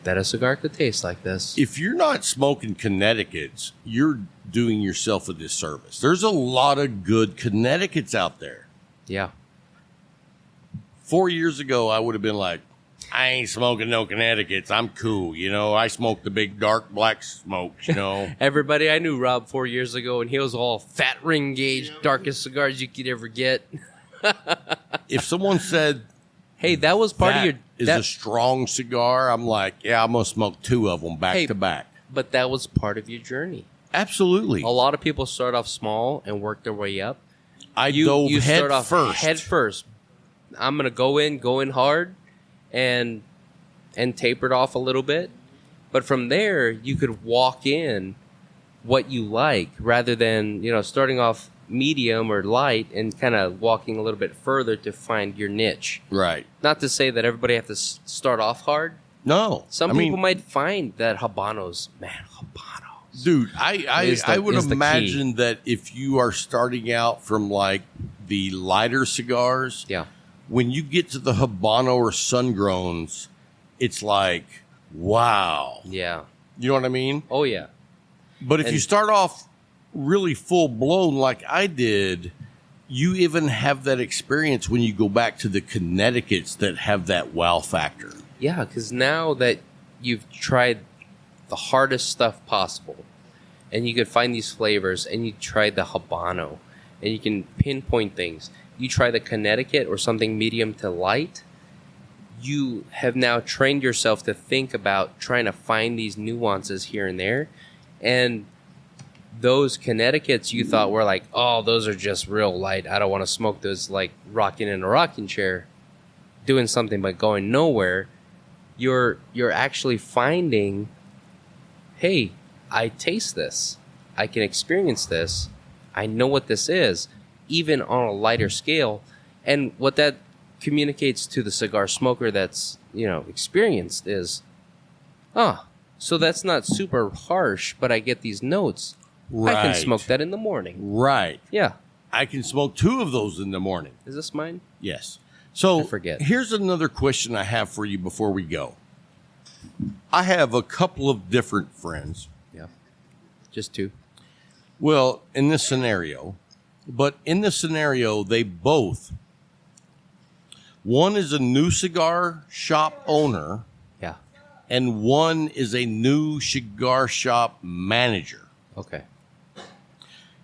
that a cigar could taste like this. If you're not smoking Connecticut's, you're doing yourself a disservice. There's a lot of good Connecticut's out there. Yeah. 4 years ago, I would have been like, I ain't smoking no Connecticut's. I'm cool. You know, I smoke the big dark black smokes, you know. Everybody, I knew Rob 4 years ago, and he was all fat ring gauge, darkest cigars you could ever get. If someone said, Hey, that was part that of your. is that- a strong cigar, I'm like, yeah, I'm going to smoke 2 of them back Hey, to back. But that was part of your journey. Absolutely. A lot of people start off small and work their way up. I dove You head start off first. head first. I'm gonna go in hard, and taper it off a little bit. But from there, you could walk in what you like, rather than starting off medium or light and kind of walking a little bit further to find your niche. Right. Not to say that everybody have to start off hard. No. Some I people mean, might find that Habanos. Dude, Is I the- would is the key. imagine that if you are starting out from like the lighter cigars, Yeah. when you get to the Habano or Sungrowns, it's like, wow. Yeah. You know what I mean? Oh, yeah. But if And- you start off really full blown like I did, you even have that experience when you go back to the Connecticut's that have that wow factor. Yeah, because now that you've tried the hardest stuff possible, and you could find these flavors, and you tried the Habano, and you can pinpoint things. You try the Connecticut or something medium to light, you have now trained yourself to think about trying to find these nuances here and there. And those Connecticut's you thought were like, oh, those are just real light. I don't want to smoke those, like rocking in a rocking chair, doing something but going nowhere. You're actually finding, hey, I taste this. I can experience this. I know what this is, even on a lighter scale. And what that communicates to the cigar smoker that's, experienced is, so that's not super harsh, but I get these notes. I can Right. smoke that in the morning. Right. Yeah. I can smoke 2 of those in the morning. Is this mine? Yes. So I forget. Here's another question I have for you before we go. I have a couple of different friends. Yeah. Just 2. Well, in this scenario, but in this scenario, they both. One is a new cigar shop owner, Yeah. and one is a new cigar shop manager. Okay.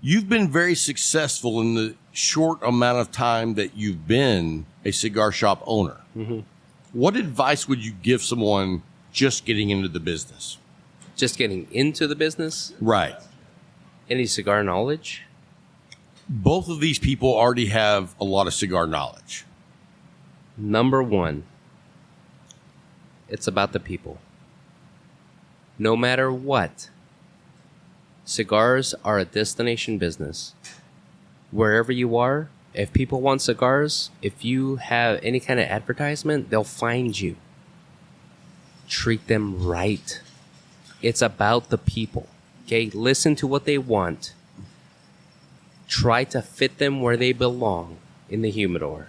You've been very successful in the short amount of time that you've been a cigar shop owner, what advice would you give someone just getting into the business? Just getting into the business? Right. Any cigar knowledge? Both of these people already have a lot of cigar knowledge. Number one, it's about the people. No matter what, cigars are a destination business. Wherever you are, if people want cigars, if you have any kind of advertisement, they'll find you. Treat them right. It's about the people. Okay, listen to what they want. Try to fit them where they belong in the humidor,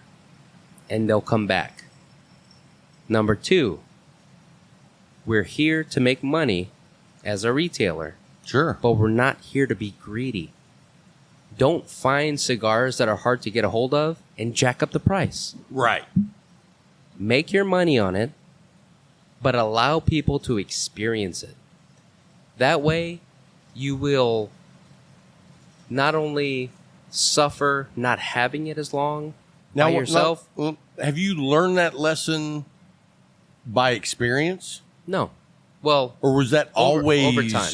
and they'll come back. Number two, we're here to make money as a retailer, Sure. but we're not here to be greedy. Don't find cigars that are hard to get a hold of and jack up the price. Right. Make your money on it, but allow people to experience it. That way, you will not only suffer not having it as long by yourself. Now, have you learned that lesson by experience? No. Well, Or was that always over time.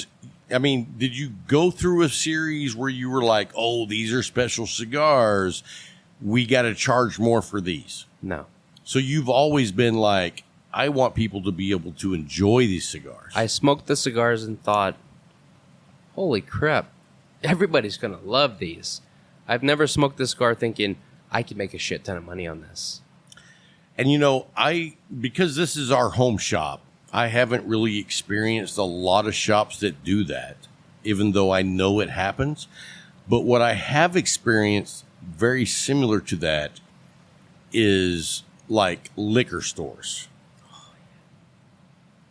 I mean, did you go through a series where you were like, "Oh, these are special cigars. We got to charge more for these." No. So you've always been like, "I want people to be able to enjoy these cigars." I smoked the cigars and thought, holy crap, everybody's going to love these. I've never smoked a cigar thinking, I could make a shit ton of money on this. And because this is our home shop, I haven't really experienced a lot of shops that do that, even though I know it happens. But what I have experienced very similar to that is like liquor stores.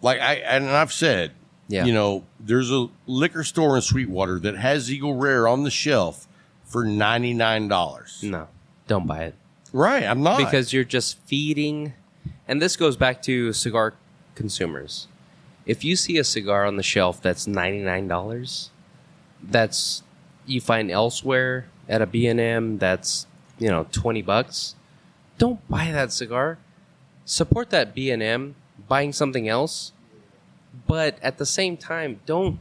Like I've said, Yeah. there's a liquor store in Sweetwater that has Eagle Rare on the shelf for $99. No, don't buy it. Right, I'm not. Because you're just feeding, and this goes back to cigar consumers. If you see a cigar on the shelf that's $99, that's you find elsewhere at a B&M that's, $20, don't buy that cigar. Support that B&M buying something else, but at the same time, don't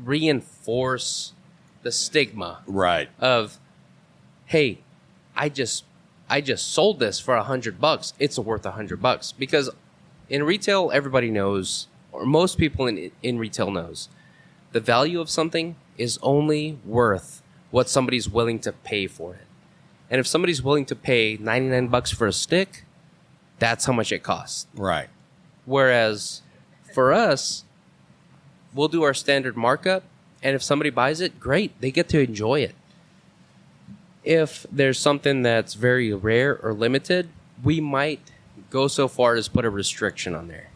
reinforce the stigma right. of, hey, I just sold this for $100. It's worth $100 because in retail, everybody knows, or most people in retail knows, the value of something is only worth what somebody's willing to pay for it. And if somebody's willing to pay $99 for a stick, that's how much it costs. Right. Whereas for us, we'll do our standard markup, and if somebody buys it, great, they get to enjoy it. If there's something that's very rare or limited, we might go so far as put a restriction on there.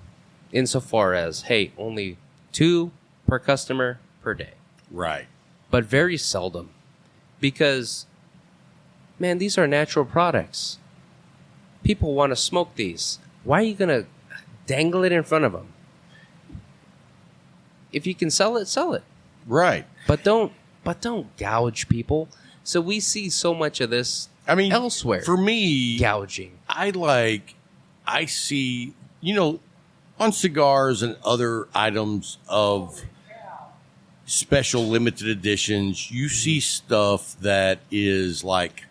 Insofar as, hey, only 2 per customer per day. Right. But very seldom. Because, man, these are natural products. People want to smoke these. Why are you going to dangle it in front of them? If you can sell it, sell it. Right. But don't gouge people. So we see so much of this elsewhere. For me, gouging. I see, on cigars and other items of special limited editions, you see stuff that is like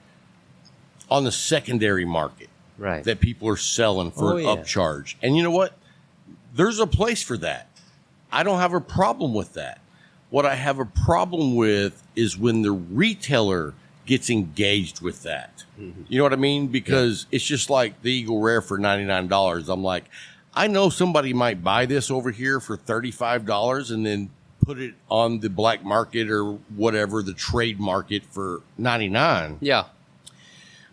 on the secondary market. Right. That people are selling for an upcharge. And you know what? There's a place for that. I don't have a problem with that. What I have a problem with is when the retailer gets engaged with that. Mm-hmm. You know what I mean? Because it's just like the Eagle Rare for $99. I'm like, I know somebody might buy this over here for $35 and then put it on the black market or whatever, the trade market for $99. Yeah.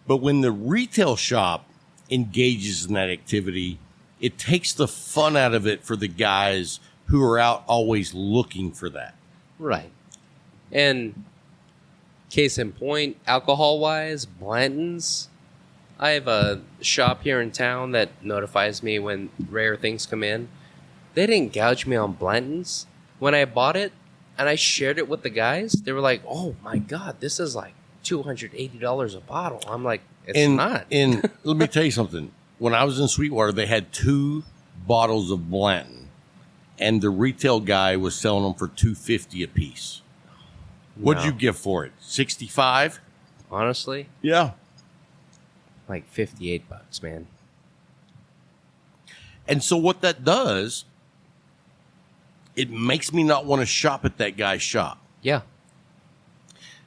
But when the retail shop engages in that activity, it takes the fun out of it for the guys who are out always looking for that. Right. And case in point, alcohol-wise, Blanton's. I have a shop here in town that notifies me when rare things come in. They didn't gouge me on Blanton's. When I bought it and I shared it with the guys, they were like, oh my God, this is like $280 a bottle. I'm like, it's And not. let me tell you something. When I was in Sweetwater, they had 2 bottles of Blanton, and the retail guy was selling them for $2.50 a piece. What'd you give for it? $65? Honestly, Yeah. like $58, man. And so what that does, it makes me not want to shop at that guy's shop. Yeah.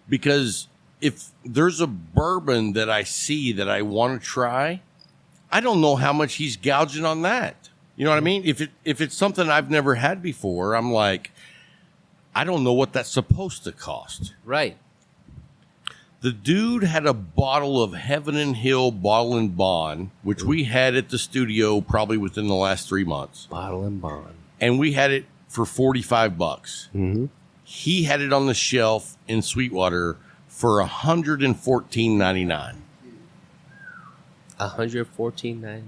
Because if there's a bourbon that I see that I want to try, I don't know how much he's gouging on that. You know what I mean? If it's something I've never had before, I'm like, I don't know what that's supposed to cost. Right. The dude had a bottle of Heaven and Hill Bottle and Bond, which we had at the studio probably within the last 3 months. Bottle and Bond. And we had it for $45. Mm-hmm. He had it on the shelf in Sweetwater for $114.99. $114.99.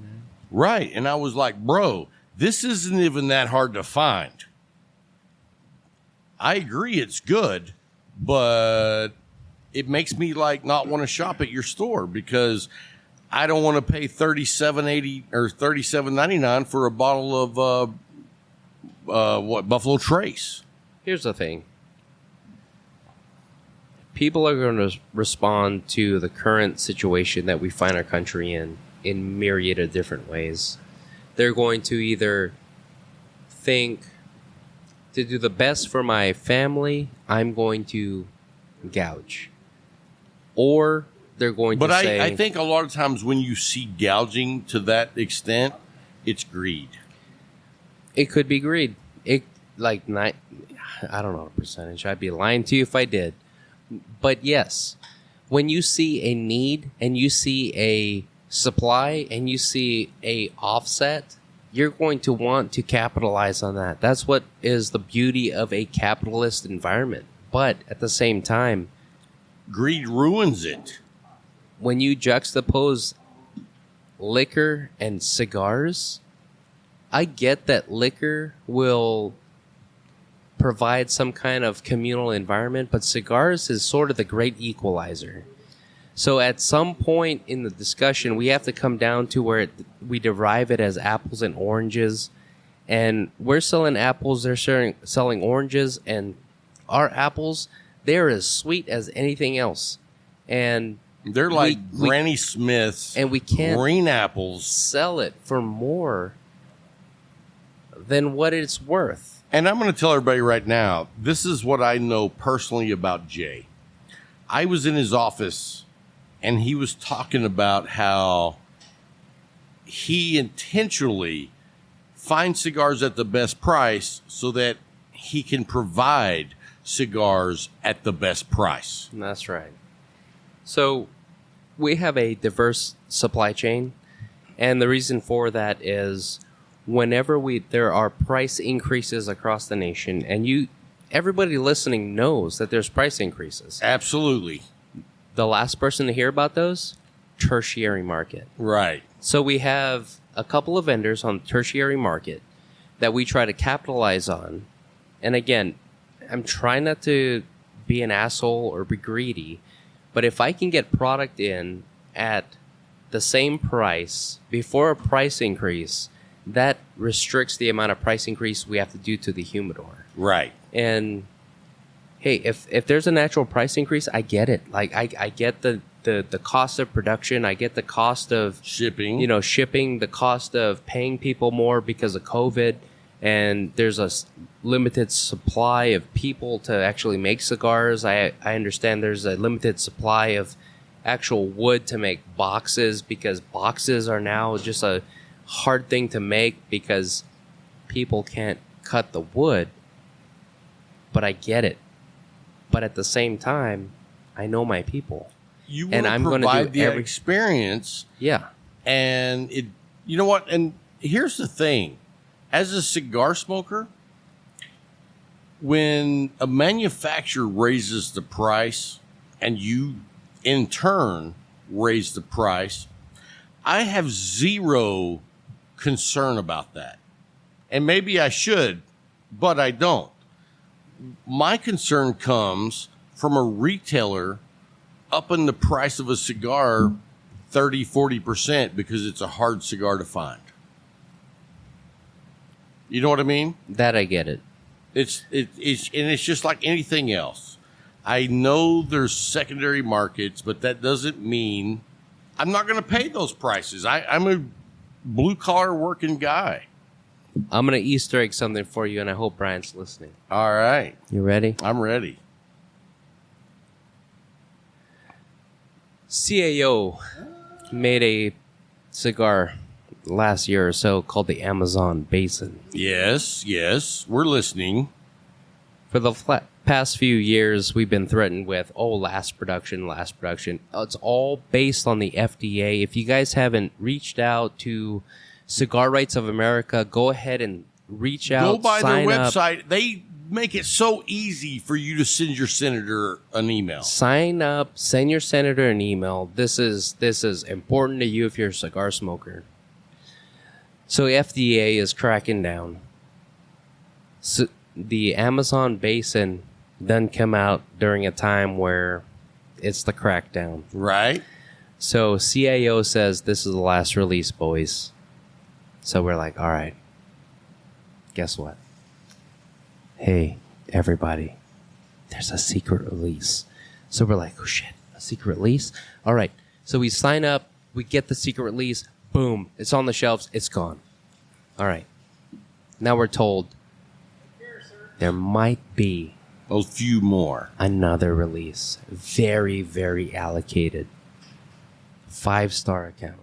Right. And I was like, bro, this isn't even that hard to find. I agree it's good, but it makes me like not want to shop at your store because I don't want to pay $37.80 or $37.99 for a bottle of Buffalo Trace. Here's the thing. People are going to respond to the current situation that we find our country in myriad of different ways. They're going to either think, to do the best for my family, I'm going to gouge. Or they're going to say... But I think a lot of times when you see gouging to that extent, it's greed. It could be greed. I don't know the percentage. I'd be lying to you if I did. But yes, when you see a need and you see a supply and you see a offset, you're going to want to capitalize on that. That's what is the beauty of a capitalist environment. But at the same time, greed ruins it. When you juxtapose liquor and cigars, I get that liquor will provide some kind of communal environment, but cigars is sort of the great equalizer. So at some point in the discussion, we have to come down to where we derive it as apples and oranges. And we're selling apples, they're selling oranges, and our apples, they're as sweet as anything else. And they're like Granny Smith's and we can't green apples. Sell it for more than what it's worth. And I'm going to tell everybody right now, this is what I know personally about Jay. I was in his office, and he was talking about how he intentionally finds cigars at the best price so that he can provide cigars at the best price. That's right. So we have a diverse supply chain, and the reason for that is whenever there are price increases across the nation, and everybody listening knows that there's price increases. Absolutely. The last person to hear about those, tertiary market. Right. So we have a couple of vendors on the tertiary market that we try to capitalize on. And again, I'm trying not to be an asshole or be greedy, but if I can get product in at the same price before a price increase, that restricts the amount of price increase we have to do to the humidor. Right. And hey, if there's a natural price increase, I get it. Like I get the cost of production, I get the cost of shipping, the cost of paying people more because of COVID, and there's a limited supply of people to actually make cigars. I understand there's a limited supply of actual wood to make boxes because boxes are now just a hard thing to make because people can't cut the wood. But I get it. But at the same time, I know my people. You want to provide the experience. Yeah. And you know what? And here's the thing. As a cigar smoker, when a manufacturer raises the price and you in turn raise the price, I have zero concern about that. And maybe I should, but I don't. My concern comes from a retailer upping the price of a cigar 30-40% because it's a hard cigar to find. You know what I mean? That I get it. It's just like anything else. I know there's secondary markets, but that doesn't mean I'm not going to pay those prices. I'm a blue collar working guy. I'm going to Easter egg something for you, and I hope Brian's listening. All right. You ready? I'm ready. CAO made a cigar last year or so called the Amazon Basin. Yes, we're listening. For the past few years, we've been threatened with, last production. It's all based on the FDA. If you guys haven't reached out to Cigar Rights of America, go ahead and reach out. Go by their sign up. website. They make it so easy for you to send your senator an email. Sign up, send your senator an email. This is important to you if you're a cigar smoker. So FDA is cracking down. So the Amazon Basin doesn't come out during a time where it's the crackdown. Right. So CAO says this is the last release, boys. So we're like, all right, guess what? Hey, everybody, there's a secret release. So we're like, oh shit, a secret release? All right. So we sign up, we get the secret release, boom, it's on the shelves, it's gone. All right. Now we're told there might be A few more. another release. Very, very allocated. 5-star account.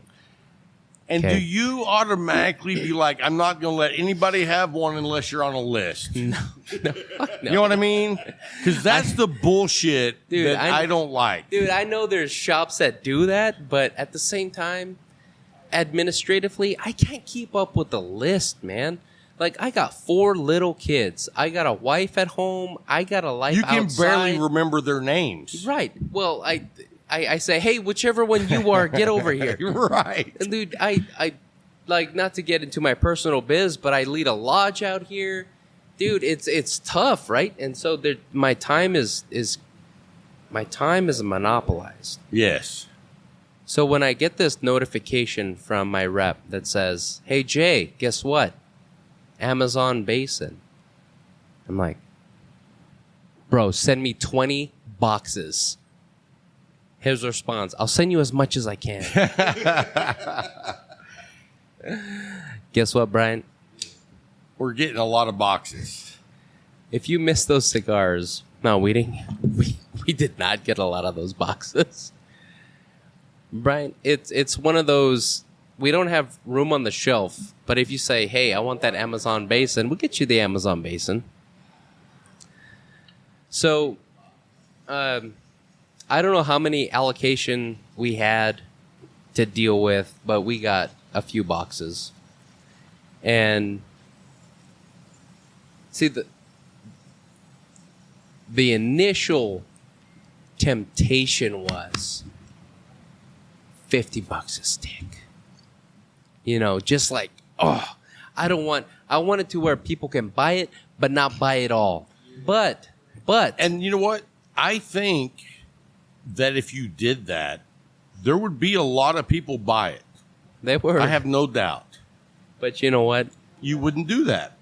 And Okay. do you automatically be like, I'm not going to let anybody have one unless you're on a list? No. You know what I mean? Because that's the bullshit Dude, that I don't like. Dude, I know there's shops that do that, but at the same time, administratively, I can't keep up with the list, man. Like, I got 4 little kids. I got a wife at home. I got a life You can outside. barely remember their names. Right. Well, I say, hey, whichever one you are, get over here. Right. And dude, I like, not to get into my personal biz, but I lead a lodge out here. Dude, it's tough, right? And so my time is monopolized. Yes. So when I get this notification from my rep that says, hey, Jay, guess what? Amazon Basin. I'm like, bro, send me 20 boxes. His response, I'll send you as much as I can. Guess what, Brian? We're getting a lot of boxes. If you missed those cigars, no, we didn't. We did not get a lot of those boxes. Brian, it's one of those, we don't have room on the shelf, but if you say, hey, I want that Amazon Basin, we'll get you the Amazon Basin. So, I don't know how many allocation we had to deal with, but we got a few boxes. And see, the initial temptation was $50 a stick. You know, just like, I want it to where people can buy it, but not buy it all. But. And you know what? I think that if you did that, there would be a lot of people buy it. They were. I have no doubt. But you know what? You wouldn't do that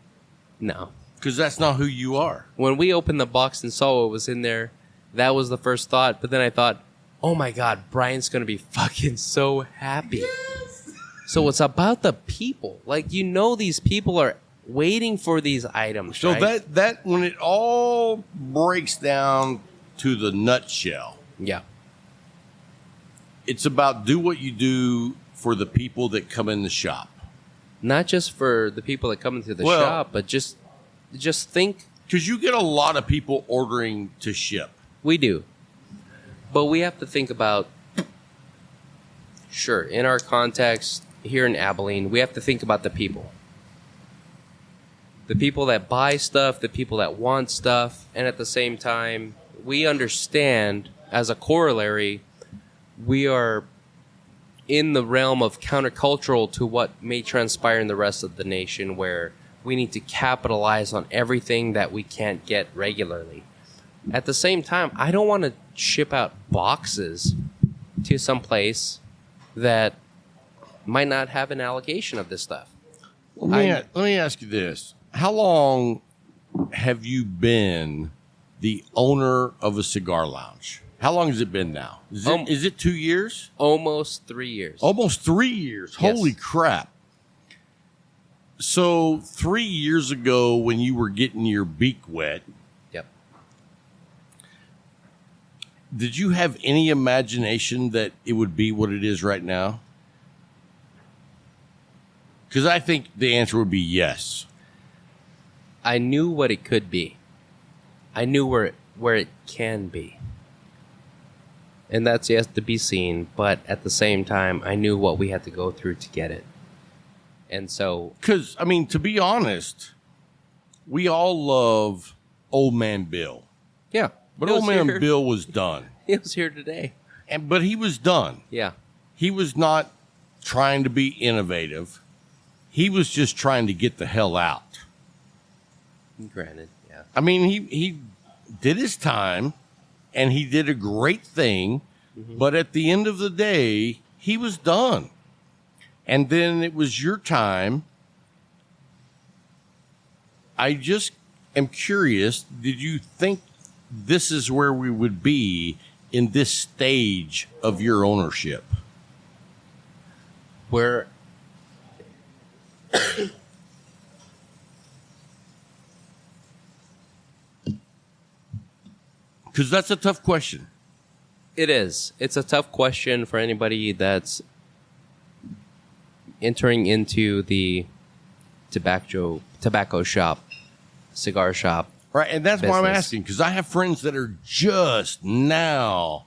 No. because that's not who you are. When we opened the box and saw what was in there, that was the first thought. But then I thought, oh my God, Brian's going to be fucking so happy. Yes. So it's about the people. Like, you know, these people are waiting for these items. So right? that when it all breaks down to the nutshell, Yeah. it's about do what you do for the people that come in the shop. Not just for the people that come into the Well- shop, but just think. Because you get a lot of people ordering to ship. We do. But we have to think about, sure, in our context here in Abilene, we have to think about the people. The people that buy stuff, the people that want stuff, and at the same time, we understand, as a corollary, we are in the realm of countercultural to what may transpire in the rest of the nation, where we need to capitalize on everything that we can't get regularly. At the same time, I don't want to ship out boxes to some place that might not have an allocation of this stuff. Let me ask you this. How long have you been the owner of a cigar lounge? How long has it been now? Is it 2 years? Almost 3 years. Almost 3 years. Yes. Holy crap. So 3 years ago when you were getting your beak wet, Yep. did you have any imagination that it would be what it is right now? Because I think the answer would be yes. I knew what it could be. I knew where it can be. And that's yet to be seen, but at the same time, I knew what we had to go through to get it. And so... Because, I mean, to be honest, we all love Old Man Bill. Yeah. But he Old was Man here. Bill was done. He was here today. But he was done. Yeah. He was not trying to be innovative. He was just trying to get the hell out. Granted, yeah. I mean, he did his time, and he did a great thing, but at the end of the day, he was done. And then it was your time. I just am curious, did you think this is where we would be in this stage of your ownership? Where... Because that's a tough question. It is. It's a tough question for anybody that's entering into the tobacco shop, cigar shop. Right, and that's why I'm business. asking, because I have friends that are just now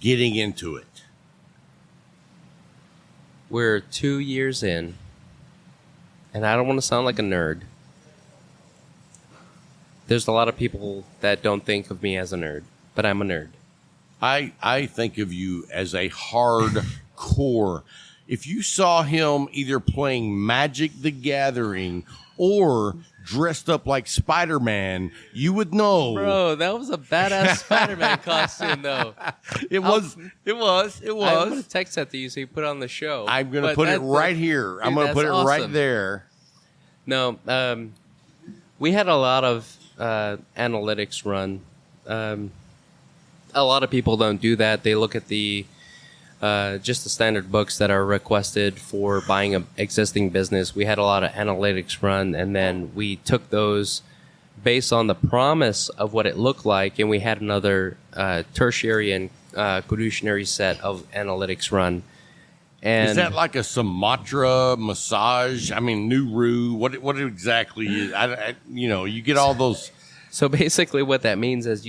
getting into it. We're 2 years in, and I don't want to sound like a nerd. There's a lot of people that don't think of me as a nerd, but I'm a nerd. I think of you as a hardcore. If you saw him either playing Magic the Gathering or dressed up like Spider-Man, you would know. Bro, that was a badass Spider-Man costume, though. It was. I'm going to text that to you so you put it on the show. I'm going to But put it that's right here. I'm going to put it that's right awesome. there. No, we had a lot of analytics run. A lot of people don't do that. They look at the just the standard books that are requested for buying an existing business. We had a lot of analytics run, and then we took those based on the promise of what it looked like, and we had another tertiary and fiduciary set of analytics run. And Is that like a Sumatra massage? I mean, Nuru. What exactly is? You get all those. So basically what that means is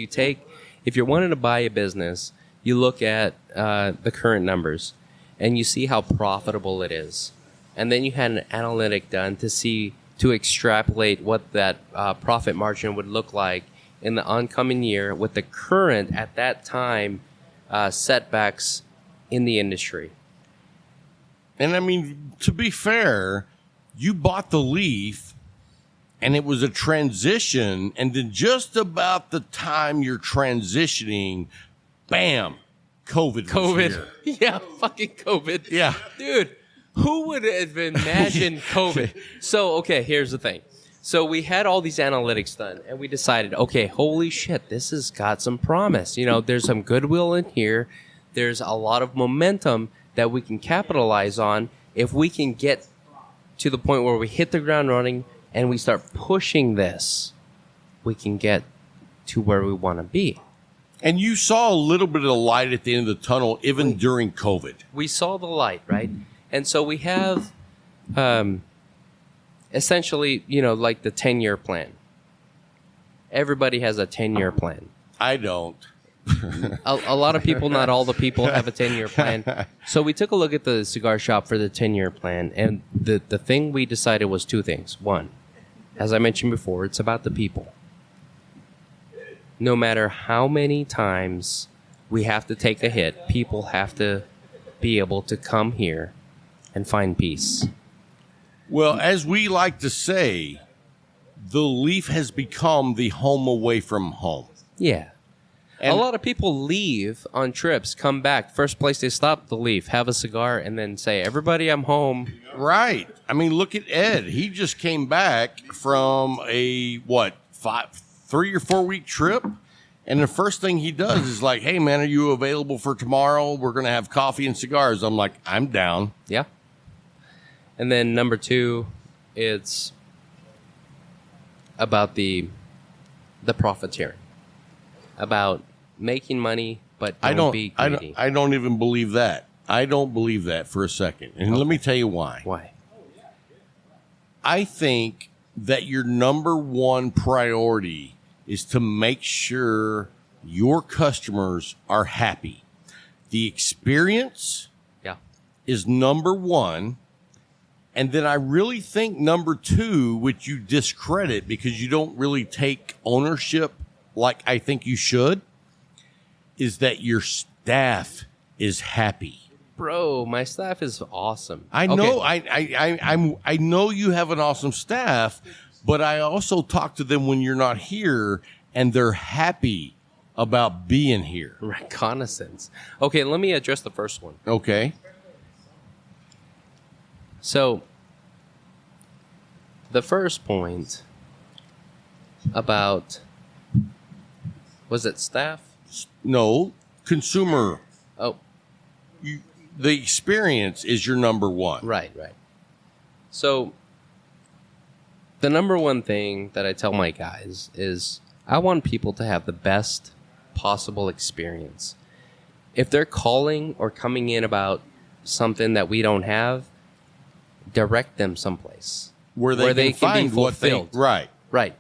if you're wanting to buy a business, you look at the current numbers and you see how profitable it is. And then you had an analytic done to extrapolate what that profit margin would look like in the oncoming year with the current, at that time, setbacks in the industry. And I mean, to be fair, you bought the Leaf, and it was a transition, and then just about the time you're transitioning, bam, COVID was here. Yeah, fucking COVID. Yeah. Dude, who would have imagined COVID? So, okay, here's the thing. So we had all these analytics done, and we decided, okay, holy shit, this has got some promise. There's some goodwill in here. There's a lot of momentum that we can capitalize on if we can get to the point where we hit the ground running and we start pushing this. We can get to where we want to be. And you saw a little bit of light at the end of the tunnel, even during COVID. We saw the light, right? And so we have essentially, like the 10-year plan. Everybody has a 10-year plan. I don't. A lot of people, not all the people, have a 10-year plan. So we took a look at the cigar shop for the 10-year plan, and the thing we decided was two things. One, as I mentioned before, it's about the people. No matter how many times we have to take a hit, people have to be able to come here and find peace. Well, as we like to say, the Leaf has become the home away from home. Yeah. a lot of people leave on trips, come back. First place they stop, they leave, have a cigar, and then say, everybody, I'm home. Right. I mean, look at Ed. He just came back from a, 3 or 4 week trip. And the first thing he does is like, hey, man, are you available for tomorrow? We're going to have coffee and cigars. I'm like, I'm down. Yeah. And then number 2, it's about the profiteering, about making money, but don't be greedy. I don't even believe that. I don't believe that for a second. And let me tell you why. Why? I think that your number one priority is to make sure your customers are happy. The experience is number one. And then I really think number 2, which you discredit because you don't really take ownership like I think you should, is that your staff is happy. Bro, my staff is awesome. I know. I know you have an awesome staff, but I also talk to them when you're not here, and they're happy about being here. Reconnaissance. Okay, let me address the first one. Okay. So, the first point about, was it staff? No, consumer. Oh, The experience is your number one. right. So, the number one thing that I tell my guys is I want people to have the best possible experience. If they're calling or coming in about something that we don't have, direct them someplace Where they can find be what they... fulfilled. Right.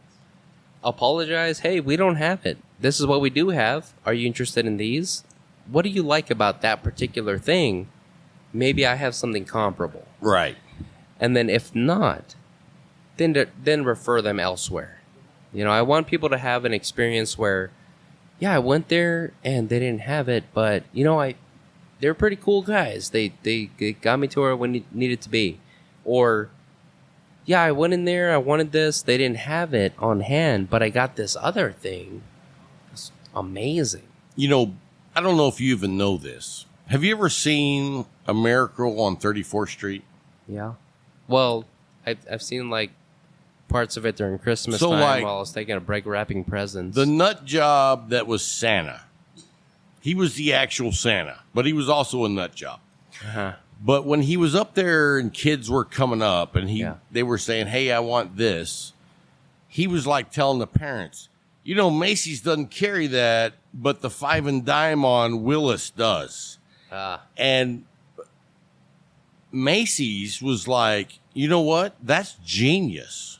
Apologize. Hey, we don't have it. This is what we do have. Are you interested in these? What do you like about that particular thing? Maybe I have something comparable. Right. And then if not, then refer them elsewhere. You know, I want people to have an experience where, I went there and they didn't have it, but they're pretty cool guys. They got me to where I needed to be. Or, I went in there, I wanted this, they didn't have it on hand, but I got this other thing. It's amazing. I don't know if you even know this. Have you ever seen a Miracle on 34th Street? Yeah. Well, I've seen like parts of it during Christmas So, time like, while I was taking a break wrapping presents. The nut job that was Santa. He was the actual Santa, but he was also a nut job. Uh-huh. But when he was up there and kids were coming up and they were saying, hey, I want this, he was like telling the parents, Macy's doesn't carry that, but the 5 and dime on Willis does. And Macy's was like, you know what? That's genius.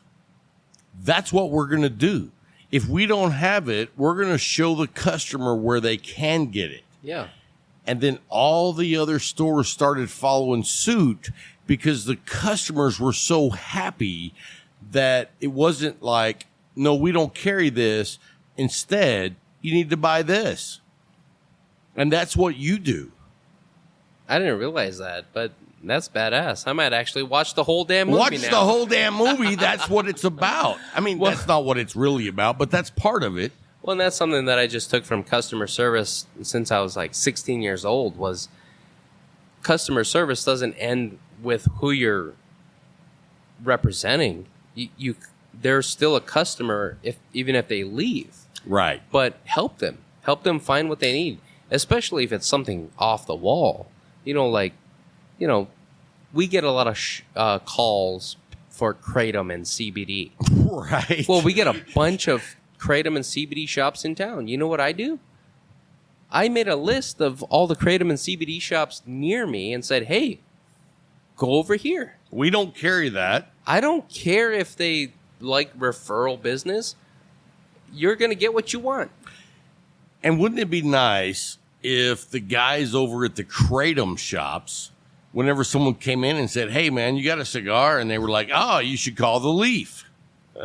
That's what we're going to do. If we don't have it, we're going to show the customer where they can get it. Yeah. And then all the other stores started following suit because the customers were so happy that it wasn't like, no, we don't carry this. Instead, you need to buy this. And that's what you do. I didn't realize that, but that's badass. I might actually watch the whole damn movie Watch now. the whole damn movie. That's what it's about. I mean, that's not what it's really about, but that's part of it. Well, and that's something that I just took from customer service since I was like 16 years old was customer service doesn't end with who you're representing. They're still a customer even if they leave. Right. But help them find what they need, especially if it's something off the wall. We get a lot of calls for Kratom and CBD. Right. Well, we get a bunch of Kratom and CBD shops in town. You know what I do? I made a list of all the Kratom and CBD shops near me and said, hey, go over here. We don't carry that. I don't care if they like referral business. You're going to get what you want. And wouldn't it be nice if the guys over at the Kratom shops, whenever someone came in and said, hey, man, you got a cigar? And they were like, oh, you should call the Leaf.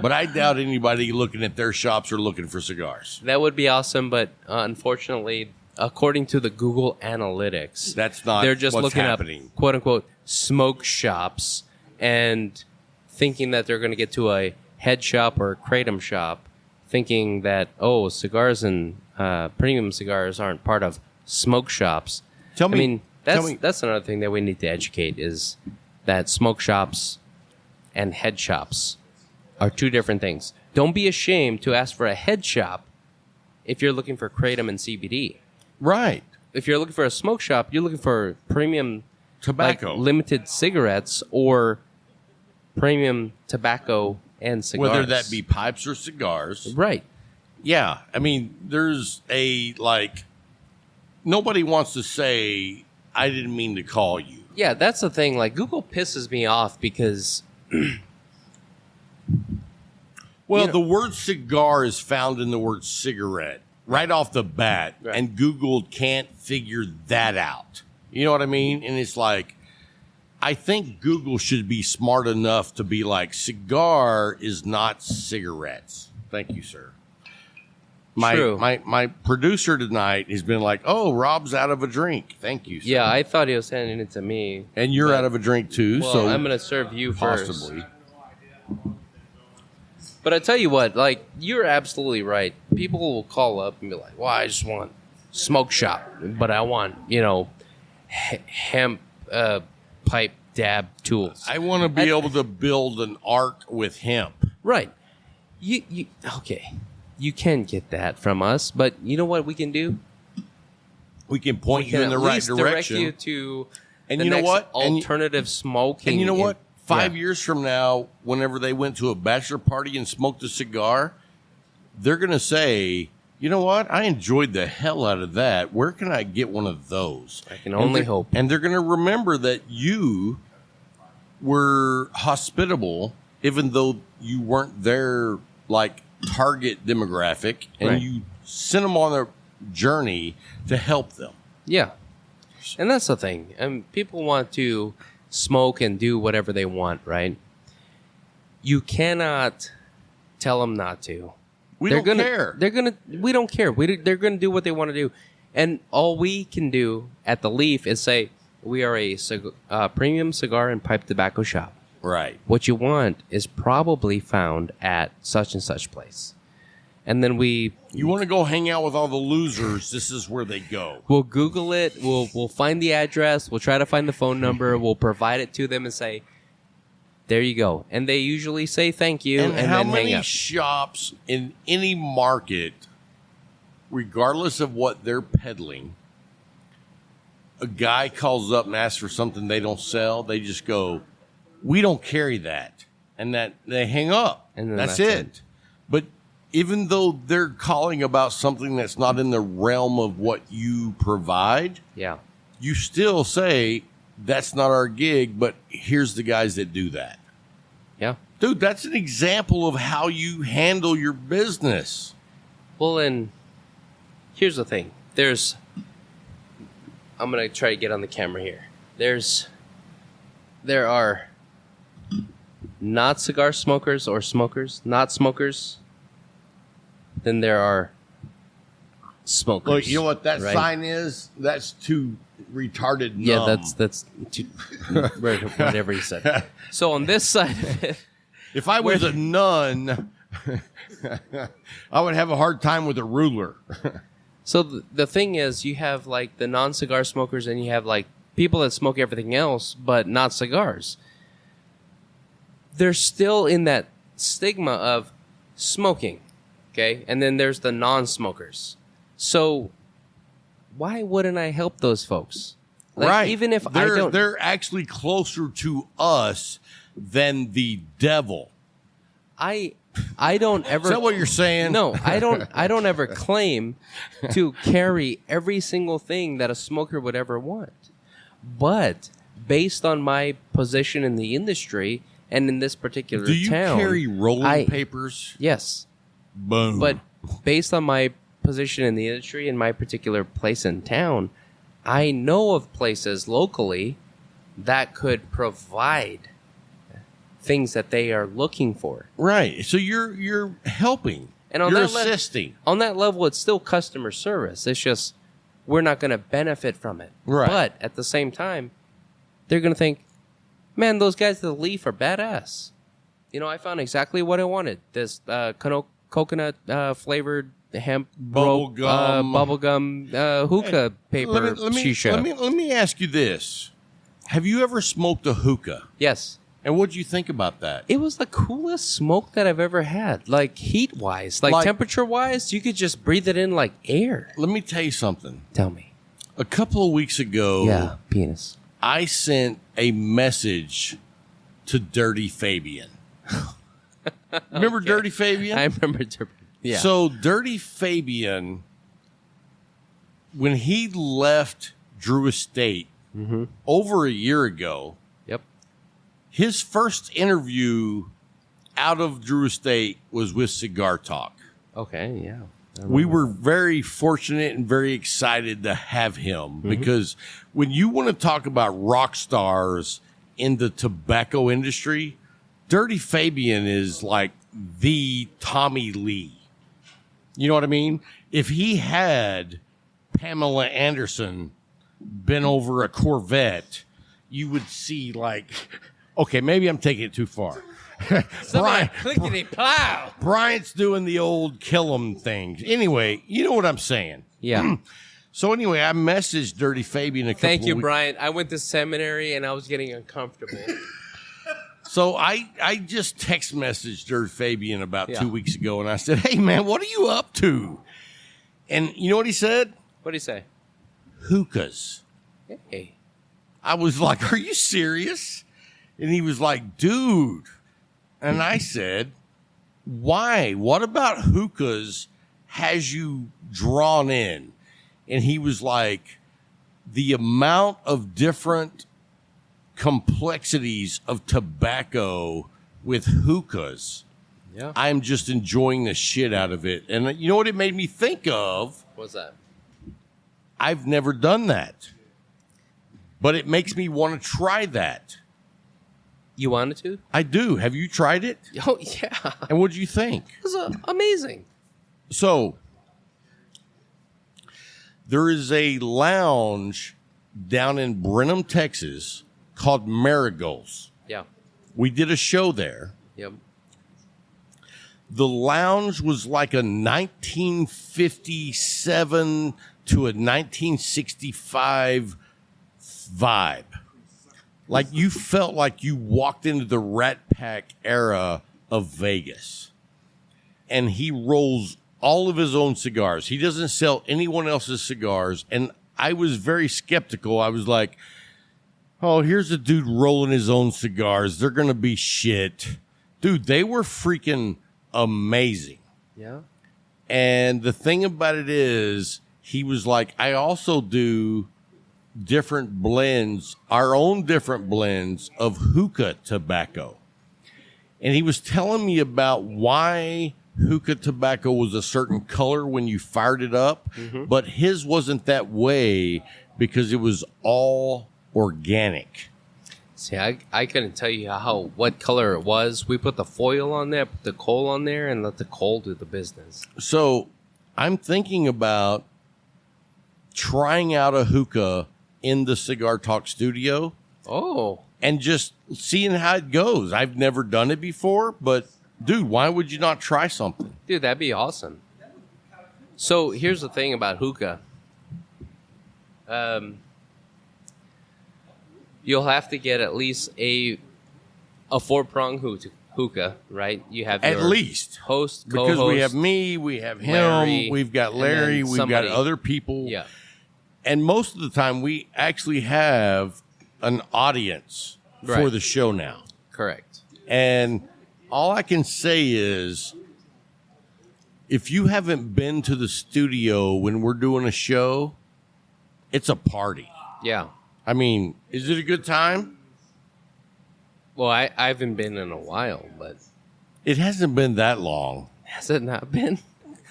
But I doubt anybody looking at their shops are looking for cigars. That would be awesome, but unfortunately, according to the Google Analytics, that's not they're just what's looking happening. up, quote unquote, smoke shops and thinking that they're going to get to a head shop or a Kratom shop thinking that cigars and premium cigars aren't part of smoke shops. Tell me, that's another thing that we need to educate is that smoke shops and head shops are two different things. Don't be ashamed to ask for a head shop if you're looking for kratom and CBD. right? If you're looking for a smoke shop, you're looking for premium Tobacco. like limited cigarettes or premium tobacco and cigars. Whether that be pipes or cigars. right. Yeah, I mean, there's nobody wants to say, I didn't mean to call you. Yeah, that's the thing. Like, Google pisses me off because Well, You know- the word cigar is found in the word cigarette right off the bat, Right. and Google can't figure that out. You know what I mean? And it's like, I think Google should be smart enough to be like, cigar is not cigarettes. Thank you, sir. True. My producer tonight has been like, oh, Rob's out of a drink. Thank you, sir. yeah, I thought he was handing it to me. And you're But- out of a drink too, Well, so I'm going to serve you first. possibly. But I tell you what, like, you're absolutely right. People will call up and be like, well, I just want smoke shop, but I want, hemp pipe dab tools. I want to be able to build an ark with hemp. Right. Okay. You can get that from us, but you know what we can do? We can point We you can in the at right least direction. direct you to And the you know next what? alternative smoking. And you know what? in- 5 yeah. years from now, whenever they went to a bachelor party and smoked a cigar, they're going to say, you know what? I enjoyed the hell out of that. Where can I get one of those? I can only And hope. And they're going to remember that you were hospitable, even though you weren't their like target demographic, and Right. you sent them on a journey to help them. Yeah. And that's the thing. And people want to smoke and do whatever they want, right? You cannot tell them not to. We They're don't gonna, care. We don't care. They're gonna do what they want to do, and all we can do at the Leaf is say we are a premium cigar and pipe tobacco shop. Right. What you want is probably found at such and such place, and then You want to go hang out with all the losers, this is where they go. we'll Google it. We'll find the address. We'll try to find the phone number. We'll provide it to them and say, "There you go." And they usually say thank you And and how then hang many up. shops in any market, regardless of what they're peddling, a guy calls up and asks for something they don't sell, they just go, we don't carry that. And that they hang up. And then that's that's it. it. But even though they're calling about something that's not in the realm of what you provide, Yeah. you still say, that's not our gig, but here's the guys that do that. Yeah. Dude, that's an example of how you handle your business. Well, and here's the thing. I'm going to try to get on the camera here. There are not cigar smokers or smokers, not smokers. Then there are smokers. Look, you know what that right? sign is? That's too retarded numb. Yeah, that's too, whatever he said. So on this side of it, If I was a nun, I would have a hard time with a ruler. so the thing is, you have like the non-cigar smokers, and you have like people that smoke everything else, but not cigars. They're still in that stigma of smoking, okay? And then there's the non-smokers. So why wouldn't I help those folks? Like, right. Even if they're, I don't, They're actually closer to us than the devil. I don't ever. Is that what you're saying? No, I don't ever claim to carry every single thing that a smoker would ever want. But based on my position in the industry and in this particular Do you town, carry rolling papers? Yes. Boom. But based on my position in the industry and my particular place in town, I know of places locally that could provide things that they are looking for. Right. So you're helping. And on you're that assisting. On that level, it's still customer service. It's just we're not going to benefit from it. Right. But at the same time, they're going to think, man, those guys at the Leaf are badass. You know, I found exactly what I wanted. This coconut flavored hemp Bubble gum. hookah paper shisha. Let me ask you this: have you ever smoked a hookah? Yes. And what did you think about that? It was the coolest smoke that I've ever had. Like heat-wise, like temperature-wise, you could just breathe it in like air. Let me tell you something. Tell me. A couple of weeks ago, Yeah, penis. I sent a message to Dirty Fabian. Remember Dirty Fabian? I remember. Yeah. So Dirty Fabian, when he left Drew Estate over a year ago, Yep. his first interview out of Drew Estate was with Cigar Talk. Okay. Yeah. We were very fortunate and very excited to have him because when you want to talk about rock stars in the tobacco industry, Dirty Fabian is like the Tommy Lee. You know what I mean? If he had Pamela Anderson been over a Corvette, you would see like, okay, maybe I'm taking it too far. Brian, Clickety plow. Bryant's doing the old kill 'em thing. Anyway, you know what I'm saying. Yeah. So anyway, I messaged Dirty Fabian a couple Thank you, of weeks. Brian. I went to seminary and I was getting uncomfortable. So I just text messaged Dirty Fabian about Yeah. 2 weeks ago, and I said, "Hey man, what are you up to?" And you know what he said? What do you say? Hookahs. Hey. I was like, "Are you serious?" And he was like, "Dude." And I said, "Why? What about hookahs has you drawn in?" And he was like, "The amount of different complexities of tobacco with hookahs. Yeah. I'm just enjoying the shit out of it." And you know what it made me think of? What's that? I've never done that. But it makes me want to try that. You wanted to? I do. Have you tried it? Oh, yeah. And what do you think? It was amazing. So, there is a lounge down in Brenham, Texas called Marigolds. Yeah. We did a show there. Yep. The lounge was like a 1957 to a 1965 vibe. Like you felt like you walked into the Rat Pack era of Vegas. And he rolls all of his own cigars. He doesn't sell anyone else's cigars. And I was very skeptical. I was like, oh, here's a dude rolling his own cigars. They're going to be shit. Dude, they were freaking amazing. Yeah. And the thing about it is, he was like, I also do different blends, our own different blends of hookah tobacco. And he was telling me about why hookah tobacco was a certain color when you fired it up, but his wasn't that way because it was all organic. See, I couldn't tell you what color it was. We put the foil on there, put the coal on there, and let the coal do the business. So I'm thinking about trying out a hookah in the Cigar Talk studio Oh. and just seeing how it goes. I've never done it before, but dude, why would you not try something? Dude, that'd be awesome. So here's the thing about hookah. You'll have to get at least a 4-prong hookah, right? You have At your least. host, Because co-host. we have me, we have him, Larry, we've got and Larry, then we've somebody. got other people. Yeah. And most of the time, we actually have an audience for Right. the show now. Correct. And all I can say is, if you haven't been to the studio when we're doing a show, it's a party. Yeah. I mean, is it a good time? Well, I haven't been in a while, but It hasn't been that long. has it not been?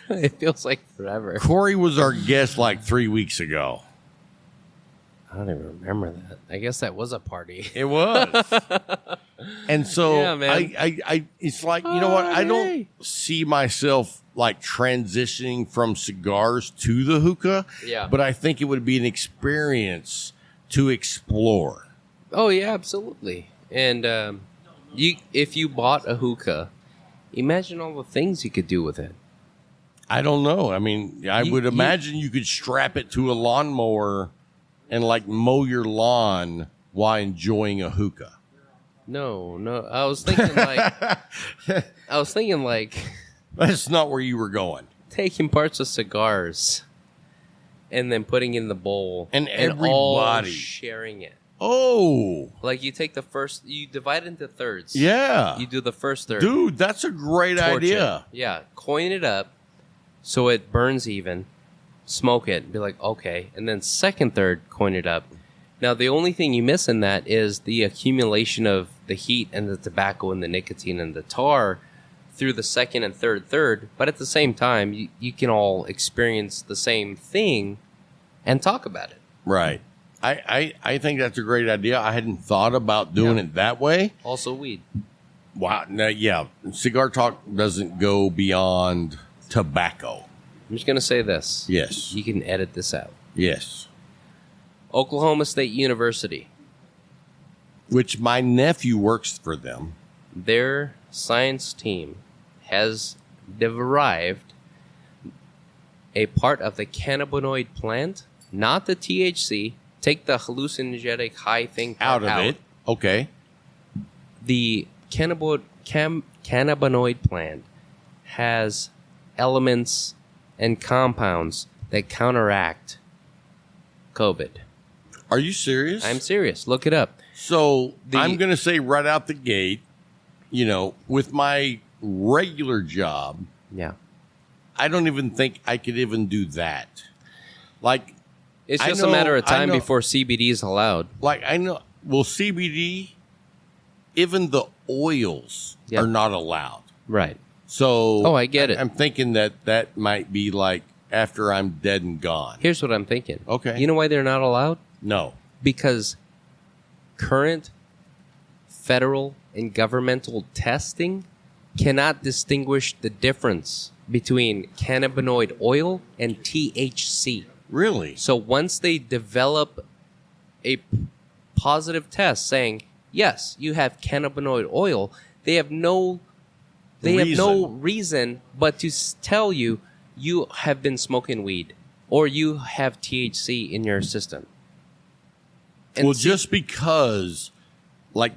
It feels like forever. Corey was our guest like 3 weeks ago. I don't even remember that. I guess that was a party. It was. And so Yeah, man. I it's like, you know what? I Party. don't see myself like transitioning from cigars to the hookah. Yeah. But I think it would be an experience to explore. Oh yeah, absolutely. And if you bought a hookah Imagine all the things you could do with it. I don't know. I mean, I would imagine you could strap it to a lawnmower and like mow your lawn while enjoying a hookah. No. I was thinking like That's not where you were going. taking parts of cigars and then putting it in the bowl And all everybody sharing it. Oh, Like you take you divide it into thirds. yeah. You do the first third. Dude, that's a great torch idea. it. Yeah. Coin it up so it burns even. Smoke it. Be like, okay. And then second third, coin it up. Now, the only thing you miss in that is the accumulation of the heat and the tobacco and the nicotine and the tar through the second and third. But at the same time, you can all experience the same thing and talk about it. Right. I think that's a great idea. I hadn't thought about doing it that way. Also, weed. Wow. No, yeah. Cigar Talk doesn't go beyond tobacco. I'm just going to say this. Yes. You can edit this out. Yes. Oklahoma State University. Which my nephew works for them. Their science team has derived a part of the cannabinoid plant, not the THC. Take the hallucinogenic high thing Out of it. Okay. The cannabinoid plant has elements and compounds that counteract COVID. Are you serious? I'm serious. Look it up. So I'm going to say right out the gate, with my regular job, Yeah. I don't even think I could even do that. Like, It's I just know- a matter of I time know- before CBD is allowed. I know, well, CBD, even the oils Yeah. are not allowed. Right. So, Oh, I get it. I'm thinking that might be like after I'm dead and gone. Here's what I'm thinking. Okay. You know why they're not allowed? No. Because current federal and governmental testing cannot distinguish the difference between cannabinoid oil and THC. Really? So once they develop a positive test saying, yes, you have cannabinoid oil, they have no reason but to tell you you have been smoking weed or you have THC in your system. And Well, see- just because,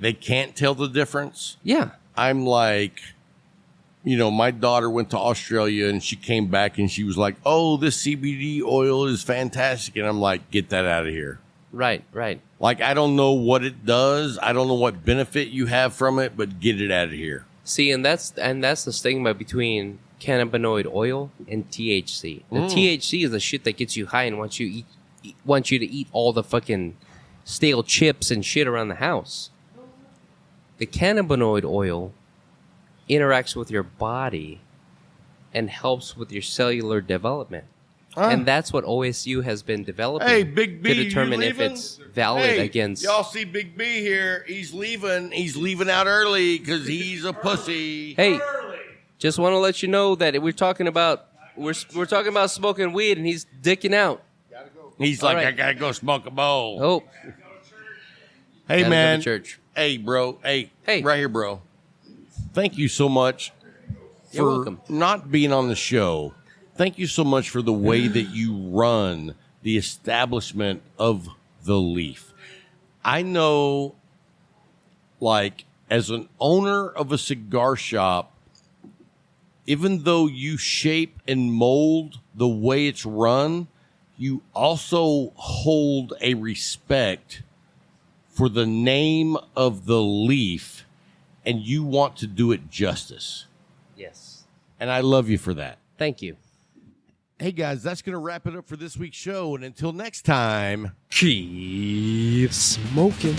they can't tell the difference, yeah. I'm like, my daughter went to Australia and she came back and she was like, oh, this CBD oil is fantastic. And I'm like, get that out of here. Right. Like, I don't know what it does. I don't know what benefit you have from it, but get it out of here. See, and that's the stigma between cannabinoid oil and THC. The THC is the shit that gets you high and wants you to eat all the fucking stale chips and shit around the house. The cannabinoid oil interacts with your body and helps with your cellular development. And that's what OSU has been developing Hey, Big B, to determine you if leaving? it's valid against... Y'all see Big B here. He's leaving. He's leaving out early because he's a pussy. Hey, just want to let you know that we're talking about smoking weed, and he's dicking out. He's All like, right. I gotta go smoke a bowl. Oh, Hey, gotta go to man. church. Hey, bro. Hey, Hey. right here, bro. Thank you so much You're for welcome. not being on the show. Thank you so much for the way that you run the establishment of the Leaf. I know, as an owner of a cigar shop, even though you shape and mold the way it's run, you also hold a respect for the name of the Leaf, and you want to do it justice. Yes. And I love you for that. Thank you. Hey, guys, that's going to wrap it up for this week's show. And until next time, Keep smoking.